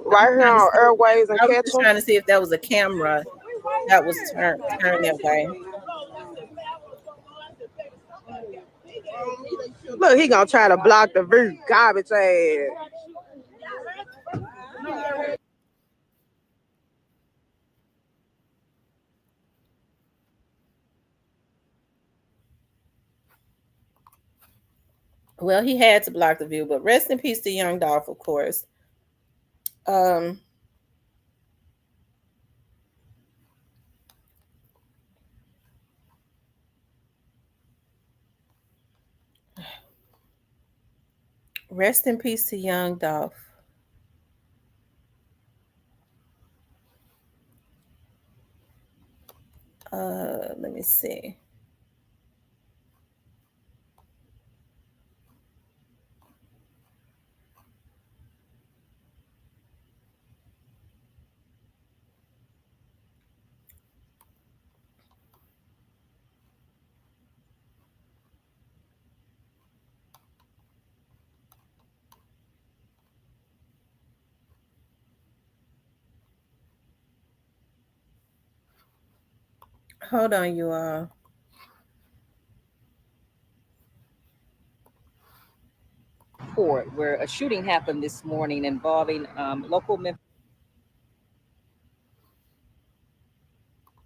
W: Right here on Airways and
A: I was just
W: Ketchum.
A: trying to see if that was a camera that was turned that way.
W: Look, he gonna try to block the view. Garbage ass.
A: Well, he had to block the view, but rest in peace to Young Dolph, of course. Rest in peace to Young Dolph. Let me see. Hold on, you all.
O: Where a shooting happened this morning involving local members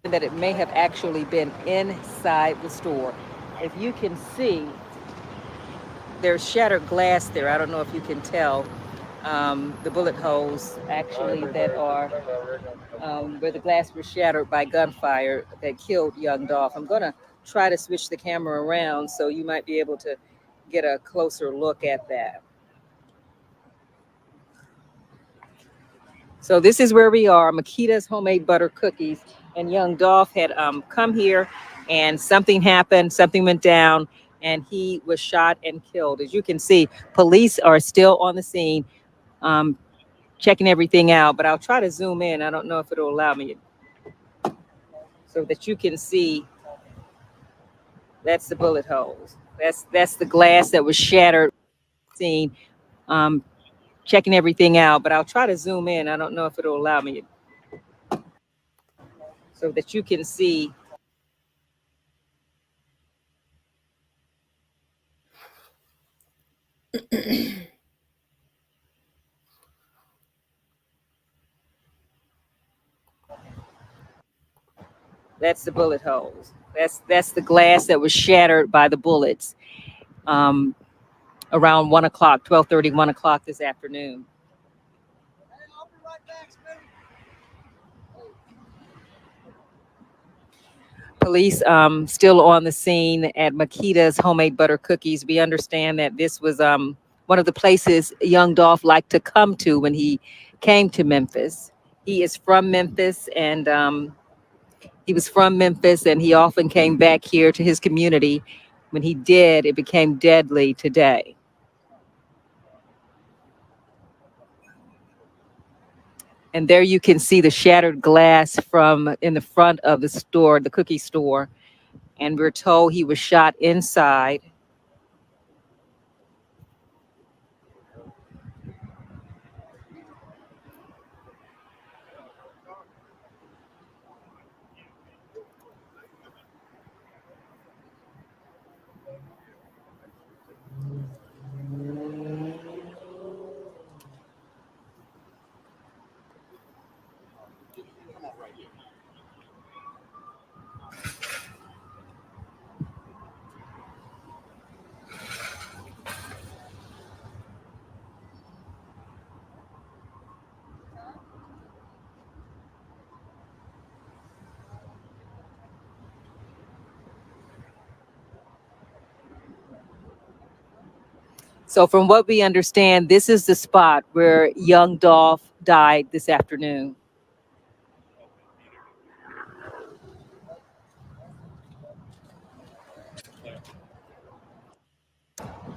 O: that it may have actually been inside the store. If you can see, there's shattered glass there. I don't know if you can tell the bullet holes actually that are where the glass was shattered by gunfire that killed Young Dolph. I'm going to try to switch the camera around so you might be able to get a closer look at that. So this is where we are, Makita's Homemade Butter Cookies, and Young Dolph had come here and something happened, something went down, and he was shot and killed. As you can see, police are still on the scene, checking everything out, but I'll try to zoom in. I don't know if it'll allow me so that you can see. That's the bullet holes. That's the glass that was shattered. Scene, checking everything out, but I'll try to zoom in. I don't know if it'll allow me so that you can see. That's the bullet holes. That's the glass that was shattered by the bullets around 1 o'clock, 12:30, 1 o'clock this afternoon. Police still on the scene at Makita's Homemade Butter Cookies. We understand that this was one of the places young Dolph liked to come to when he came to Memphis. He is from Memphis, and he was from Memphis, and he often came back here to his community. When he did, it became deadly today. And there you can see the shattered glass from in the front of the store, the cookie store. And we're told he was shot inside. So from what we understand, this is the spot where young Dolph died this afternoon.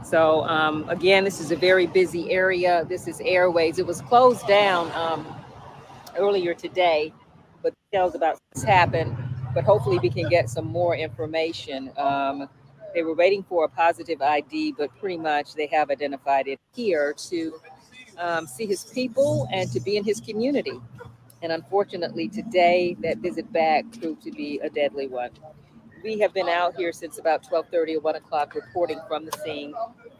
O: So again, this is a very busy area. This is Airways. It was closed down earlier today, but details about this happened. But hopefully we can get some more information. They were waiting for a positive ID, but pretty much they have identified it here to see his people and to be in his community. And unfortunately today, that visit back proved to be a deadly one. We have been out here since about 12:30 or 1 o'clock reporting from the scene.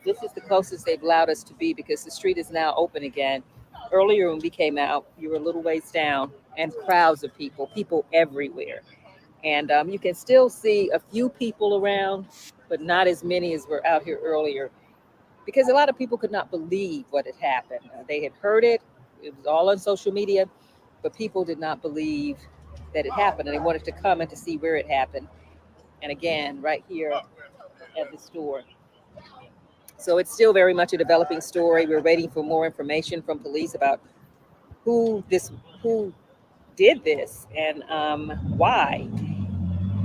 O: This is the closest they've allowed us to be because the street is now open again. Earlier when we came out, you were a little ways down and crowds of people everywhere. And you can still see a few people around, but not as many as were out here earlier because a lot of people could not believe what had happened. They had heard it. It was all on social media, but people did not believe that it happened, and they wanted to come and to see where it happened. And again, right here at the store. So it's still very much a developing story. We're waiting for more information from police about who did this and why,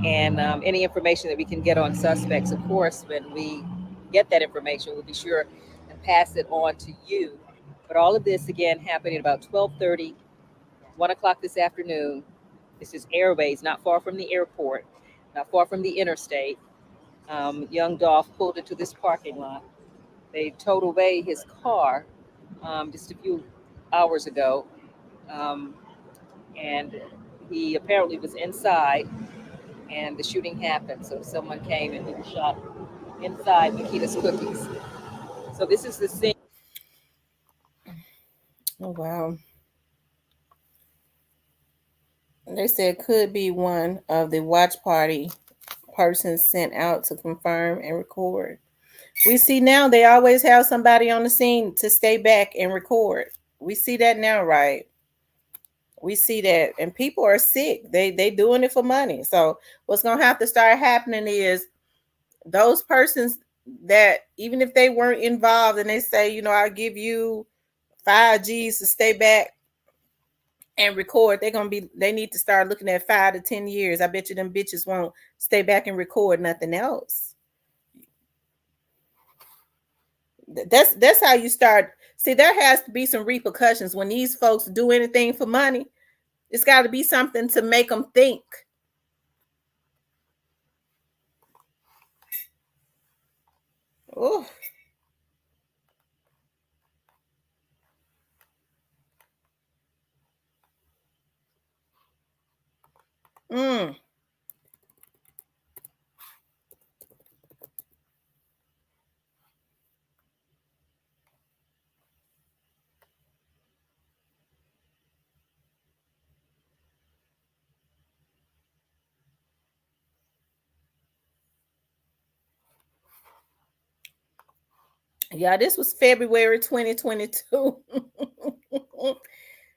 O: and any information that we can get on suspects. Of course, when we get that information, we'll be sure and pass it on to you. But all of this again happened at about 12:30, 1 o'clock this afternoon. This is Airways, not far from the airport, not far from the interstate. Young Dolph pulled into this parking lot. They towed away his car just a few hours ago, and he apparently was inside, and the shooting happened. So someone came and he was shot inside Makita's Cookies. So this is the scene.
A: Oh, wow. They said could be one of the watch party persons sent out to confirm and record. We see now they always have somebody on the scene to stay back and record. We see that now, right? We see that, and people are sick. They doing it for money. So what's gonna have to start happening is those persons that even if they weren't involved and they say, you know, I'll give you 5 G's to stay back and record, they need to start looking at 5 to 10 years. I bet you them bitches won't stay back and record nothing else. That's how you start. See, there has to be some repercussions when these folks do anything for money. It's got to be something to make them think. Oh. Mm. Yeah, this was February 2022.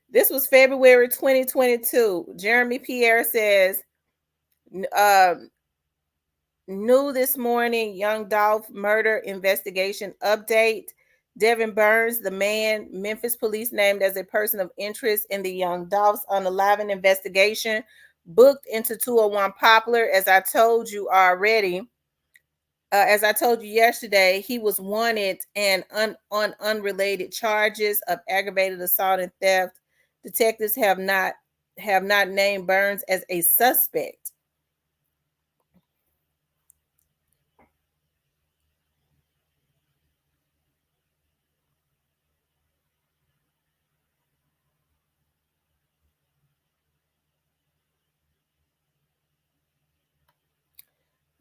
A: This was February 2022. Jeremy Pierre says, new this morning, Young Dolph murder investigation update. Devin Burns, the man Memphis police named as a person of interest in the Young Dolph's unaliving investigation, booked into 201 Poplar. As I told you already, as I told you yesterday, he was wanted and on unrelated charges of aggravated assault and theft. Detectives have not named Burns as a suspect.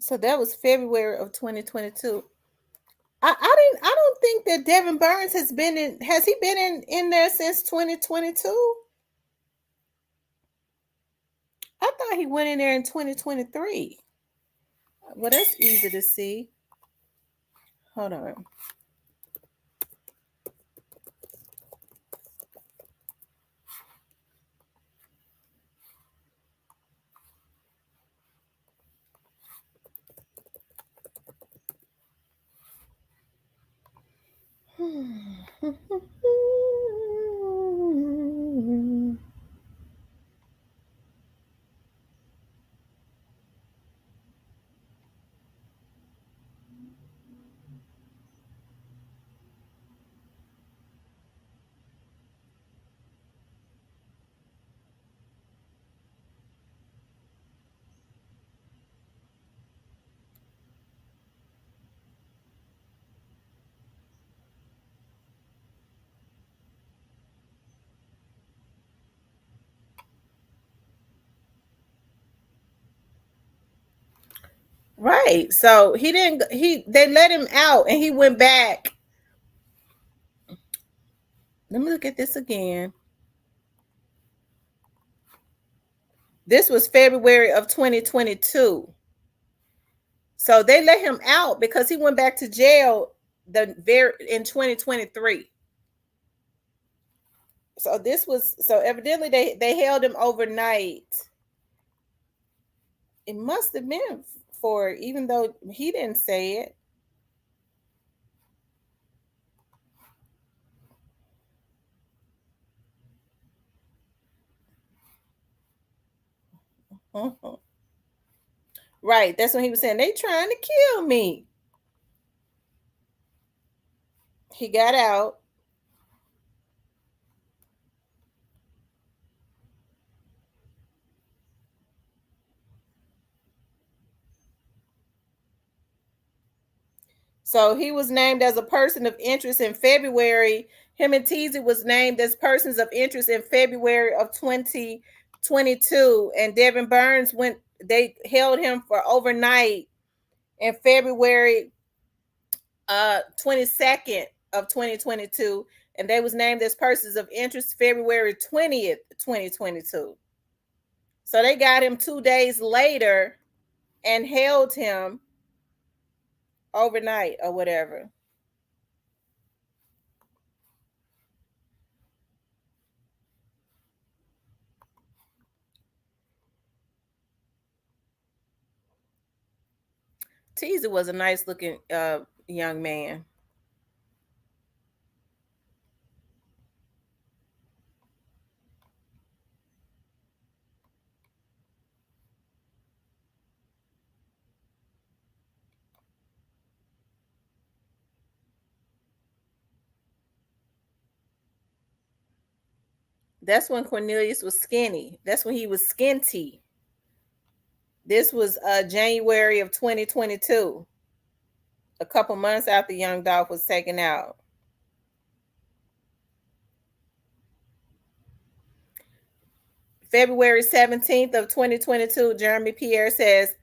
A: So that was February of 2022. I don't think that Devin Burns has been in. Has he been in there since 2022? I thought he went in there in 2023. Well, that's easy to see. Hold on. Right. So he didn't. They let him out, and he went back. Let me look at this again. This was February of 2022. So they let him out because he went back to jail in 2023. So evidently they held him overnight. It must have been for, even though he didn't say it. Mm-hmm. Right. That's what he was saying. They trying to kill me. He got out. So he was named as a person of interest in February. Him and Teasy was named as persons of interest in February of 2022. And Devin Burns they held him for overnight in February 22nd of 2022. And they was named as persons of interest February 20th, 2022. So they got him 2 days later and held him overnight or whatever. Teaser was a nice looking young man. That's when Cornelius was skinny. That's when he was skinty. This was January of 2022. A couple months after Young Dolph was taken out. February 17th of 2022, Jeremy Pierre says,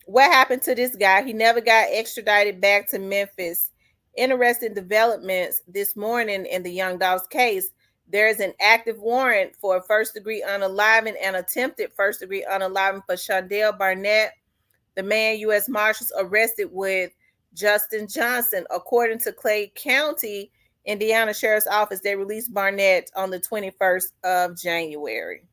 A: what happened to this guy? He never got extradited back to Memphis. Interesting developments this morning in the Young Dolph's case. There is an active warrant for first-degree unaliving and attempted first-degree unaliving for Shondell Barnett, the man U.S. Marshals arrested with Justin Johnson. According to Clay County, Indiana Sheriff's Office, they released Barnett on the 21st of January.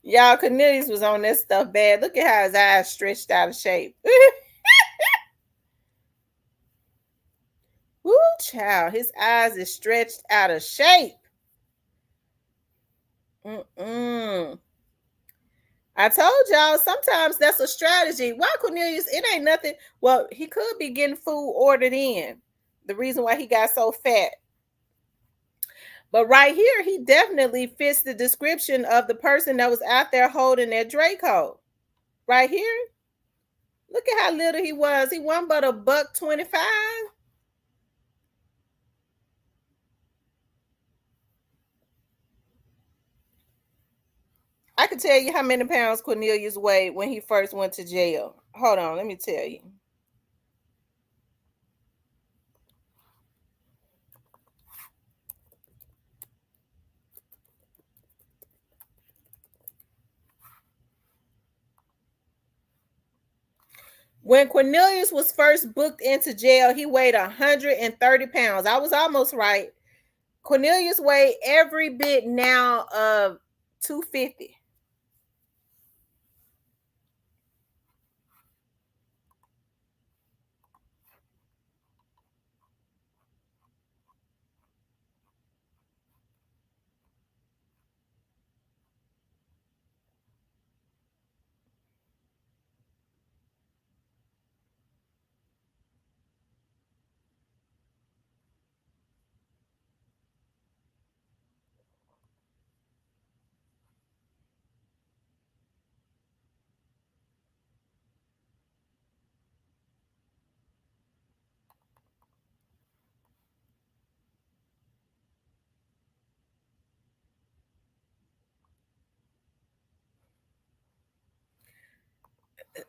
A: Y'all, Cornelius was on this stuff bad. Look at how his eyes stretched out of shape. Woo, child, his eyes is stretched out of shape. I told y'all, sometimes that's a strategy. Why Cornelius? It ain't nothing. Well, he could be getting food ordered in. The reason why he got so fat. But right here, he definitely fits the description of the person that was out there holding that Draco. Right here. Look at how little he was. He wasn't but $1.25. I can tell you how many pounds Cornelius weighed when he first went to jail. Hold on, let me tell you. When Cornelius was first booked into jail, he weighed 130 pounds. I was almost right. Cornelius weighed every bit now of 250.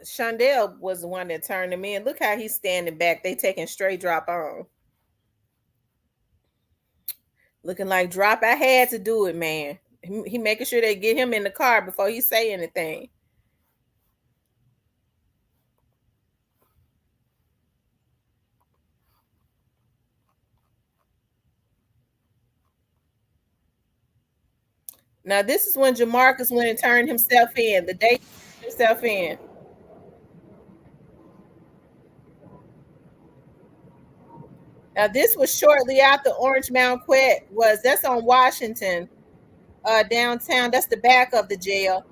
A: Shondell was the one that turned him in. Look how he's standing back. They taking straight drop on. Looking like drop. I had to do it, man. He making sure they get him in the car before he say anything. Now, this is when Jamarcus went and turned himself in. The day he turned himself in. Now, this was shortly after Orange Mound Quitz was. That's on Washington, downtown. That's the back of the jail.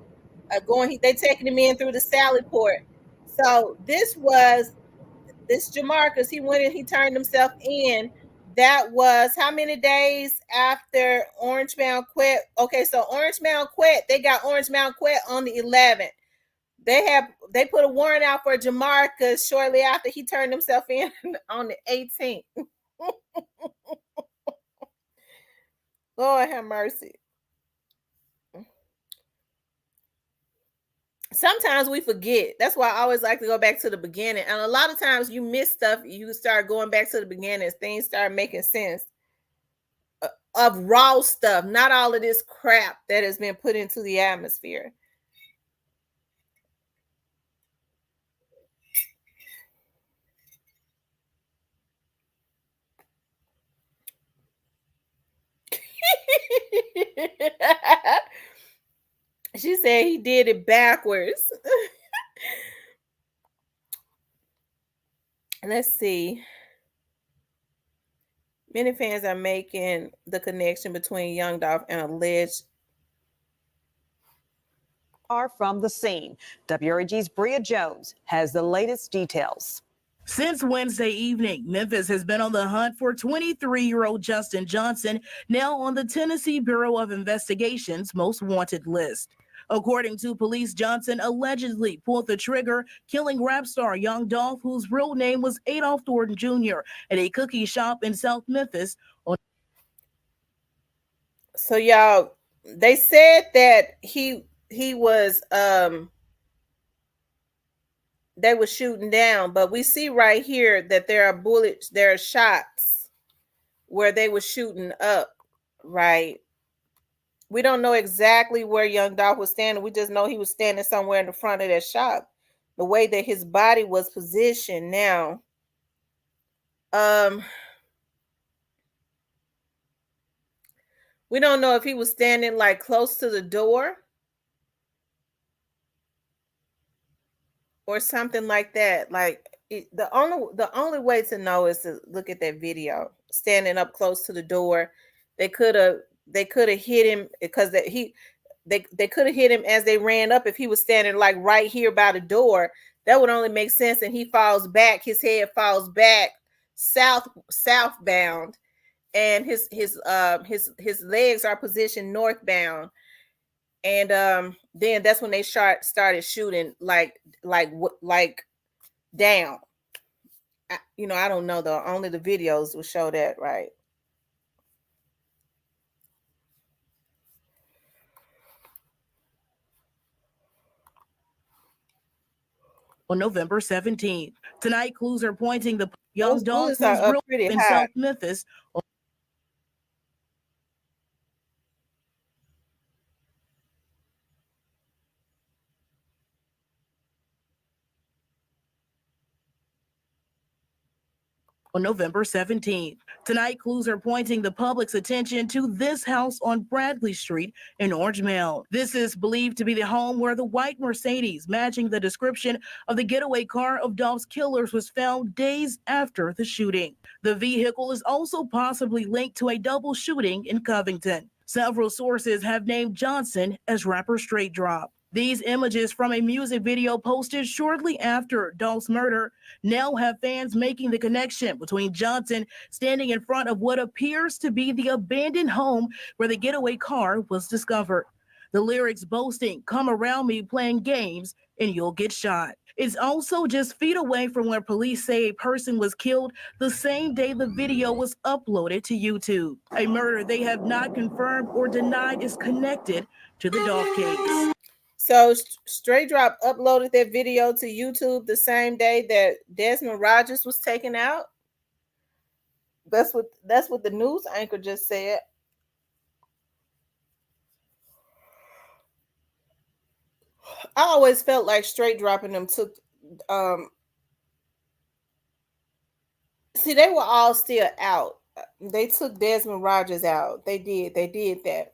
A: They taking him in through the Sally Port. So this Jamarcus. He went and he turned himself in. That was how many days after Orange Mound Quitz? Okay, so Orange Mound Quitz, they got Orange Mound Quitz on the 11th. They put a warrant out for Jamarcus shortly after he turned himself in on the 18th. Lord have mercy. Sometimes we forget. That's why I always like to go back to the beginning. And a lot of times you miss stuff. You start going back to the beginning. Things start making sense of raw stuff. Not all of this crap that has been put into the atmosphere. She said he did it backwards. Let's see. Many fans are making the connection between Young Dolph and alleged
G: are from the scene. WREG's Bria Jones has the latest details.
I: Since Wednesday evening, Memphis has been on the hunt for 23-year-old Justin Johnson, now on the Tennessee Bureau of Investigation's most wanted list. According to police, Johnson allegedly pulled the trigger, killing rap star Young Dolph, whose real name was Adolph Thornton Jr., at a cookie shop in South Memphis.
A: So y'all, they said that he was they were shooting down, but we see right here that there are bullets, there are shots where they were shooting up, right? We don't know exactly where young Dolph was standing. We just know he was standing somewhere in the front of that shop. The way that his body was positioned now. We don't know if he was standing like close to the door or something like that. Like the only way to know is to look at that video. Standing up close to the door, they could have hit him because they could have hit him as they ran up. If he was standing like right here by the door, that would only make sense. And he falls back, his head falls back southbound, and his legs are positioned northbound. And then that's when they started shooting like down. I don't know though. Only the videos will show that, right?
I: On November 17th. Tonight, clues are pointing the young
A: bullets
I: Dolphins
A: are up pretty
I: in
A: high.
I: South Memphis. On November 17th. Tonight, clues are pointing the public's attention to this house on Bradley Street in Orange Mound. This is believed to be the home where the white Mercedes, matching the description of the getaway car of Dolph's killers, was found days after the shooting. The vehicle is also possibly linked to a double shooting in Covington. Several sources have named Johnson as rapper Straight Drop. These images from a music video posted shortly after Dolph's murder now have fans making the connection between Johnson standing in front of what appears to be the abandoned home where the getaway car was discovered. The lyrics boasting, "Come around me playing games and you'll get shot." It's also just feet away from where police say a person was killed the same day the video was uploaded to YouTube. A murder they have not confirmed or denied is connected to the Dolph case.
A: So Straight Drop uploaded that video to YouTube the same day that Desmond Rogers was taken out. That's what the news anchor just said. I always felt like Straight Dropping them took see, they were all still out. They took Desmond Rogers out. They did that.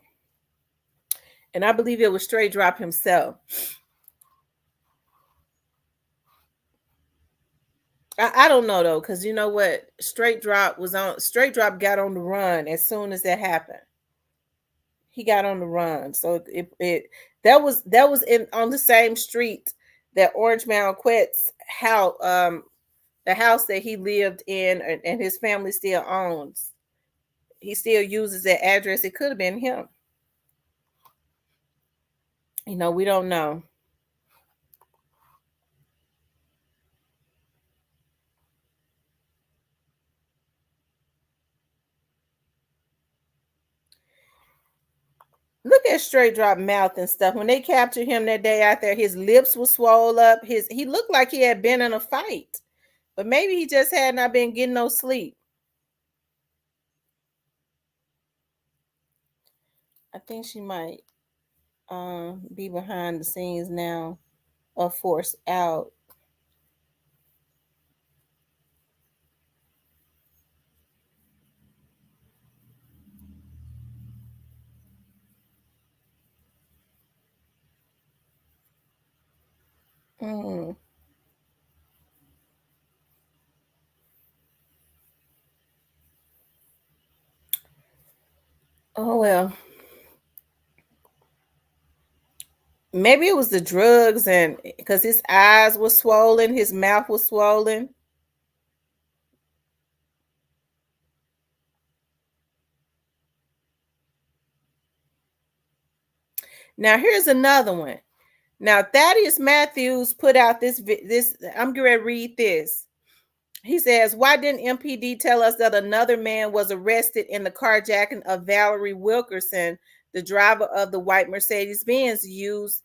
A: And I believe it was Straight Drop himself. I don't know though, because you know what? Straight Drop got on the run as soon as that happened. He got on the run. So that was on the same street that Orange Mound Quitz house, the house that he lived in and his family still owns. He still uses that address. It could have been him. We don't know. Look at Straight Drop mouth and stuff. When they captured him that day out there, his lips were swole up. He looked like he had been in a fight. But maybe he just had not been getting no sleep. I think she might be behind the scenes now or forced out. Oh well. Maybe it was the drugs, and because his eyes were swollen, his mouth was swollen. Now here's another one. Now Thaddeus Matthews put out this. I'm going to read this. He says, "Why didn't MPD tell us that another man was arrested in the carjacking of Valerie Wilkerson, the driver of the white Mercedes-Benz used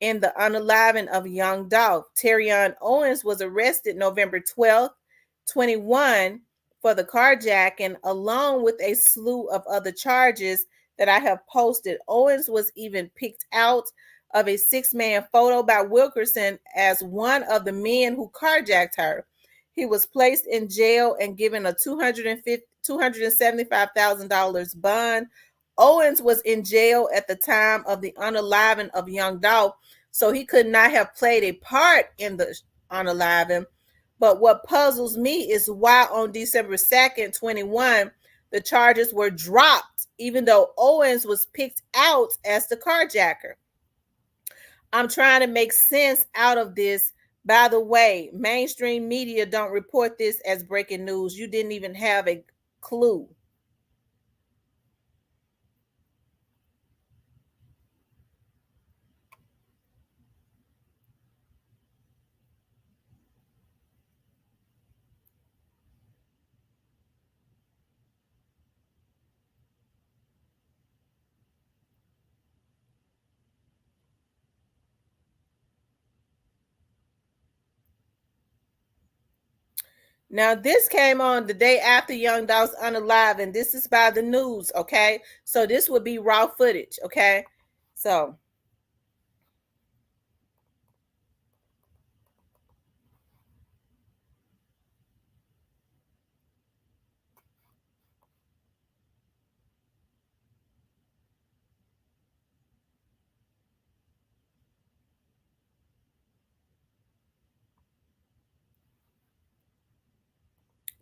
A: in the unaliving of young Dolph. Terrion Owens was arrested November 12th, 21 for the carjacking, along with a slew of other charges that I have posted. Owens was even picked out of a 6-man photo by Wilkerson as one of the men who carjacked her. He was placed in jail and given a $275,000 bond. Owens was in jail at the time of the unaliving of young Dolph, so he could not have played a part in the unaliving. But what puzzles me is why on December 2nd, 21, the charges were dropped, even though Owens was picked out as the carjacker. I'm trying to make sense out of this. By the way, mainstream media don't report this as breaking news. You didn't even have a clue. Now, this came on the day after Young Dolph's unalive, and this is by the news, okay? So this would be raw footage, okay? So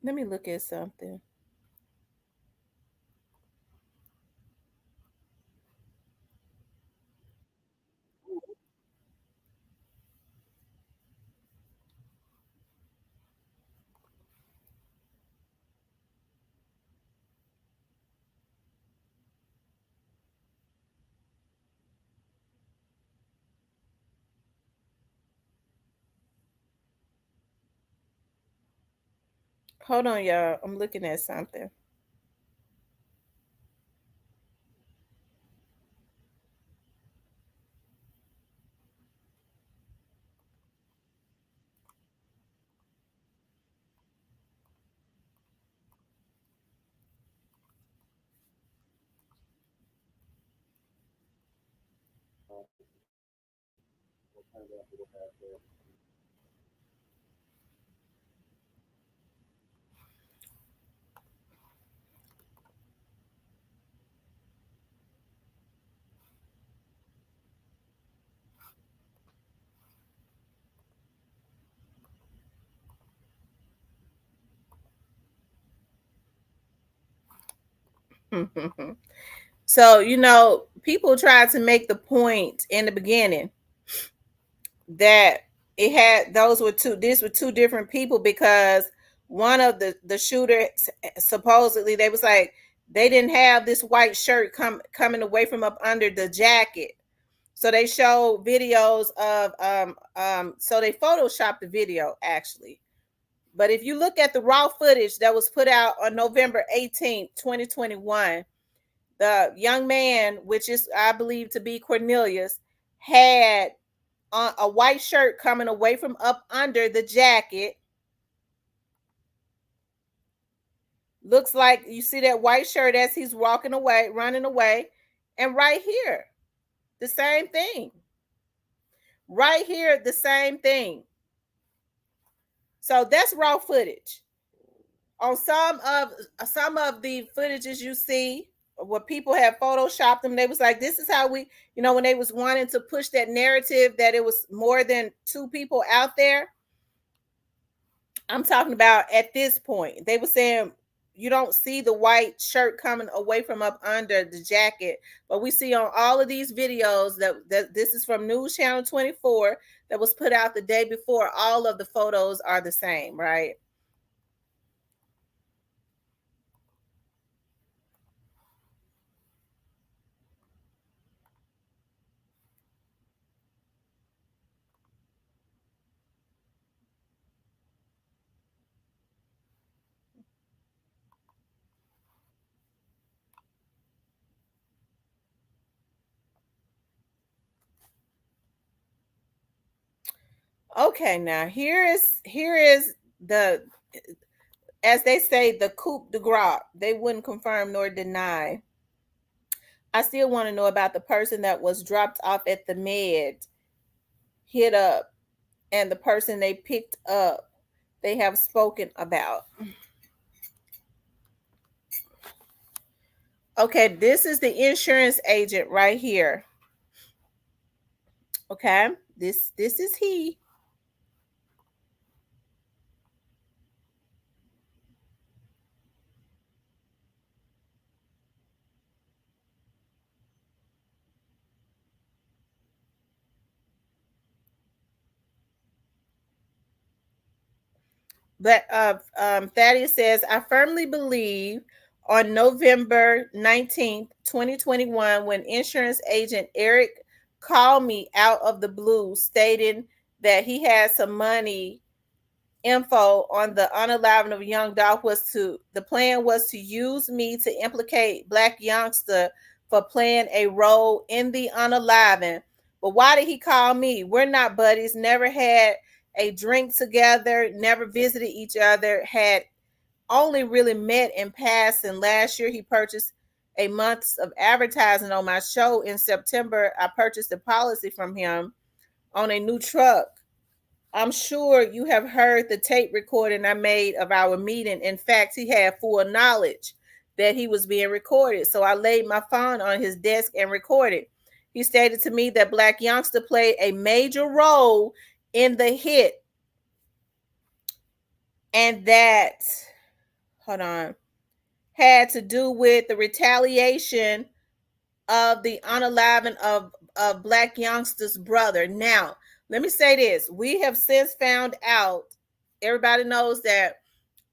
A: let me look at something. Hold on, y'all. I'm looking at something. So, you know, people tried to make the point in the beginning that it had these were two different people, because one of the shooters, supposedly they was like they didn't have this white shirt coming away from up under the jacket. So they showed videos of so they photoshopped the video actually. But if you look at the raw footage that was put out on November 18th, 2021, the young man, which is I believe to be Cornelius, had a white shirt coming away from up under the jacket. Looks like you see that white shirt as he's walking away, running away. And right here, the same thing. Right here, the same thing. So that's raw footage. On some of the footages you see where people have photoshopped them, they was like, this is how we, when they was wanting to push that narrative that it was more than two people out there. I'm talking about at this point. They were saying you don't see the white shirt coming away from up under the jacket, but we see on all of these videos that this is from News Channel 24 that was put out the day before. All of the photos are the same, right? Okay, now here is the, as they say, the coup de grace. They wouldn't confirm nor deny. I still want to know about the person that was dropped off at the med, hit up, and the person they picked up. They have spoken about. Okay, this is the insurance agent right here. Okay, this is he. But Thaddeus says, I firmly believe on November 19th, 2021, when insurance agent Eric called me out of the blue stating that he had some money info on the unaliving of young Dolph, the plan was to use me to implicate Black youngster for playing a role in the unaliving. But why did he call me? We're not buddies, never had a drink together, never visited each other, had only really met in passing. Last year he purchased a month of advertising on my show. In September, I purchased a policy from him on a new truck. I'm sure you have heard the tape recording I made of our meeting. In fact, he had full knowledge that he was being recorded. So I laid my phone on his desk and recorded. He stated to me that Black youngster played a major role in the hit, and that, hold on, had to do with the retaliation of the unaliving of Black youngster's brother. Now, let me say this. We have since found out, everybody knows that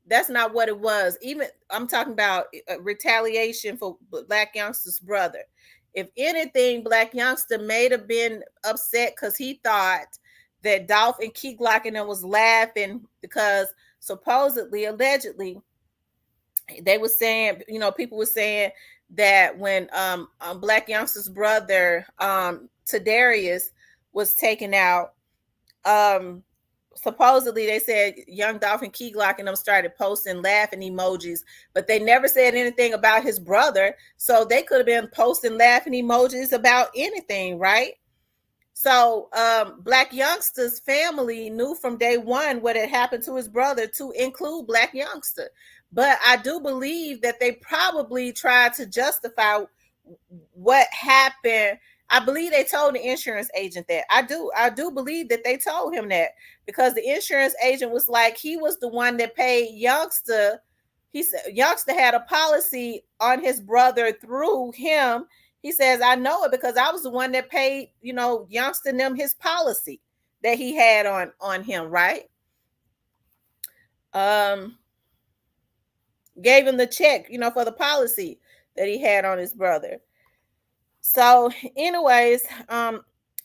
A: that's not what it was. Even I'm talking about retaliation for Black youngster's brother. If anything, Black youngster may have been upset because he thought that Dolph and Keyglock and them was laughing because supposedly, allegedly, they were saying, people were saying that when Black youngster's brother Tadarius was taken out, supposedly they said young Dolph and Keyglock and them started posting laughing emojis, but they never said anything about his brother. So they could have been posting laughing emojis about anything, right? So Black youngster's family knew from day one what had happened to his brother, to include Black youngster. But I do believe that they probably tried to justify what happened. I believe they told the insurance agent that. I do believe that they told him that, because the insurance agent was like, he was the one that paid youngster. He said youngster had a policy on his brother through him. He says, I know it because I was the one that paid, youngster and them his policy that he had on him, right? Gave him the check, for the policy that he had on his brother. So anyways,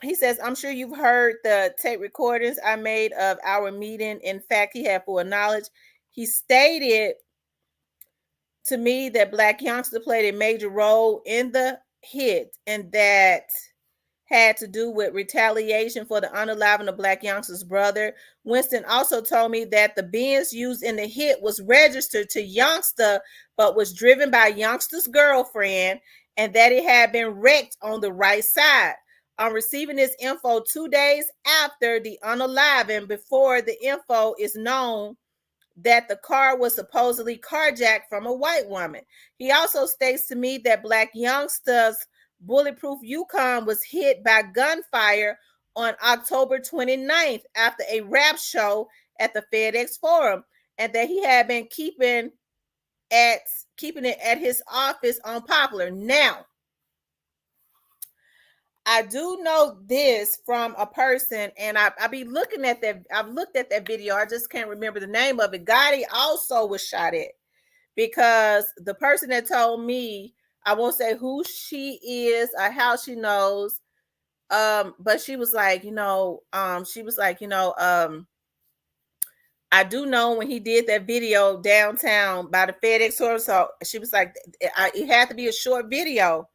A: he says, I'm sure you've heard the tape recordings I made of our meeting. In fact, he had full knowledge. He stated to me that Black youngster played a major role in the hit, and that had to do with retaliation for the unaliving of Black youngster's brother. Winston also told me that the Benz used in the hit was registered to youngster, but was driven by youngster's girlfriend, and that it had been wrecked on the right side. On receiving this info 2 days after the unaliving, before the info is known that the car was supposedly carjacked from a white woman. He also states to me that Black youngster's bulletproof Yukon was hit by gunfire on October 29th after a rap show at the FedEx Forum, and that he had been keeping it at his office on Poplar. Now, I do know this from a person, and I be looking at that. I've looked at that video. I just can't remember the name of it. Gotti also was shot at, because the person that told me, I won't say who she is or how she knows, but she was like, I do know when he did that video downtown by the FedEx store. So she was like, it had to be a short video.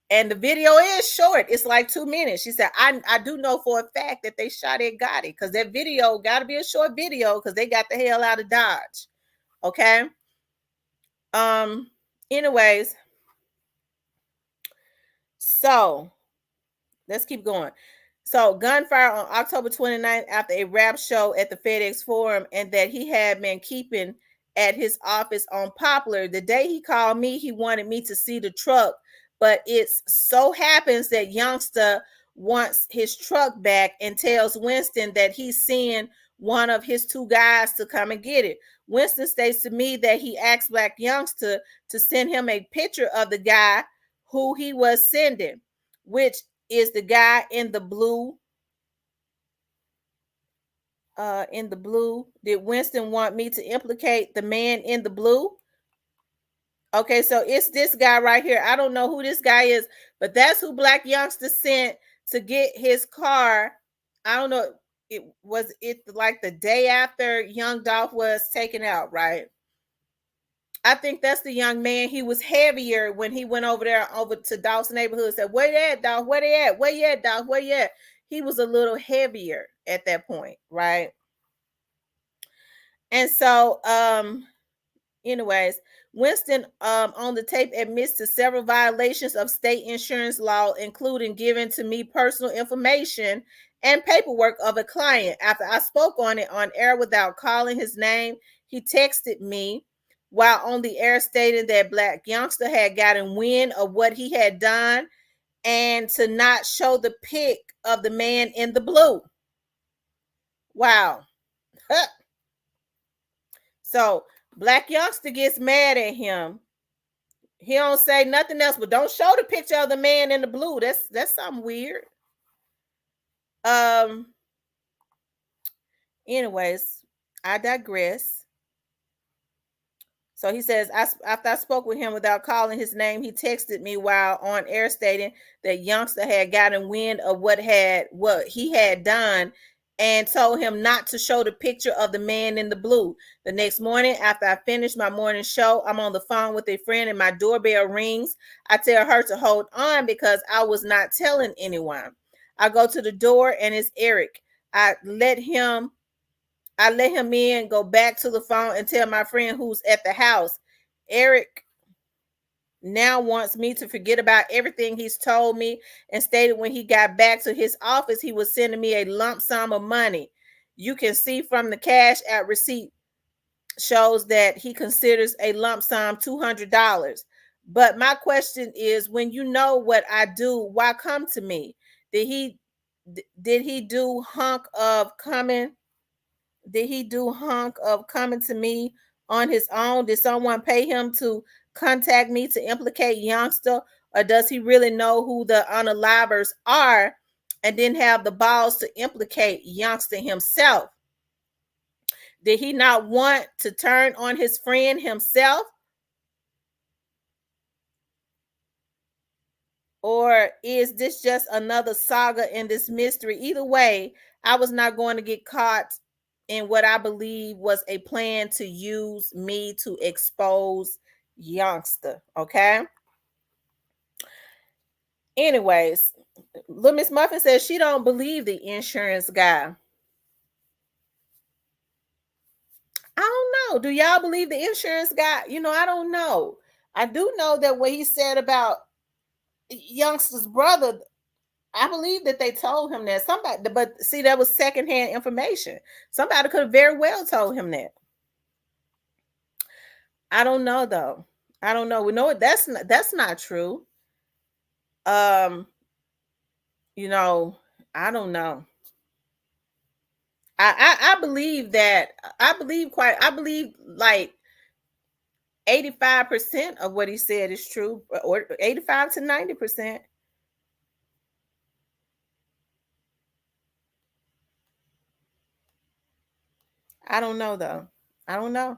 A: And the video is short. It's like 2 minutes. She said, I do know for a fact that they shot at Gotti because that video got to be a short video because they got the hell out of Dodge. Okay. Anyways, so let's keep going. So gunfire on October 29th after a rap show at the FedEx Forum, and that he had been keeping at his office on Poplar. The day he called me, he wanted me to see the truck, but it so happens that youngster wants his truck back and tells Winston that he's seeing one of his 2 guys to come and get it. Winston states to me that he asked Black youngster to send him a picture of the guy who he was sending, which is the guy in the blue. Did Winston want me to implicate the man in the blue? Okay, so it's this guy right here. I don't know who this guy is, but that's who Black youngster sent to get his car. I don't know. It was like the day after Young Dolph was taken out, right? I think that's the young man. He was heavier when he went over to Dolph's neighborhood. Said, "Where they at, Dolph? Where they at? Where you at, Dolph? Where you at?" He was a little heavier at that point, right? And so, anyways, Winston on the tape admits to several violations of state insurance law, including giving to me personal information and paperwork of a client. After I spoke on it on air without calling his name, he texted me while on the air stating that Black youngster had gotten wind of what he had done and to not show the pic of the man in the blue. Wow. So Black youngster gets mad at him. He don't say nothing else, but don't show the picture of the man in the blue. That's something weird. Anyways, I digress. So he says, after I spoke with him without calling his name, he texted me while on air stating that youngster had gotten wind of what he had done and told him not to show the picture of the man in the blue. The next morning, after I finished my morning show, I'm on the phone with a friend and my doorbell rings. I tell her to hold on because I was not telling anyone. I go to the door and it's Eric. I let him in, go back to the phone and tell my friend who's at the house. Eric now wants me to forget about everything he's told me and stated when he got back to his office, he was sending me a lump sum of money. You can see from the Cash App receipt shows that he considers a lump sum $200. But my question is, when you know what I do, why come to me? Did he do hunk of coming to me on his own? Did someone pay him to contact me to implicate youngster? Or does he really know who the unalivers are and didn't have the balls to implicate youngster himself? Did he not want to turn on his friend himself? Or is this just another saga in this mystery? Either way, I was not going to get caught in what I believe was a plan to use me to expose youngster. Okay. Anyways, Little Miss Muffin says she don't believe the insurance guy. I don't know. Do y'all believe the insurance guy? I don't know. I do know that what he said about youngster's brother, I believe that they told him that. Somebody, but see, that was secondhand information. Somebody could have very well told him that. I don't know though. I don't know. We know that's not true. I don't know. I believe that. I believe like 85% of what he said is true, or 85 to 90%. I don't know though. I don't know.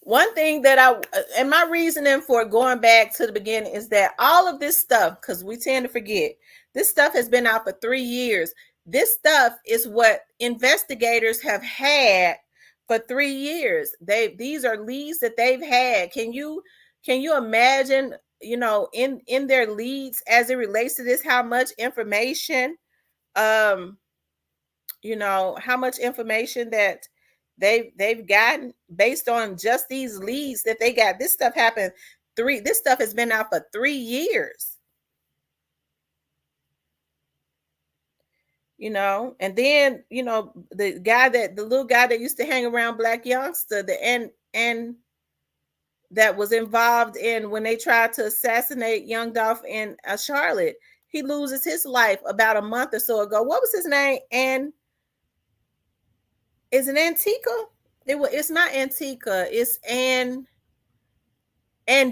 A: One thing that and my reasoning for going back to the beginning is that all of this stuff, because we tend to forget, this stuff has been out for 3 years. This stuff is what investigators have had for 3 years. These are leads that they've had. Can you imagine you know, in their leads as it relates to this, how much information, you know, how much information that they've gotten based on just these leads that they got. This stuff happened this stuff has been out for 3 years. You know, and then, you know, the little guy that used to hang around Black Youngster, and that was involved in when they tried to assassinate Young Dolph in Charlotte, he loses his life about a month or so ago. What was his name? And is it Antica? It's not Antica. It's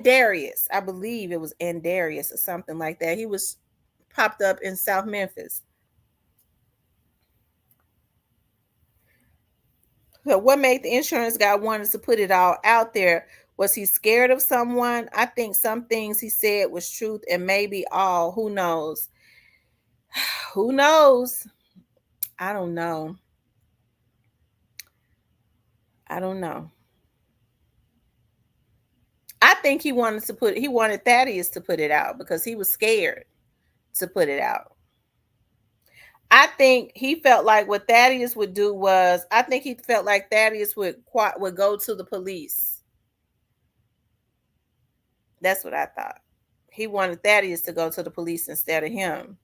A: Darius. I believe it was Darius or something like that. He was popped up in South Memphis. So what made the insurance guy wanted to put it all out there? Was he scared of someone? I think some things he said was truth and maybe all. Who knows? Who knows? I don't know. I don't know. I think he wanted Thaddeus to put it out because he was scared to put it out. I think he felt like what Thaddeus would do was, I think he felt like Thaddeus would go to the police. That's what I thought. He wanted Thaddeus to go to the police instead of him.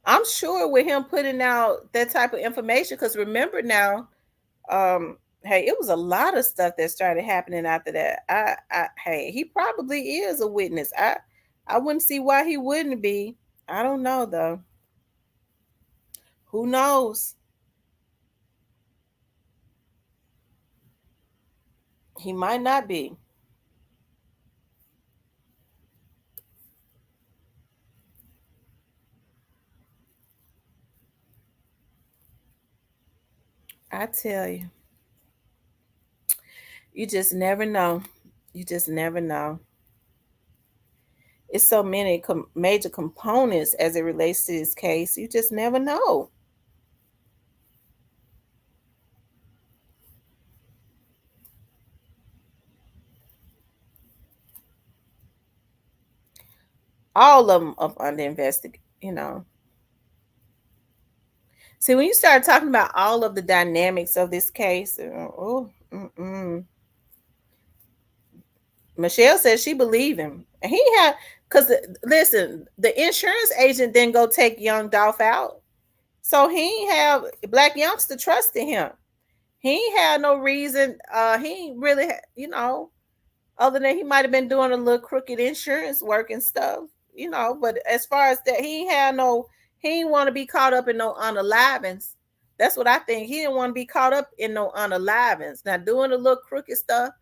A: I'm sure with him putting out that type of information, because remember now, hey, it was a lot of stuff that started happening after that. Hey, he probably is a witness. I wouldn't see why he wouldn't be. I don't know though. Who knows? He might not be. I tell you. You just never know. You just never know. It's so many major components as it relates to this case. You just never know. All of them up under investigation, you know. See, when you start talking about all of the dynamics of this case, Michelle says she believed him. And he had, because listen, the insurance agent didn't go take Young Dolph out. So he ain't have Black Youngster trusted him. He ain't had no reason. He ain't really, you know, other than he might have been doing a little crooked insurance work and stuff, you know. But as far as that, he didn't want to be caught up in no unalivings. That's what I think. He didn't want to be caught up in no unalivings. Now, doing a little crooked stuff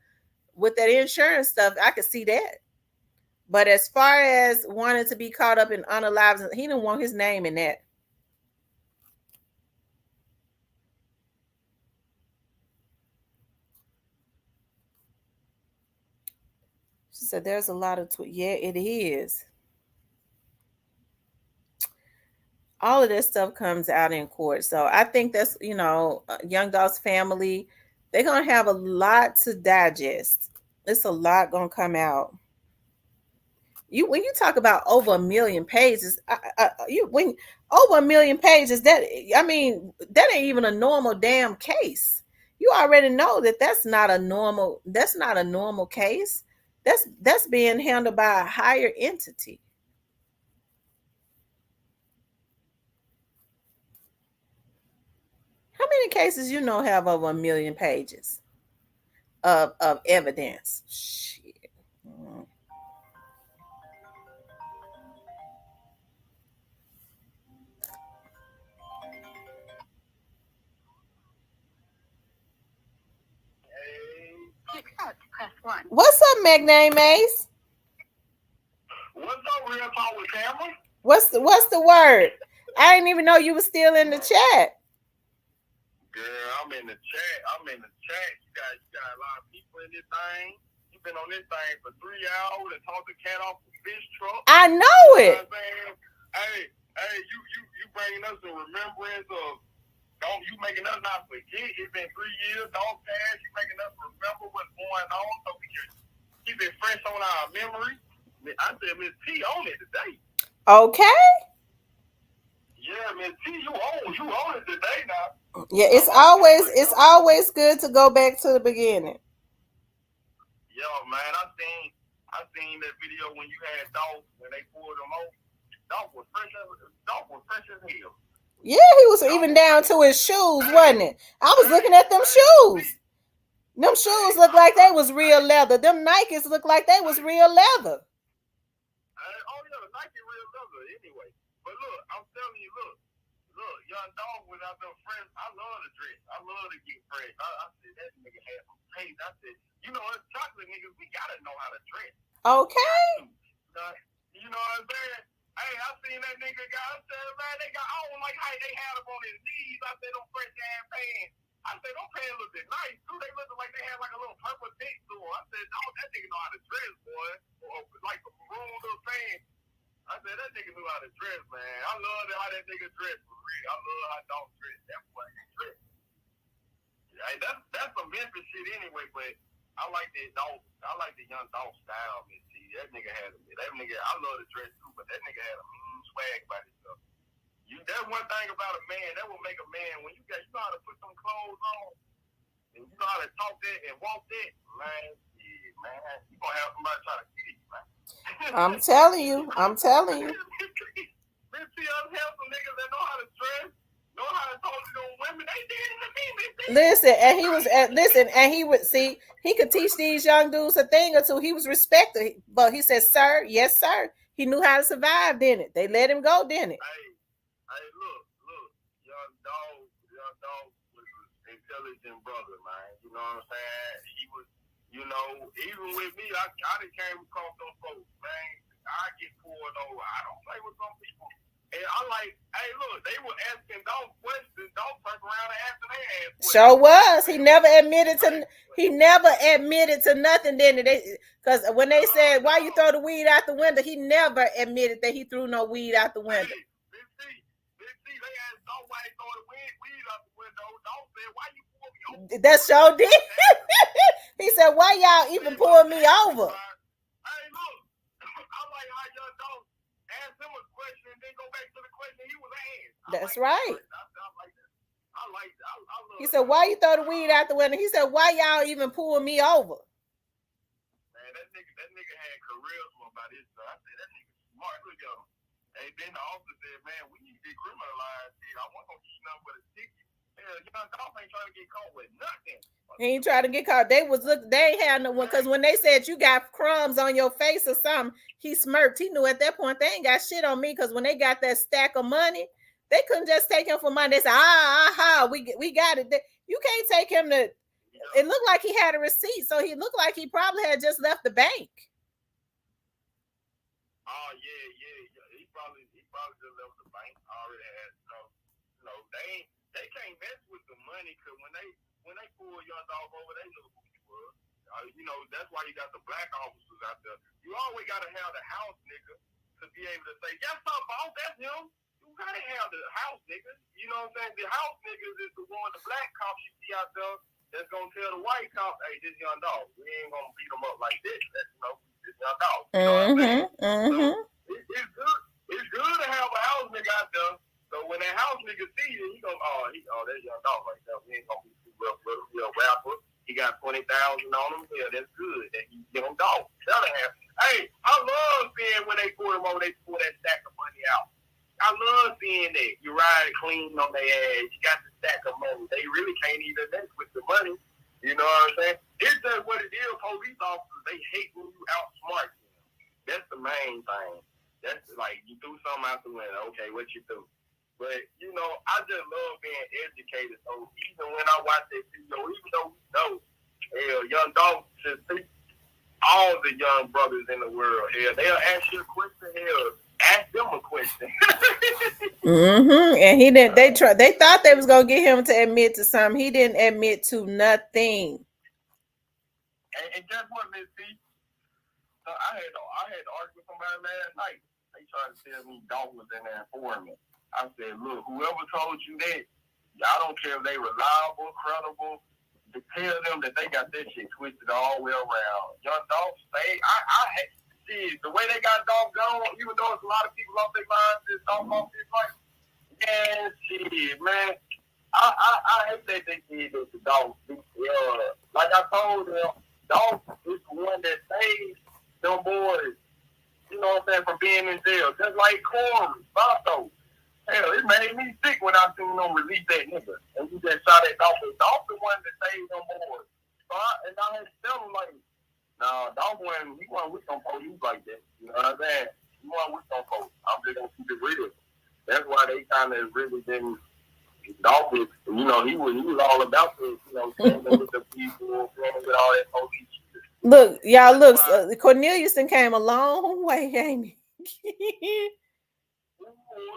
A: with that insurance stuff, I could see that. But as far as wanting to be caught up in unalivings, he didn't want his name in that. She said there's a lot of yeah, it is. All of this stuff comes out in court. So I think that's, you know, Young Dolph's family, they're going to have a lot to digest. It's a lot going to come out. When you talk about over 1 million pages, when over 1 million pages, that ain't even a normal damn case. You already know that that's not a normal case. That's being handled by a higher entity. How many cases you know have over 1 million pages of evidence? Shit. What's up, McName Ace?
J: What's up, Real Talk with Tamara?
A: What's the word? I didn't even know you were still in the chat.
J: Girl, I'm in the chat. You got a lot of people in this thing. You've been on this thing for 3 hours and talked the cat off the fish truck.
A: I know it.
J: You bringing us a remembrance of don't you making us not forget. It's been 3 years, dog past. You making us remember what's going on so we can keep it fresh on our memory. I said, Miss T on it today.
A: Okay.
J: Yeah, Miss T, you own it today now.
A: Yeah, it's always good to go back to the beginning.
J: Yo, man, I seen that video when you had dogs when they pulled them over. Dog was fresh as hell.
A: Yeah, he was even down to his shoes, wasn't it? I was looking at them shoes. Them shoes look like they was real leather. Them Nikes look like they was real leather.
J: Oh yeah, Nike real leather anyway. But look, I'm telling you, look, young dog without them friends. I love to dress. I love to get fresh. I said that nigga had some taste. I said, you know, us chocolate niggas, we gotta know how to dress.
A: Okay.
J: You know what I'm saying? Hey, I seen that nigga guy. I said, man, I don't like how they had him on his knees. I said, them fresh ass pants. I said, them pants look nice too. They look like they had like a little purple tint to them. I said, oh, that nigga know how to dress, boy. Or like a maroon little pants. I said, that nigga knew how to dress, man. I love how that nigga dress for real. I love how dog dress. That's what he dress. Hey, that's some Memphis shit anyway, but I like that dog. I like the young dog style, man. See, that nigga had that nigga. I love the dress too, but that nigga had a mean swag about himself. That's one thing about a man. That will make a man when you know how to put some clothes on, and you know how to talk that and walk that, man. Yeah, man, you gonna have somebody try to kill you, man.
A: I'm telling you.
J: Let's see us have some niggas that know how to dress, know how to talk to them women. They did it to me,
A: And he would see he could teach these young dudes a thing or two. He was respected, but he said, "Sir, yes, sir." He knew how to survive, didn't it? They let him go, didn't it?
J: Hey, look, young dog was an intelligent brother, man. You know what I'm saying? He was, you know, even with me, I done came across those folks, man. I get pulled over. I don't play with some people. And I like, hey, look, they were asking dog questions. Don't turn around and answer their ass questions.
A: Sure was. He never admitted to nothing, didn't it? Because when they said, "Why you throw the weed out the window?" he never admitted that he threw no weed out the window.
J: Hey, they asked dog why he throw the weed out the window. Dog said, "Why you pull me over?"
A: That sure did. He said, "Why y'all even pull me over?"
J: Hey, look, I like how young dog asked him a question and then go back to the question he was asked.
A: That's right.
J: I like that. I love
A: He said, "Why you throw the weed out the window?" He said, "Why y'all even pull me over?"
J: Man, that nigga had charisma about his stuff. I said, that nigga smart. Look at him. Hey, then the officer said, man, we need to decriminalize it. I want to get nothing but a ticket. Hell, young dog ain't trying to get caught with nothing.
A: He ain't trying to get caught. They ain't had no one, because when they said you got crumbs on your face or something, he smirked. He knew at that point they ain't got shit on me, because when they got that stack of money, they couldn't just take him for money. They said, we got it. You can't take him to. It looked like he had a receipt, so he looked like he probably had just left the bank.
J: Oh yeah. He probably just left the bank. Already had they can't mess with the money, because when they pull young dog over, they know who he was. You know, that's why you got the black officers out there. You always gotta have the house nigga to be able to say, "Yes, sir, boss, that's him." You gotta have the house niggas. You know what I'm saying? The house niggas is the one, the black cops you see out there that's gonna tell the white cop, "Hey, this young dog, we ain't gonna beat him up like this. That's, you know, this young dog." You know what I'm saying? So it's good. It's good to have a house nigga out there. So when that house nigga see you, he goes, that's young dog right there. We ain't gonna be too rough with a real rapper. He got 20,000 on him. Yeah, that's good. That he give him dog. Tell him. Hey, I love seeing when they pull him over, they pull that stack of money out. I love seeing that. You ride clean on their ass. You got the stack of money. They really can't even mess with the money. You know what I'm saying? It's just what it is. Police officers, they hate when you outsmart them. That's the main thing. That's like, you threw something out the window. Okay, what you do? But, you know, I just love being educated. So even when I watch that video, even though we know, hell, young dogs should see all the young brothers in the world. Hell, they'll ask you a question. Hell, ask them a question.
A: And he didn't. They thought they was gonna get him to admit to something. He didn't admit to nothing.
J: And guess what, Miss C? So I had to argue with somebody last night. They tried to tell me dog was in there for me. I said, look, whoever told you that, Y'all don't care if they reliable, credible. To tell them that they got that shit twisted all the way around. Young Dolph, see, the way they got Dolph gone, even though it's a lot of people off their minds, this Dolph off his life. Man, shit, man. I hate that they did this to Dolph. Like I told them, Dolph is the one that saved them boys, you know what I'm saying, from being in jail. Just like Corey, Vato. Hell, it made me sick when I seen them release that nigga. And you just shot at Dolph. Dolph the one that saved them boys. So I had to tell them, like, nah, Dolph he wasn't with some police like that. You know what I'm saying? He wasn't with some folks. I'm just going to keep it real. That's why they kind of really didn't. Dolph was, you know, he was all about this, you know, standing with the people, standing with all that police shit.
A: Look, y'all, look, Cornelius came a long way, ain't he?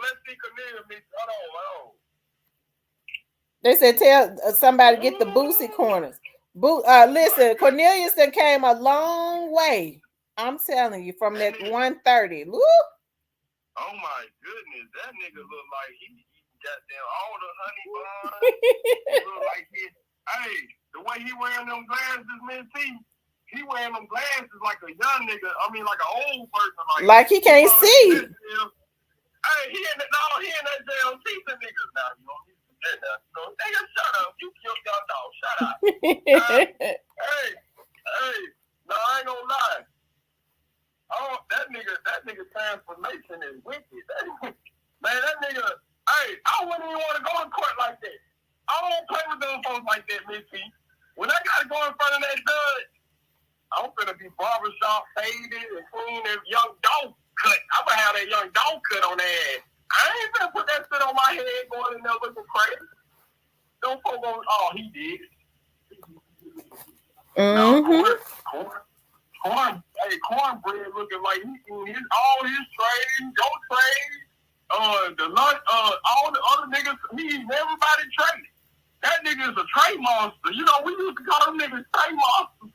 J: Let's see Cornelius. Hold on.
A: They said tell somebody get the Boosie corners. Listen, Cornelius came a long way. I'm telling you, from that 130. Woo!
J: Oh my goodness, that nigga look like he got them all the honey buns. He look like hey, the way he wearing them glasses, man, see, he wearing them glasses like a young nigga. I mean, like an old person.
A: Like he can't see.
J: Hey, he in that jail teaching niggas now. You know, he's dead now. So, nigga, shut up. You killed your dog. Shut up. Hey, no, I ain't gonna lie. Oh, that nigga transformation is wicked. Man, that nigga, hey, I wouldn't even want to go to court like that. I don't play with them folks like that, Missy. When I gotta go in front of that judge, I'm finna be barbershop faded and clean as young dog cut. I'm gonna have that young dog cut on that ass. I ain't finna put that shit on my head going in there looking crazy. Them folks gonna, oh, he did. Cornbread looking like he eating all his trade, your trade, the lunch, all the other niggas, he eating everybody trade. That nigga is a trade monster. You know, we used to call them niggas trade monsters.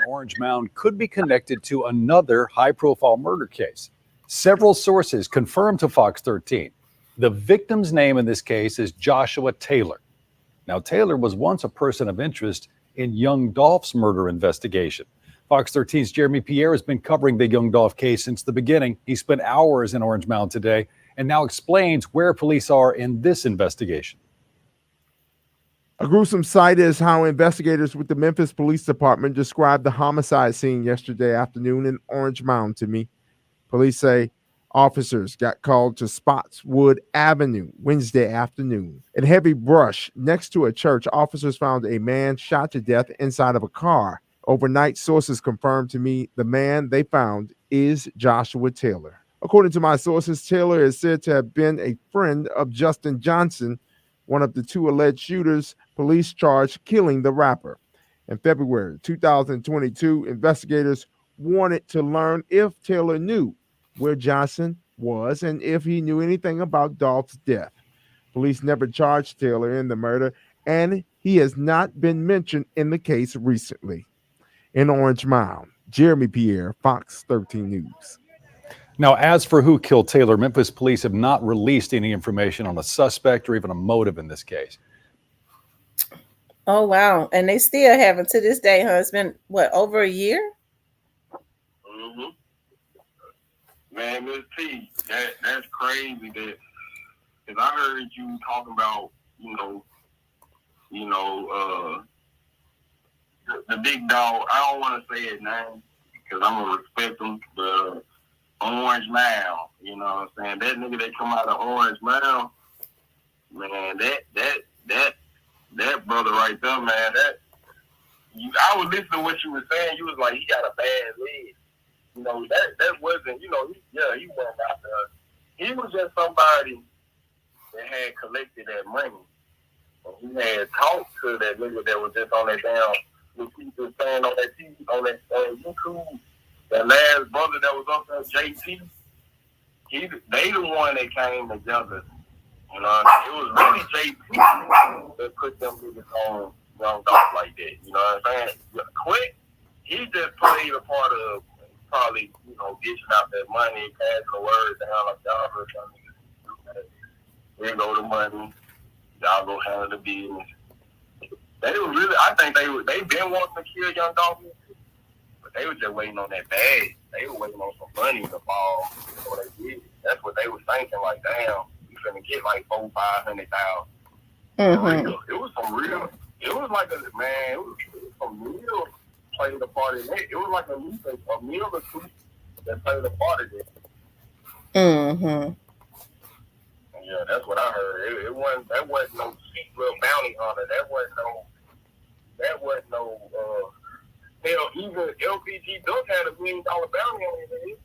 K: Orange Mound could be connected to another high-profile murder case. Several sources confirmed to Fox 13 the victim's name in this case is Joshua Taylor. Now, Taylor was once a person of interest in young Dolph's murder investigation. Fox 13's Jeremy Pierre has been covering the young Dolph case since the beginning. He spent hours in Orange Mound today and now explains where police are in this investigation.
L: A gruesome sight is how investigators with the Memphis Police Department described the homicide scene yesterday afternoon in Orange Mound to me. Police say officers got called to Spotswood Avenue Wednesday afternoon. In heavy brush next to a church, officers found a man shot to death inside of a car. Overnight, sources confirmed to me the man they found is Joshua Taylor. According to my sources, Taylor is said to have been a friend of Justin Johnson, one of the two alleged shooters police charged killing the rapper. In February 2022, investigators wanted to learn if Taylor knew where Johnson was and if he knew anything about Dolph's death. Police never charged Taylor in the murder, and he has not been mentioned in the case recently. In Orange Mound, Jeremy Pierre, Fox 13 News.
K: Now, as for who killed Taylor, Memphis police have not released any information on a suspect or even a motive in this case.
A: Oh, wow. And they still haven't to this day, huh? It's been, what, over a year?
J: Mm-hmm. Man, Miss T, that's crazy that, because I heard you talking about, the big dog. I don't want to say his name because I'm going to respect him, but Orange Mound, you know what I'm saying? That nigga that come out of Orange Mound, man, that brother right there, man, I was listening to what you were saying. You was like, he got a bad leg. You know, that wasn't, he wasn't out there. He was just somebody that had collected that money. And he had talked to that nigga that was just on that damn, what people saying on that TV, on that YouTube, that last brother that was up there, JT. They the one that came together. You know, it was really JT that put them niggas on young Dolph like that. You know what I'm saying? Quick, he just played a part of probably, dishing out that money, passing the word down like y'all heard y'all niggas do that. Here go the money. Y'all go handle the business. They were really, I think they been wanting to kill young Dolphin, but they were just waiting on that bag. They were waiting on some money to fall before they did it. That's what they were thinking. Like, damn, you finna get like $400,000-500,000.
A: Mm-hmm.
J: It was some real. It was like a man. It was some real played a part in it. It was like a meal or two that played a part in it.
A: Mm-hmm.
J: Yeah, that's what I heard. It wasn't. That wasn't no cheap little bounty hunter. That wasn't no. Hell, even LPG Duck had $1 million bounty on his head.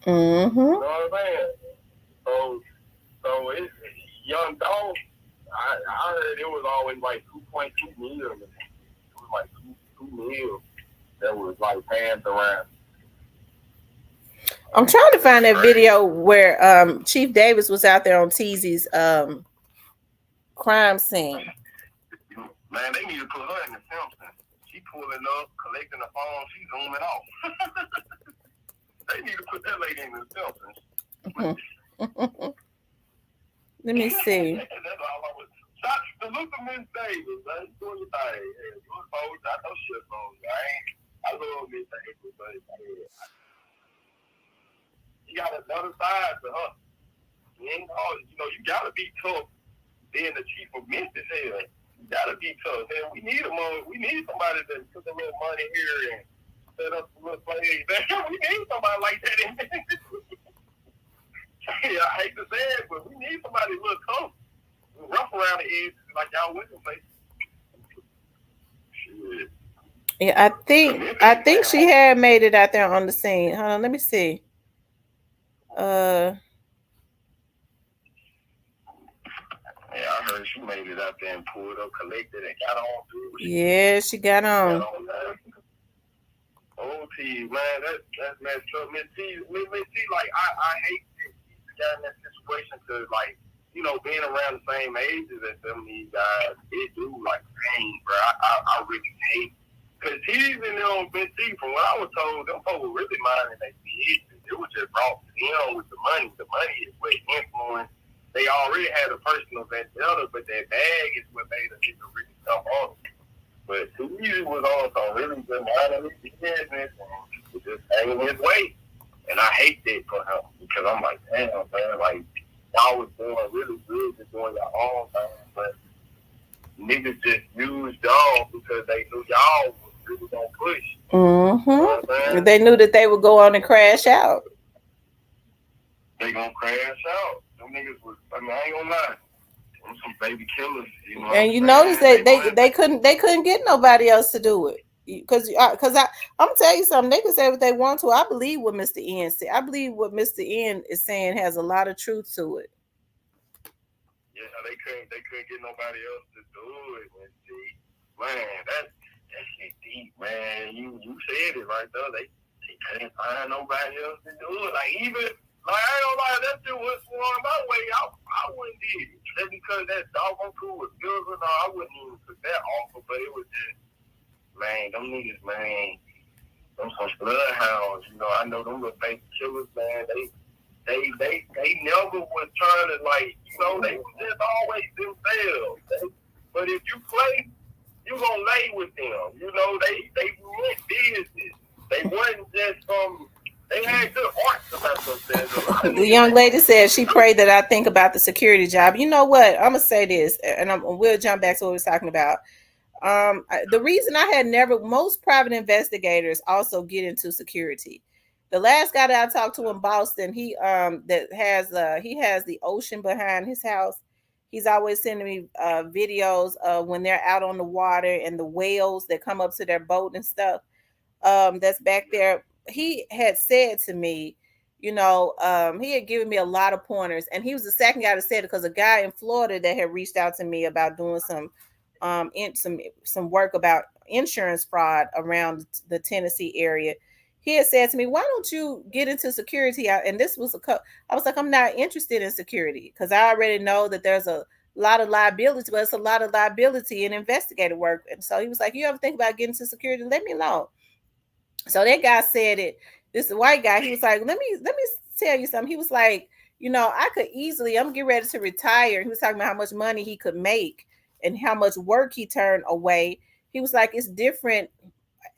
A: Mm-hmm.
J: You know what I'm saying? So it's young dog. I heard it was always like 2.2 million. It was like 2 million that was like passed around.
A: I'm trying to find that video where Chief Davis was out there on TZ's crime scene.
J: Man, they need to put her in the Simpsons. She pulling up, collecting the phone, she zooming off. They need to put that lady in the Simpsons.
A: Let me see.
J: That's all I was. Salute to Miss Davis, man. Doing your thing. Yeah, doing folks. I know shit on you. I love Miss Davis, but you got another side to her. You gotta be tough being the chief of Memphis here. You gotta be tough. Man, we need somebody to put a little money here and set up some little plays. We need somebody like that in Memphis. Yeah, I hate to say it, but we need somebody a little tough. Rough around the edges like y'all wouldn't play. Shit.
A: Yeah, I think she had made it out there on the scene. Hold on, let me see.
J: Yeah, I heard she made it out there and pulled up, collected, and got on through.
A: Yeah, she got on.
J: Oh, T, man, that's messed up. Miss T, like I hate that she's got in that situation because, like, being around the same ages as some of these guys, it do like pain, bro. I really hate. Because he's in there on Miss T, from what I was told, them folks were really minding their business. It was just brought to them with the money. The money is what influenced. They already had a personal vendetta, but that bag is what made it really come on. But he was also really good minding his business and just hanging his way. And I hate that for him because I'm like, damn, man, like, y'all was doing really good, just doing your own thing, but niggas just used y'all because they knew y'all was really gonna push.
A: Mm-hmm.
J: You know what I'm
A: They knew that they would go on and crash out.
J: They gonna crash out. Them niggas was, I ain't gonna lie. Them some baby killers,
A: And you notice that they couldn't get nobody else to do it. Because I'm gonna tell you something, they can say what they want to. I believe what Mr. N said. I believe what Mr. N is saying has a lot of truth to it.
J: Yeah, they couldn't get nobody else to do it. And see, man, that shit deep, man. You said it right there. They couldn't find nobody else to do it. Like, even like, I ain't gonna lie, that shit was swung my way. I wouldn't did it. Just because that doggone crew was good or I wouldn't even put that offer, but it was just, man, them niggas, man, them some bloodhounds, I know them little baby killers, man, they never was trying to, like, they was just always themselves. But if you play, you gonna lay with them. They meant business. They wasn't just they had good hearts about themselves.
A: The young lady said she prayed that I think about the security job. You know what? I'm gonna say this, and we'll jump back to what we was talking about. The reason I had most private investigators also get into security. The last guy that I talked to in Boston, he has the ocean behind his house. He's always sending me videos of when they're out on the water and the whales that come up to their boat and stuff. That's back there. He had said to me, he had given me a lot of pointers, and he was the second guy to say it because a guy in Florida that had reached out to me about doing some work about insurance fraud around the Tennessee area. He had said to me, why don't you get into security? And this was I was like, I'm not interested in security because I already know that there's a lot of liability, but it's a lot of liability in investigative work. And so he was like, you ever think about getting into security? Let me know. So that guy said it. This white guy, he was like, let me tell you something. He was like, you know, I could easily, I'm getting ready to retire. He was talking about how much money he could make and how much work he turned away. He was like, it's different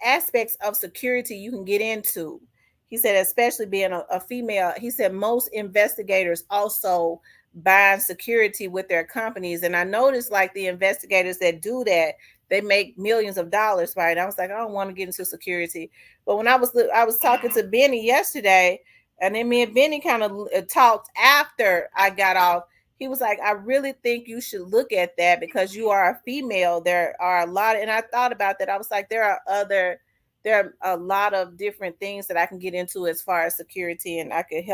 A: aspects of security you can get into. He said, especially being a female, he said most investigators also buy security with their companies. And I noticed like the investigators that do that, they make millions of dollars, right? I was like, I don't want to get into security. But when I was talking to Benny yesterday, and then me and Benny kind of talked after I got off. He was like, I really think you should look at that because you are a female. There are a lot, and I thought about that. I was like, there are a lot of different things that I can get into as far as security, and I could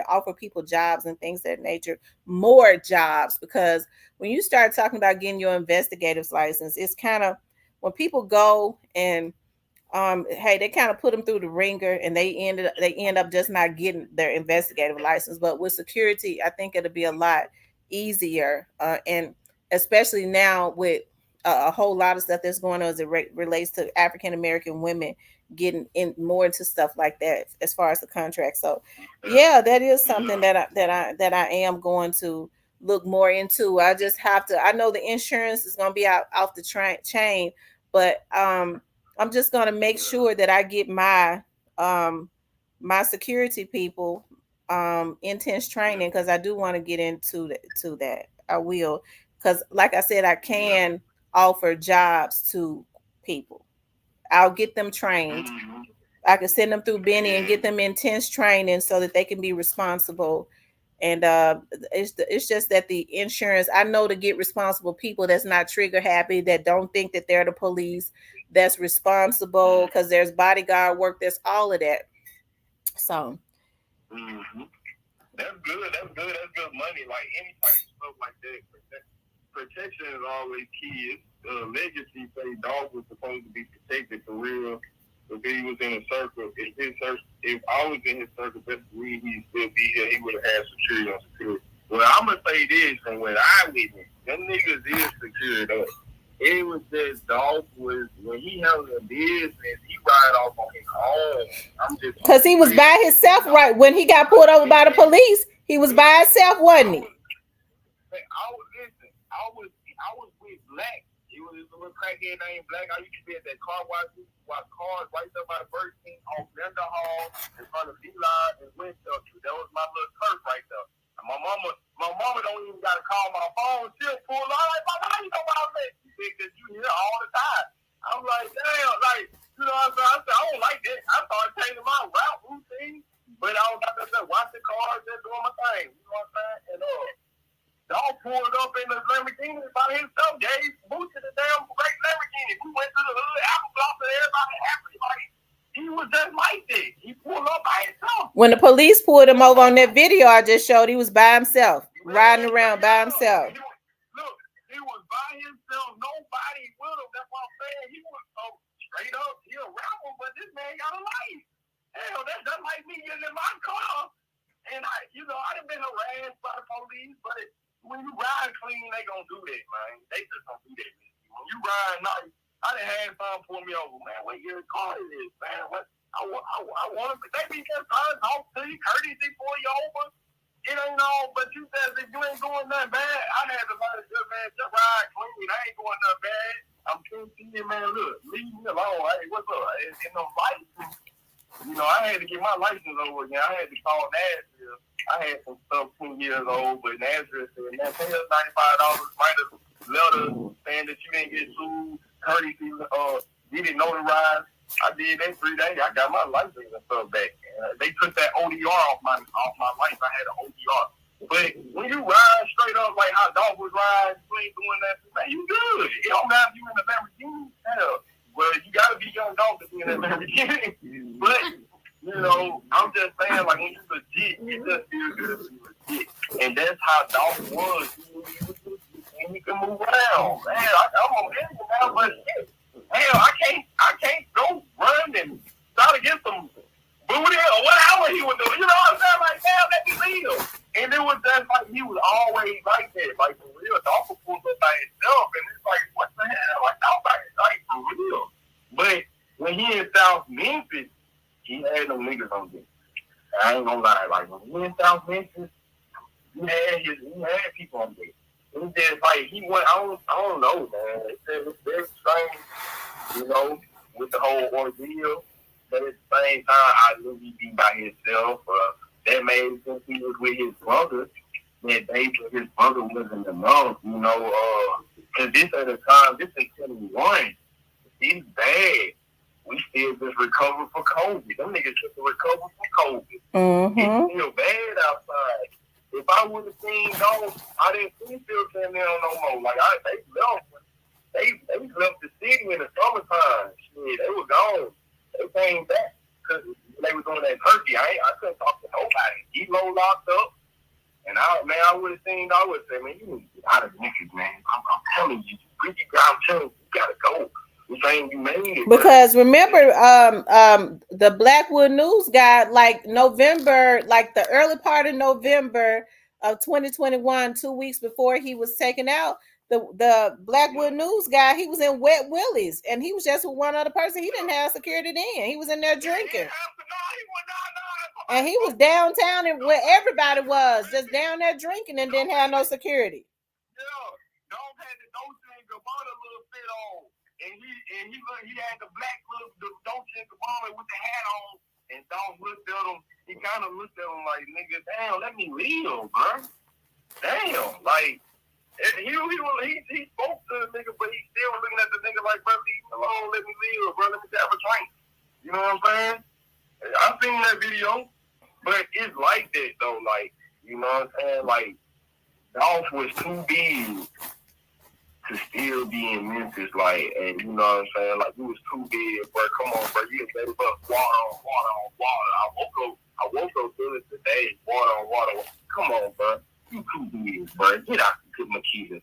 A: offer people jobs and things of that nature, more jobs, because when you start talking about getting your investigative license, it's kind of when people go and hey, they kind of put them through the ringer and they end up just not getting their investigative license. But with security, I think it'll be a lot easier, and especially now with a whole lot of stuff that's going on as it relates to African American women getting in more into stuff like that as far as the contract. So yeah, that is something that I am going to look more into. I just have to, I know the insurance is going to be off the chain, but I'm just going to make sure that I get my my security people intense training, because I do want to get into that. I will, because like I said, I can offer jobs to people. I'll get them trained. I can send them through Benny and get them intense training so that they can be responsible. And it's just that the insurance, I know to get responsible people that's not trigger happy, that don't think that they're the police, that's responsible, because there's bodyguard work, there's all of that. So
J: that's good. That's good money. Like any type of stuff like that, protection is always key. Legacy say dog was supposed to be protected for real. If he was in a circle, if I was in his circle, that's the reason he'd still be here. He would have had security on security. Well, I'm gonna say this, and when I witnessed, them niggas is secured up. It was just dog was when he handled the business, he ride off on his own. I'm just
A: because he was by himself, right? When he got pulled over by the police, he was by himself, wasn't he?
J: I was with Black. He was a little crackhead named Black. I used to be at that car wash cars right there by the Burger King on Glenda Hall in front of D-Line and Winchester. That was my little turf right there. And my mama don't even gotta call my phone. She'll pull up like, Mama, how you know where I'm at? Because you hear all the time. I'm like, damn, like, you know what I'm saying? I said, I don't like that. I started changing my route routine, but I don't got to watch the cars, just doing my thing. You know what I'm saying? And dog pulled up in the Lamborghini by himself, gave Boots to the damn great Lamborghini. We went to the hood, Apple Block, and everybody happy. Like, he was just like that. He pulled up by himself.
A: When the police pulled him over on that video I just showed, he was by himself, riding around by himself.
J: Look, he was by himself, nobody with him. That's what I'm saying. He was so straight up, he a rapper, but this man got a life. Hell, that's just like me getting in my car. And I done been harassed by the police, but when you ride clean, they gonna do that, man. They just gonna do that. When you ride nice, I done had some pull me over, man. What your car is, man? What I want to. They be just trying to talk to you, courtesy, pull you over. It ain't all, but you said if you ain't doing nothing bad, I had to learn just, man, just ride clean. I ain't doing nothing bad. I'm thinking, man, look, leave me alone. Hey, what's up? In no license. You know, I had to get my license over again. I had to call Nashville. I had some stuff 10 years old, but Nashville said, man, pay us $95. Write a letter saying that you didn't get sued, courtesy, get it notarized. I did that 3 days. I got my license and stuff back. They took that ODR off my license. I had an ODR. But when you ride straight up like how dog was riding, you ain't doing that, man, you good. It don't matter if you in the Lamborghini. Hell, well, you gotta be young dog to be in that Lamborghini. But, you know, I'm just saying, like, when you legit, it just feels good to be legit. And that's how dog was. And he can move around. Man, I'm on this now, but shit. Hell, I can't go run and try to get some booty or whatever he was doing. You know what I'm saying? Like, damn, let me leave him. And it was just like he was always like that. Like, for real, dog was pulled up by himself. And it's like, what the hell? Like, nobody, like, for real. But when he in South Memphis, he had them niggas on this. I ain't gonna lie. Like, when he in South Memphis, had people on there. It just like he went. I don't know, man. It's very strange, you know, with the whole ordeal. But at the same time, I knew he'd be by himself. That made sense. He was with his brother. That basically his brother wasn't enough, you know. Cause this at the time, this is 21. He's bad. We still just recover for COVID. Them niggas just recover from COVID.
A: Mm-hmm.
J: It's still bad outside. If I would have seen those, I didn't see still came down no more. Like they left. They left the city in the summertime. Shit, they were gone. They came back because they were doing that Turkey. I couldn't talk to nobody. G-Lo locked up. And I would have seen. I would say, man, you need to get out of Memphis, man. I'm telling you, I'm telling you, you gotta go. You saying you made it.
A: Because remember, the Blackwood News guy, like November, like the early part of November of 2021, 2 weeks before he was taken out, the Blackwood News guy, he was in Wet Willie's, and he was just with one other person. He didn't have security then. He was in there drinking. And he was downtown and where everybody was, just down there drinking and didn't have no security.
J: Yeah, Dog had the Dolce and Gabbana little fit on, and he had the black little Dolce and Gabbana with the hat on, and Dog looked at him. He kind of looked at him like, nigga, damn, let me live, bro. Damn, like he spoke to the nigga, but he still looking at the nigga like, bro, leave me alone, let me live, bro, let me have a drink. You know what I'm saying? I seen that video. But it's like that though, like, you know what I'm saying? Like, Dolph was too big to still be in Memphis, like, and you know what I'm saying? Like, he was too big, bro. Come on, bro. You gave up water on water on water. I woke up doing it today, water on water. Come on, bro. You too big, bro. Get out of Makita.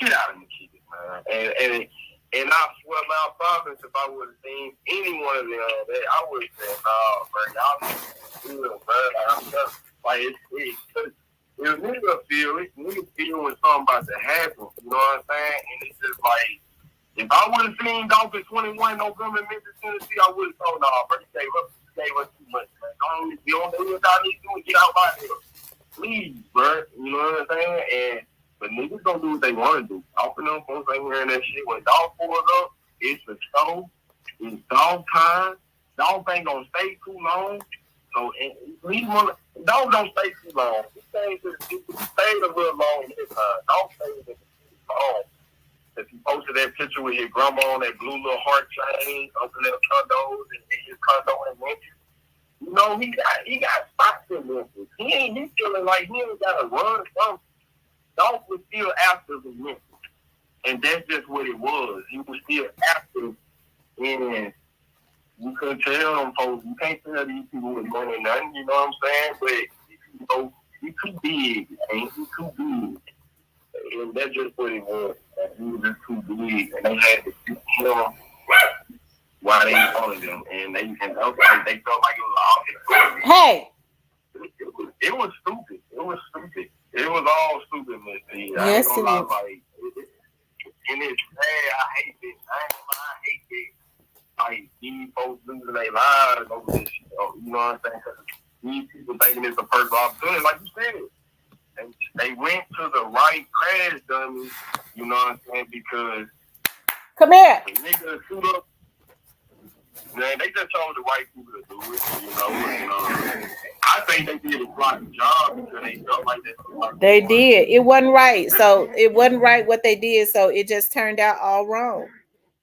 J: Get out of Makita, man. And I swear my promise, if I would have seen any one of them, I would have said, nah, bro, y'all need to do it, bro. Like, I'm just, like, it's nigga feel when something about to happen, you know what I'm saying? And it's just like, if I would have seen Dolph at 21 November in Memphis, Tennessee, I would have told, nah, bro, you gave us too much, man. You don't do what y'all need to do and get out by here. Please, bro, you know what I'm saying? But niggas don't do what they want to do. Often them folks ain't hearing that shit. When Dolph pulls up, it's a show. It's dog time. Dolph ain't gonna stay too long. So Dolph don't stay too long. He stayed a little long this time. Dolph stayed too long. If he posted that picture with his grandma on that blue little heart chain up in their condos and his condo in Memphis, you know, he got spots in Memphis. He's feeling like he ain't gotta run something. Dolph was still active in Memphis. And that's just what it was. He was still active, and you couldn't tell them folks, you can't tell these people with money nothing, you know what I'm saying? But, you know, he too big, man. He too big. And that's just what it was. He was just too big. And they had to kill him while they wanted him. And they felt like it was all his.
A: Hey!
J: It was stupid. It was stupid. It was all stupid, Miss D.
A: Yes,
J: I ain't gonna lie, like, and it's sad. I hate this. I ain't gonna lie, I hate this. Like, these folks losing their lives over this shit. You know what I'm saying? These people thinking it's a personal opportunity, like you said. They went to the right crash dummy, you know what I'm saying? Because
A: come here.
J: The nigga shoot up. Man, they just chose the right people to do it, you know. And, I think they did a blocky job because they felt like that.
A: They did. It wasn't right. So it wasn't right what they did. So it just turned out all wrong.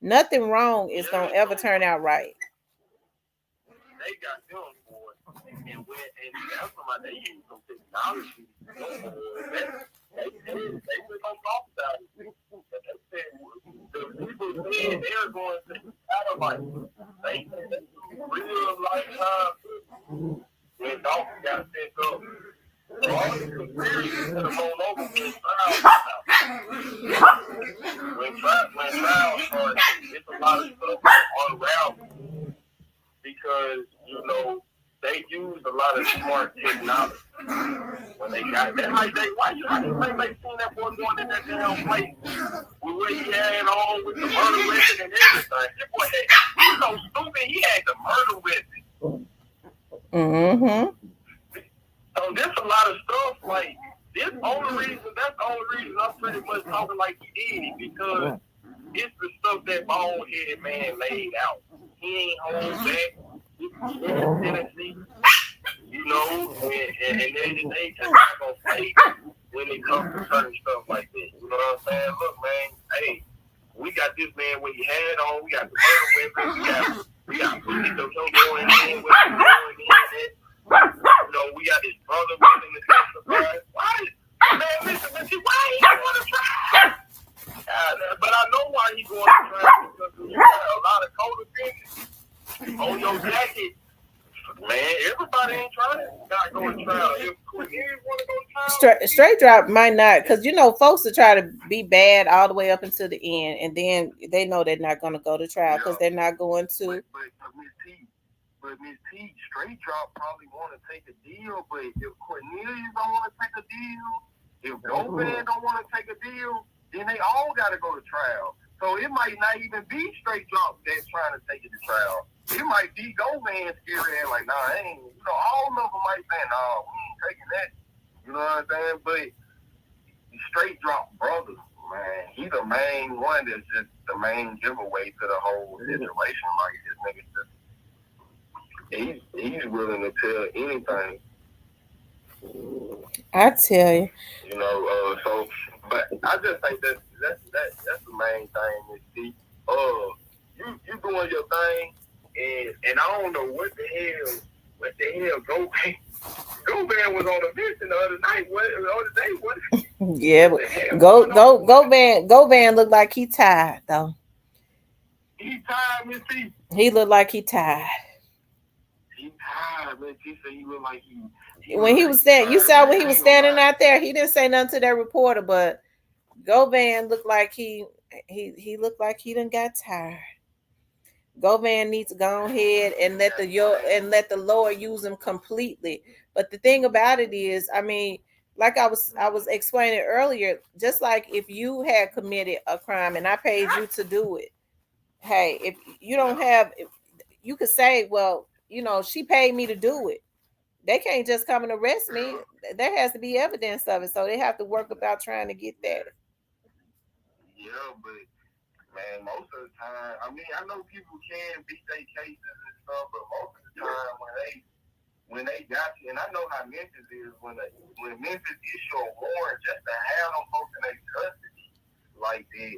A: Nothing wrong is going to ever turn out right.
J: They got them for it. And that's somebody they use some technology. They were going to talk about it. They said the people said they're going to satellite. They said real lifetime. When Dolph got sent up, all the conspiracies to roll over when trial started, it's a lot of stuff unraveled because, you know, they used a lot of smart technology when they got that. Like why you think they seen that boy going in that damn place with what he had on with the murder weapon and everything? That boy he's so stupid, he had the murder weapon.
A: Mm-hmm.
J: So there's a lot of stuff like this That's the only reason I'm pretty much talking like he did it, because it's the stuff that bald-headed man laid out. He ain't hold back. He's in Tennessee, you know, and they just not gonna play when it comes to certain stuff like that. You know what I'm saying? Look, man, hey, we got this man with his hat on. We got the murder weapon. We got footage of him going in with him going in. You know, we got his brother with him to testify. Why he going to trial? But I know why he going to trial, because you got a lot of codependents on your jacket. Man, everybody ain't trying to not go to trial. If Cornelius want to go to trial,
A: Straight drop might not, because you know folks will try to be bad all the way up until the end, and then they know they're not going to go to trial because they're not going to.
J: But Miss T, straight drop probably want to take a deal. But if Cornelius don't want to take a deal, if Govan don't want to take a deal, then they all got to go to trial. So it might not even be straight drop that's trying to take it to trial. It might be Govan scary and like, nah, I ain't. You know, all of them might say, nah, we ain't taking that. You know what I'm saying? But straight drop brothers, man, he the main one that's just the main giveaway to the whole situation. Like, this nigga just, he's willing to tell anything.
A: I tell you.
J: You know, so, but I just think that's the main thing, Miss T. You doing your thing, and I don't know what the hell Govan was on a mission the other night. The other day, what?
A: Yeah, but Govan looked like he tired though.
J: He tired, Miss T.
A: He looked like he tired.
J: He tired, Miss T. So he looked like he
A: when he was standing, you saw when he was standing out there. He didn't say nothing to that reporter, but Govan looked like he looked like he done got tired. Govan needs to go ahead and let the Lord use him completely. But the thing about it is, I mean, like I was explaining earlier, just like if you had committed a crime and I paid you to do it, hey, if you don't have, you could say, well, you know, she paid me to do it. They can't just come and arrest me. There has to be evidence of it, so they have to work about trying to get that.
J: Yeah, but man, most of the time, I mean, I know people can beat their cases and stuff, but most of the time when they got you, and I know how Memphis is, when Memphis issue a warrant just to have them folks in their custody like that,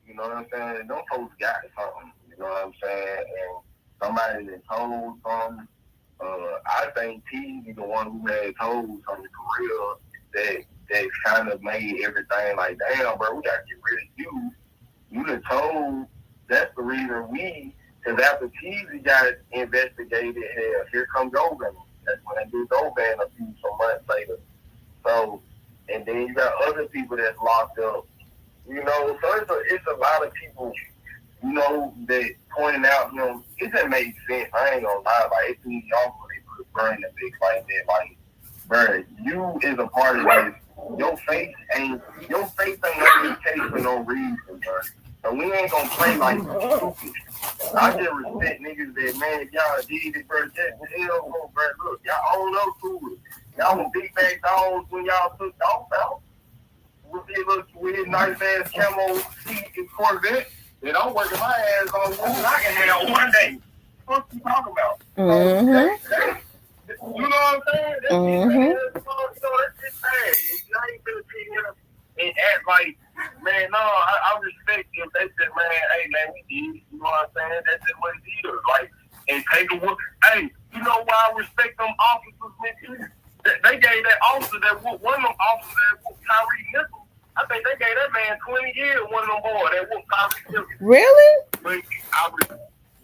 J: you know what I'm saying? Them folks got something, you know what I'm saying? And somebody that told something. I think T be the one who had told something for real that kind of made everything like, damn, bro, we gotta get rid of you. You done told. That's the reason because after Teasy got investigated, hell, here come Govan. That's when they do Govan a few some months later. So, and then you got other people that's locked up. You know, so it's a lot of people, you know, that pointing out, you know, it just made sense. I ain't gonna lie, like, it's easy off when they put a burn the big like that. Like, bro, you is a part of this. Your face ain't on this case for no reason, bro. So we ain't gonna play like stupid. I just respect niggas that, man, if y'all did it, bro, just hell no, bro. Look, y'all own up to it. Y'all were big back dogs when y'all took off out. With his nice ass camo seat and Corvette. And I'm working my ass on what I can have one day. What you talking about?
A: Mm-hmm.
J: You know what I'm saying? That's just bad. You ain't finna sit here and act like, man, no, I respect if they said, man, hey, man, we did. You know what I'm saying? That's just what it is. Like, and take a look. Hey, you know why I respect them officers, man? They gave that officer that one of them officers that whooped Tyree Nichols. I think they gave that man 20 years, one of them boys that whooped Tyree Nichols.
A: Really?
J: But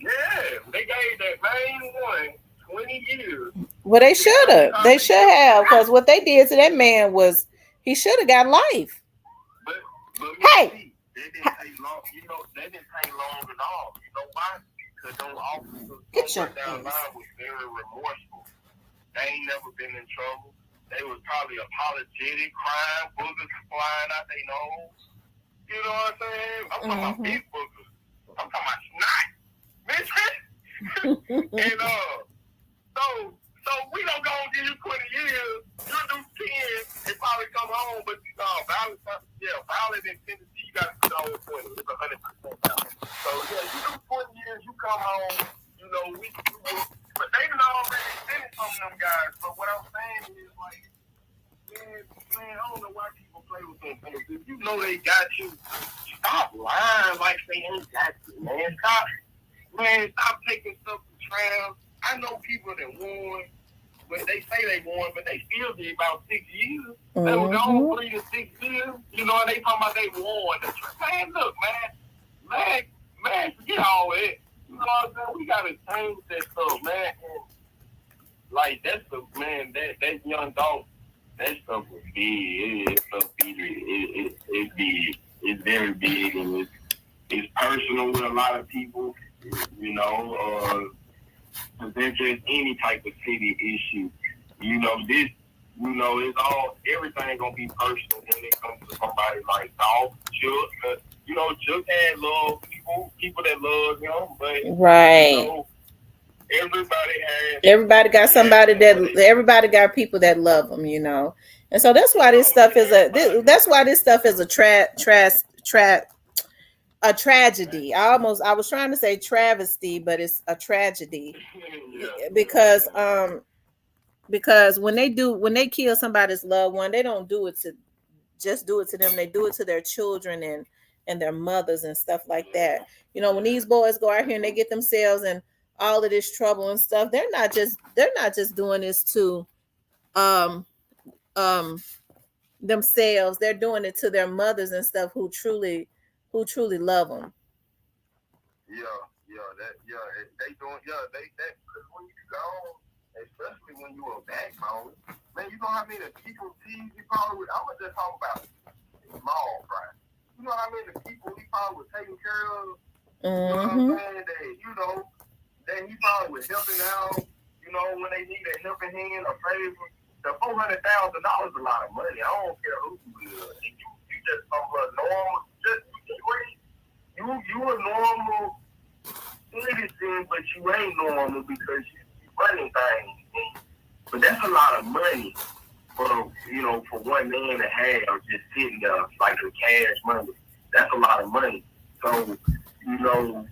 J: yeah, they gave that main one 20 years.
A: Well, they should have. They should have, because what they did to that man was he should have got life.
J: But
A: hey,
J: they didn't take long. You know, they didn't take long at all. You know why? Because those officers down the line was very remorseful. They ain't never been in trouble. They was probably apologetic, crying, boogers flying out their nose. You know what I'm saying? I'm talking about big boogers. I'm talking about snot. And so we don't go and give you 20 years. You do 10 and probably come home got to do 20. It's 100% now. So yeah, you do 20 years, you come home, you know, but they done already finished some of them guys. But what I'm saying is like, man, I don't know why people play with them things. If you know they got you, stop lying like they ain't got you, man. Stop taking stuff to trial. I know people that won, but they say they won, but they still did about 6 years. They were gone 3 to 6 years. You know, and they talking about they won. Man, look, man, forget all that. You know what I'm saying? We gotta change that stuff, man. And like that stuff, man. That young dog, that stuff was big. It's stuff big. It's big. It's very big, and it's personal with a lot of people. You know, there's just any type of city issue. You know, this, you know, it's all, everything gonna be personal when it comes to somebody like Dolph, Juke. You know, Juke had love people that love him, but
A: right.
J: You know,
A: everybody got somebody that everybody got people that love them, you know. And so that's why this stuff is a tragedy. I was trying to say travesty, but it's a tragedy. Because when they kill somebody's loved one, they don't do it to just do it to them. They do it to their children and their mothers and stuff like that. You know, when these boys go out here and they get themselves in all of this trouble and stuff, they're not just doing this to themselves. They're doing it to their mothers and stuff who truly love them.
J: They doing, because when you go, especially when you a backbone, man, you know how many people you probably would, I'm gonna just talk about small fry. You know how many people he probably was taking care of, you know what I'm saying, that he probably was helping out, you know, when they need a helping hand, a favor. The $400,000 is a lot of money. I don't care who you is. And you just some normal, you a normal citizen, but you ain't normal because you running things. But that's a lot of money for one man to have just sitting there like the cash money. That's a lot of money. So, you know,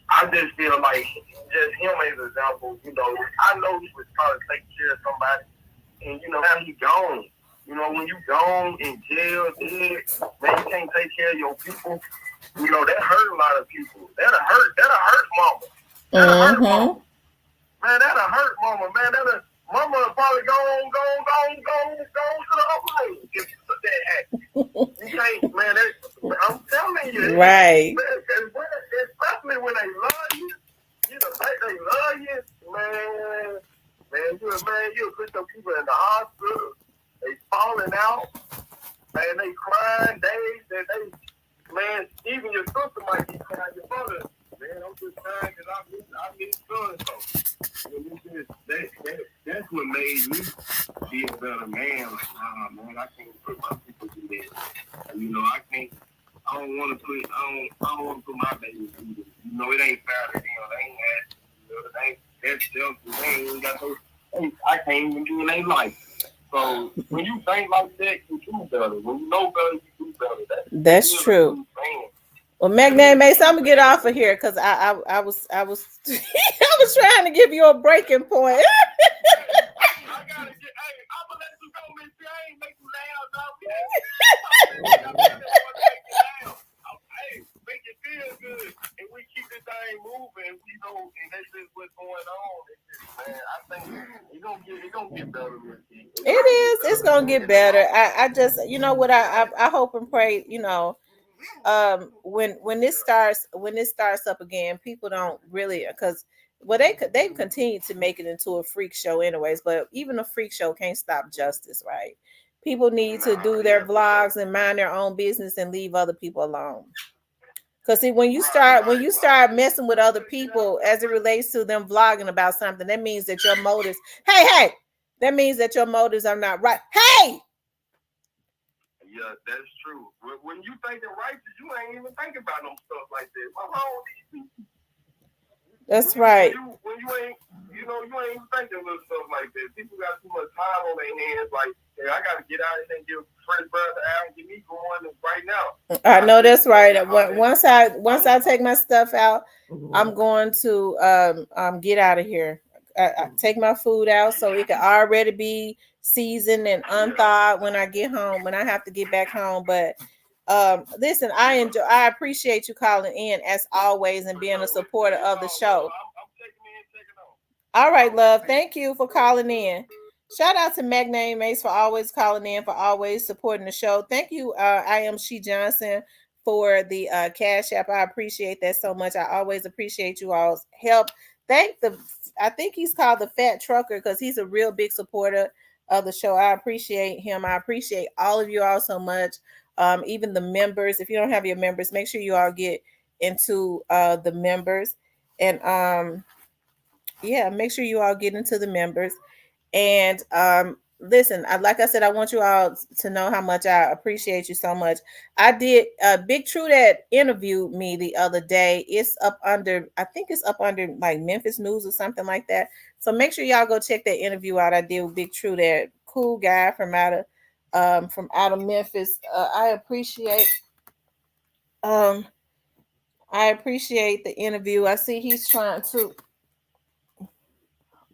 J: I just feel like just him as an example, you know, I know he was trying to take care of somebody, and you know, now he gone. You know, when you gone in jail, dead, man, you can't take care of your people. You know, that hurt a lot of people. That'll hurt mama. Hurt mama. Man, that'll hurt mama, man. Mama probably go to the upper room if that happens. You can't, man, I'm telling you.
A: Right.
J: Especially when they love you. You know, they love you, man, you put some people in the hospital. They falling out. Man, they crying days. Man, even your sister might be crying. Your brother, man, I'm just crying because I miss so-and-so. That's what made me be a better man. Like, man, I can't put my people through that. You know, I don't want to put my baby through this. You know, it ain't fair to them. They ain't had, you know, they ain't that selfish. They ain't even got those. I can't even do it in their life. So when you think like that, you do better. When you know better, you do better.
A: That's true. Well, Magnate Mason, I'm gonna get off of here because I was I was trying to give you a breaking point.
J: I gotta get. Hey, I'm gonna let you go, Miss. I ain't make you loud, dog. Hey, make it feel good, and we keep this thing moving. You know, and that's just what's going on. Man, I think it's gonna get better.
A: It is. It's gonna get better. I just, you know what, I hope and pray, you know, when this starts up again, people don't really, because they've continued to make it into a freak show anyways, but even a freak show can't stop justice, right? People need to do their vlogs and mind their own business and leave other people alone. Because see, when you start messing with other people as it relates to them vlogging about something, that means that your motives, that means that your motives are not right. Hey!
J: Yeah, that's true. When you thinking righteous, you ain't even thinking about no stuff like that. What's wrong with these people?
A: That's right.
J: When you ain't, you know, you ain't even thinking little stuff like that. People got too much time on their hands. Like, Yeah, I got to get out and give Fresh Brother out and get me going right now.
A: I know that's right. Once I take my stuff out, I'm going to get out of here. I take my food out so it can already be seasoned and unthawed when I get home, when I have to get back home. But listen, I appreciate you calling in as always and being a supporter of the show. All right, love. Thank you for calling in. Shout out to Magname Mace for always calling in, for always supporting the show. Thank you, I am She Johnson, for the Cash App. I appreciate that so much. I always appreciate you all's help. I think he's called the Fat Trucker because he's a real big supporter of the show. I appreciate him. I appreciate all of you all so much. Even the members. If you don't have your members, make sure you all get into the members. And yeah, make sure you all get into the members. And listen, like I said, I want you all to know how much I appreciate you so much. I did Big True that interviewed me the other day. It's up under, I think it's up under like Memphis News or something like that. So make sure y'all go check that interview out I did with Big True, that cool guy from out of Memphis. I appreciate the interview. I see he's trying to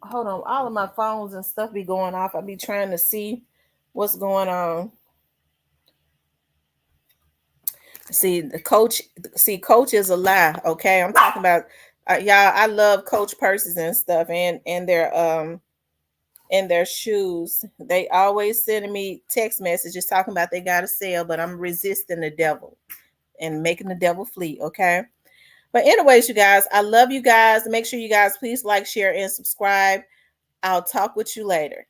A: hold on, all of my phones and stuff be going off. I be trying to see what's going on. Coach is a lie. Okay, I'm talking about y'all. I love Coach purses and stuff, and their shoes. They always sending me text messages talking about they got a sale, but I'm resisting the devil and making the devil flee. Okay. But anyways, you guys, I love you guys. Make sure you guys please like, share, and subscribe. I'll talk with you later.